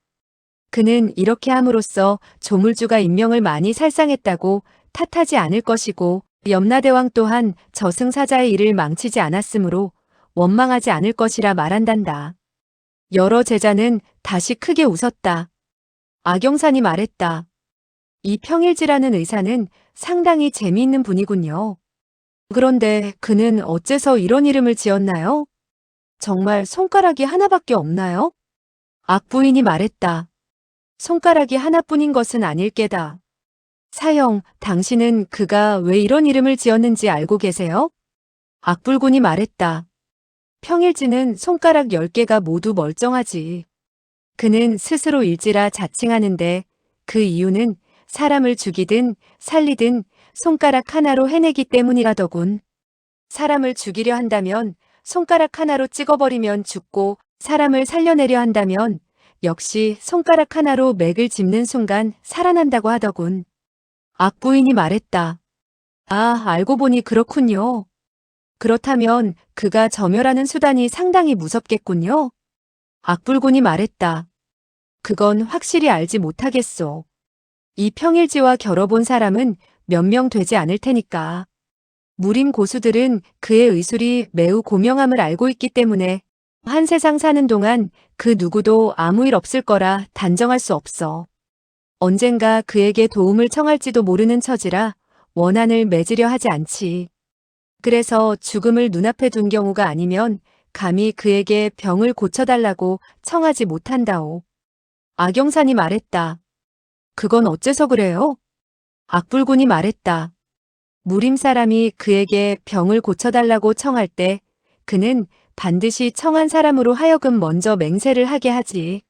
그는 이렇게 함으로써 조물주가 인명을 많이 살상했다고 탓하지 않을 것이고 염라대왕 또한 저승사자의 일을 망치지 않았으므로 원망하지 않을 것이라 말한단다. 여러 제자는 다시 크게 웃었다. 악영산이 말했다. 이 평일지라는 의사는 상당히 재미있는 분이군요. 그런데 그는 어째서 이런 이름을 지었나요? 정말 손가락이 하나밖에 없나요? 악부인이 말했다. 손가락이 하나뿐인 것은 아닐 게다. 사형, 당신은 그가 왜 이런 이름을 지었는지 알고 계세요? 악불군이 말했다. 평일지는 손가락 10개가 모두 멀쩡하지. 그는 스스로 일지라 자칭하는데 그 이유는 사람을 죽이든 살리든 손가락 하나로 해내기 때문이라더군. 사람을 죽이려 한다면 손가락 하나로 찍어버리면 죽고 사람을 살려내려 한다면 역시 손가락 하나로 맥을 짚는 순간 살아난다고 하더군. 악부인이 말했다. 아, 알고 보니 그렇군요. 그렇다면 그가 점혈하는 수단이 상당히 무섭겠군요. 악불군이 말했다. 그건 확실히 알지 못하겠소. 이 평일지와 겨뤄본 사람은 몇 명 되지 않을 테니까. 무림 고수들은 그의 의술이 매우 고명함을 알고 있기 때문에 한 세상 사는 동안 그 누구도 아무 일 없을 거라 단정할 수 없어. 언젠가 그에게 도움을 청할지도 모르는 처지라 원한을 맺으려 하지 않지. 그래서 죽음을 눈앞에 둔 경우가 아니면 감히 그에게 병을 고쳐달라고 청하지 못한다오. 악영산이 말했다. 그건 어째서 그래요? 악불군이 말했다. 무림 사람이 그에게 병을 고쳐달라고 청할 때 그는 반드시 청한 사람으로 하여금 먼저 맹세를 하게 하지.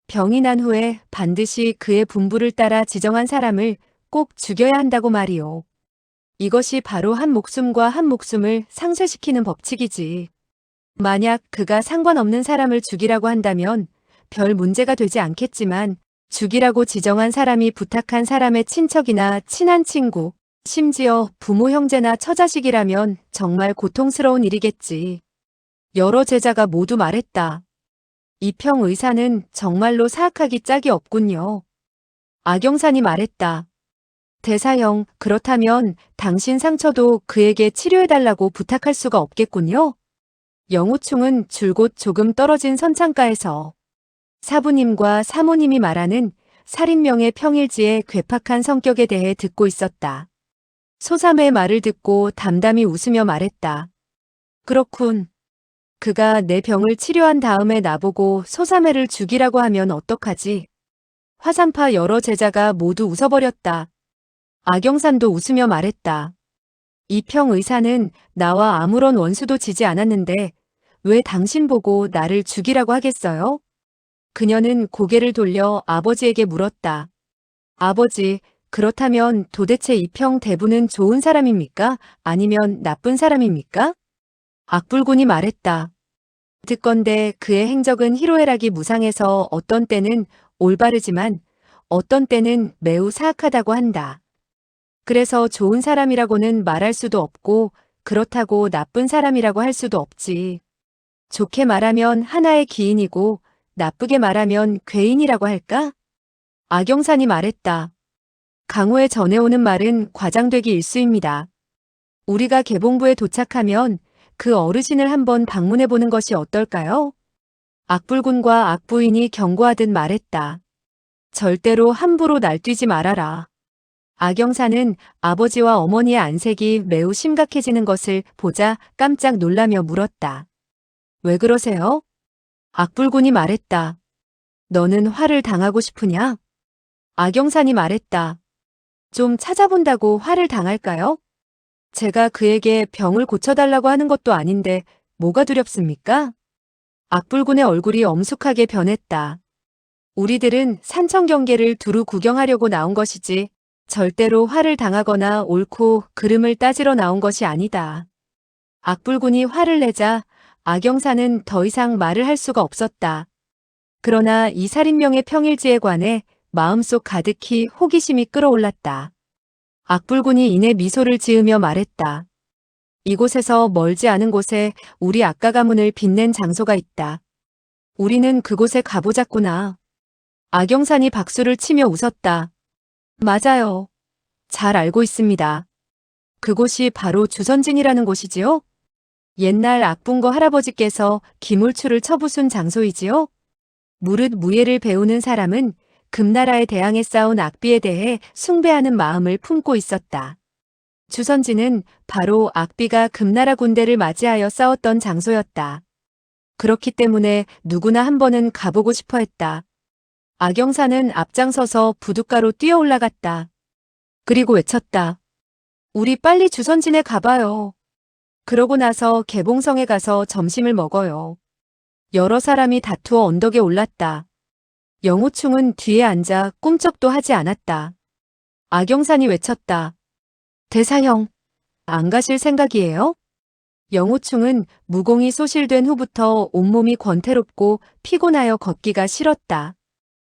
병이 난 후에 반드시 그의 분부를 따라 지정한 사람을 꼭 죽여야 한다고 말이오. 이것이 바로 한 목숨과 한 목숨을 상쇄시키는 법칙이지. 만약 그가 상관없는 사람을 죽이라고 한다면 별 문제가 되지 않겠지만 죽이라고 지정한 사람이 부탁한 사람의 친척이나 친한 친구, 심지어 부모 형제나 처자식이라면 정말 고통스러운 일이겠지. 여러 제자가 모두 말했다. 이평 의사는 정말로 사악하기 짝이 없군요. 악영산이 말했다. 대사형, 그렇다면 당신 상처도 그에게 치료해달라고 부탁할 수가 없겠군요. 영호충은 줄곧 조금 떨어진 선창가에서 사부님과 사모님이 말하는 살인명의 평일지의 괴팍한 성격에 대해 듣고 있었다. 소삼의 말을 듣고 담담히 웃으며 말했다. 그렇군. 그가 내 병을 치료한 다음에 나보고 소삼회를 죽이라고 하면 어떡하지? 화산파 여러 제자가 모두 웃어버렸다. 악영산도 웃으며 말했다. 이평 의사는 나와 아무런 원수도 지지 않았는데 왜 당신 보고 나를 죽이라고 하겠어요? 그녀는 고개를 돌려 아버지에게 물었다. 아버지, 그렇다면 도대체 이평 대부는 좋은 사람입니까? 아니면 나쁜 사람입니까? 악불군이 말했다. 듣건대 그의 행적은 희로애락이 무상해서 어떤 때는 올바르지만 어떤 때는 매우 사악하다고 한다. 그래서 좋은 사람이라고는 말할 수도 없고 그렇다고 나쁜 사람이라고 할 수도 없지. 좋게 말하면 하나의 기인이고 나쁘게 말하면 괴인이라고 할까? 악영산이 말했다. 강호에 전해오는 말은 과장되기 일쑤입니다. 우리가 개봉부에 도착하면 그 어르신을 한번 방문해보는 것이 어떨까요? 악불군과 악부인이 경고하듯 말했다. 절대로 함부로 날뛰지 말아라. 악영산은 아버지와 어머니의 안색이 매우 심각해지는 것을 보자 깜짝 놀라며 물었다. 왜 그러세요? 악불군이 말했다. 너는 화를 당하고 싶으냐? 악영산이 말했다. 좀 찾아본다고 화를 당할까요? 제가 그에게 병을 고쳐달라고 하는 것도 아닌데 뭐가 두렵습니까? 악불군의 얼굴이 엄숙하게 변했다. 우리들은 산청 경계를 두루 구경하려고 나온 것이지 절대로 화를 당하거나 옳고 그름을 따지러 나온 것이 아니다. 악불군이 화를 내자 악영산은 더 이상 말을 할 수가 없었다. 그러나 이 살인명의 평일지에 관해 마음속 가득히 호기심이 끌어올랐다. 악불군이 이내 미소를 지으며 말했다. 이곳에서 멀지 않은 곳에 우리 악가 가문을 빛낸 장소가 있다. 우리는 그곳에 가보자꾸나. 악영산이 박수를 치며 웃었다. 맞아요. 잘 알고 있습니다. 그곳이 바로 주선진이라는 곳이지요? 옛날 악분거 할아버지께서 기물추를 쳐부순 장소이지요? 무릇 무예를 배우는 사람은 금나라에 대항해 싸운 악비에 대해 숭배하는 마음을 품고 있었다. 주선지는 바로 악비가 금나라 군대를 맞이하여 싸웠던 장소였다. 그렇기 때문에 누구나 한 번은 가보고 싶어 했다. 악영사는 앞장서서 부둣가로 뛰어 올라갔다. 그리고 외쳤다. 우리 빨리 주선진에 가봐요. 그러고 나서 개봉성에 가서 점심을 먹어요. 여러 사람이 다투어 언덕에 올랐다. 영호충은 뒤에 앉아 꿈쩍도 하지 않았다. 악영산이 외쳤다. 대사형, 안 가실 생각이에요? 영호충은 무공이 소실된 후부터 온몸이 권태롭고 피곤하여 걷기가 싫었다.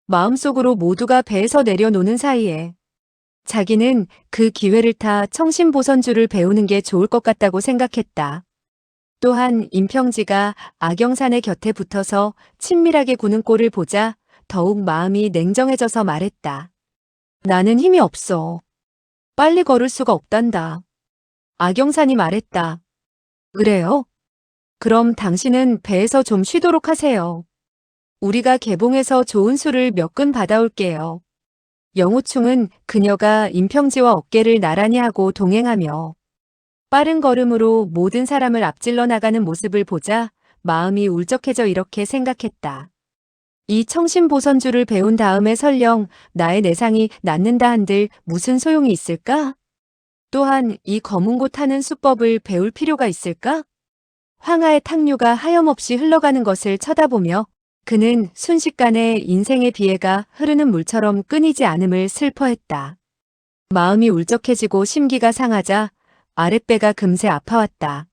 마음속으로 모두가 배에서 내려노는 사이에 자기는 그 기회를 타 청신보선주를 배우는 게 좋을 것 같다고 생각했다. 또한 임평지가 악영산의 곁에 붙어서 친밀하게 구는 꼴을 보자 더욱 마음이 냉정해져서 말했다. 나는 힘이 없어. 빨리 걸을 수가 없단다. 악영산이 말했다. 그래요? 그럼 당신은 배에서 좀 쉬도록 하세요. 우리가 개봉해서 좋은 술을 몇 근 받아올게요. 영호충은 그녀가 임평지와 어깨를 나란히 하고 동행하며 빠른 걸음으로 모든 사람을 앞질러 나가는 모습을 보자 마음이 울적해져 이렇게 생각했다. 이 청신보선주를 배운 다음에 설령 나의 내상이 낫는다 한들 무슨 소용이 있을까? 또한 이 검은 고 타는 수법을 배울 필요가 있을까? 황하의 탕류가 하염없이 흘러가는 것을 쳐다보며 그는 순식간에 인생의 비애가 흐르는 물처럼 끊이지 않음을 슬퍼했다. 마음이 울적해지고 심기가 상하자 아랫배가 금세 아파왔다.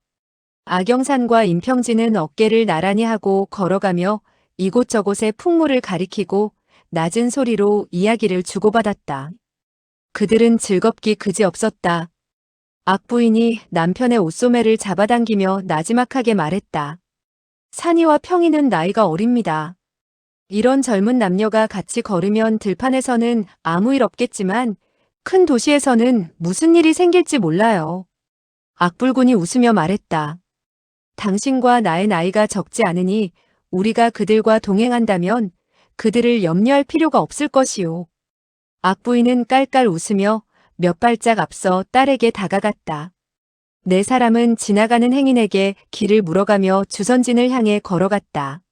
악영산과 임평지는 어깨를 나란히 하고 걸어가며 이곳저곳의 풍물을 가리키고 낮은 소리로 이야기를 주고받았다. 그들은 즐겁기 그지없었다. 악부인이 남편의 옷소매를 잡아당기며 나지막하게 말했다. 산이와 평이는 나이가 어립니다. 이런 젊은 남녀가 같이 걸으면 들판에서는 아무 일 없겠지만 큰 도시에서는 무슨 일이 생길지 몰라요. 악불군이 웃으며 말했다. 당신과 나의 나이가 적지 않으니 우리가 그들과 동행한다면 그들을 염려할 필요가 없을 것이요. 악부인은 깔깔 웃으며 몇 발짝 앞서 딸에게 다가갔다. 네 사람은 지나가는 행인에게 길을 물어가며 주선진을 향해 걸어갔다.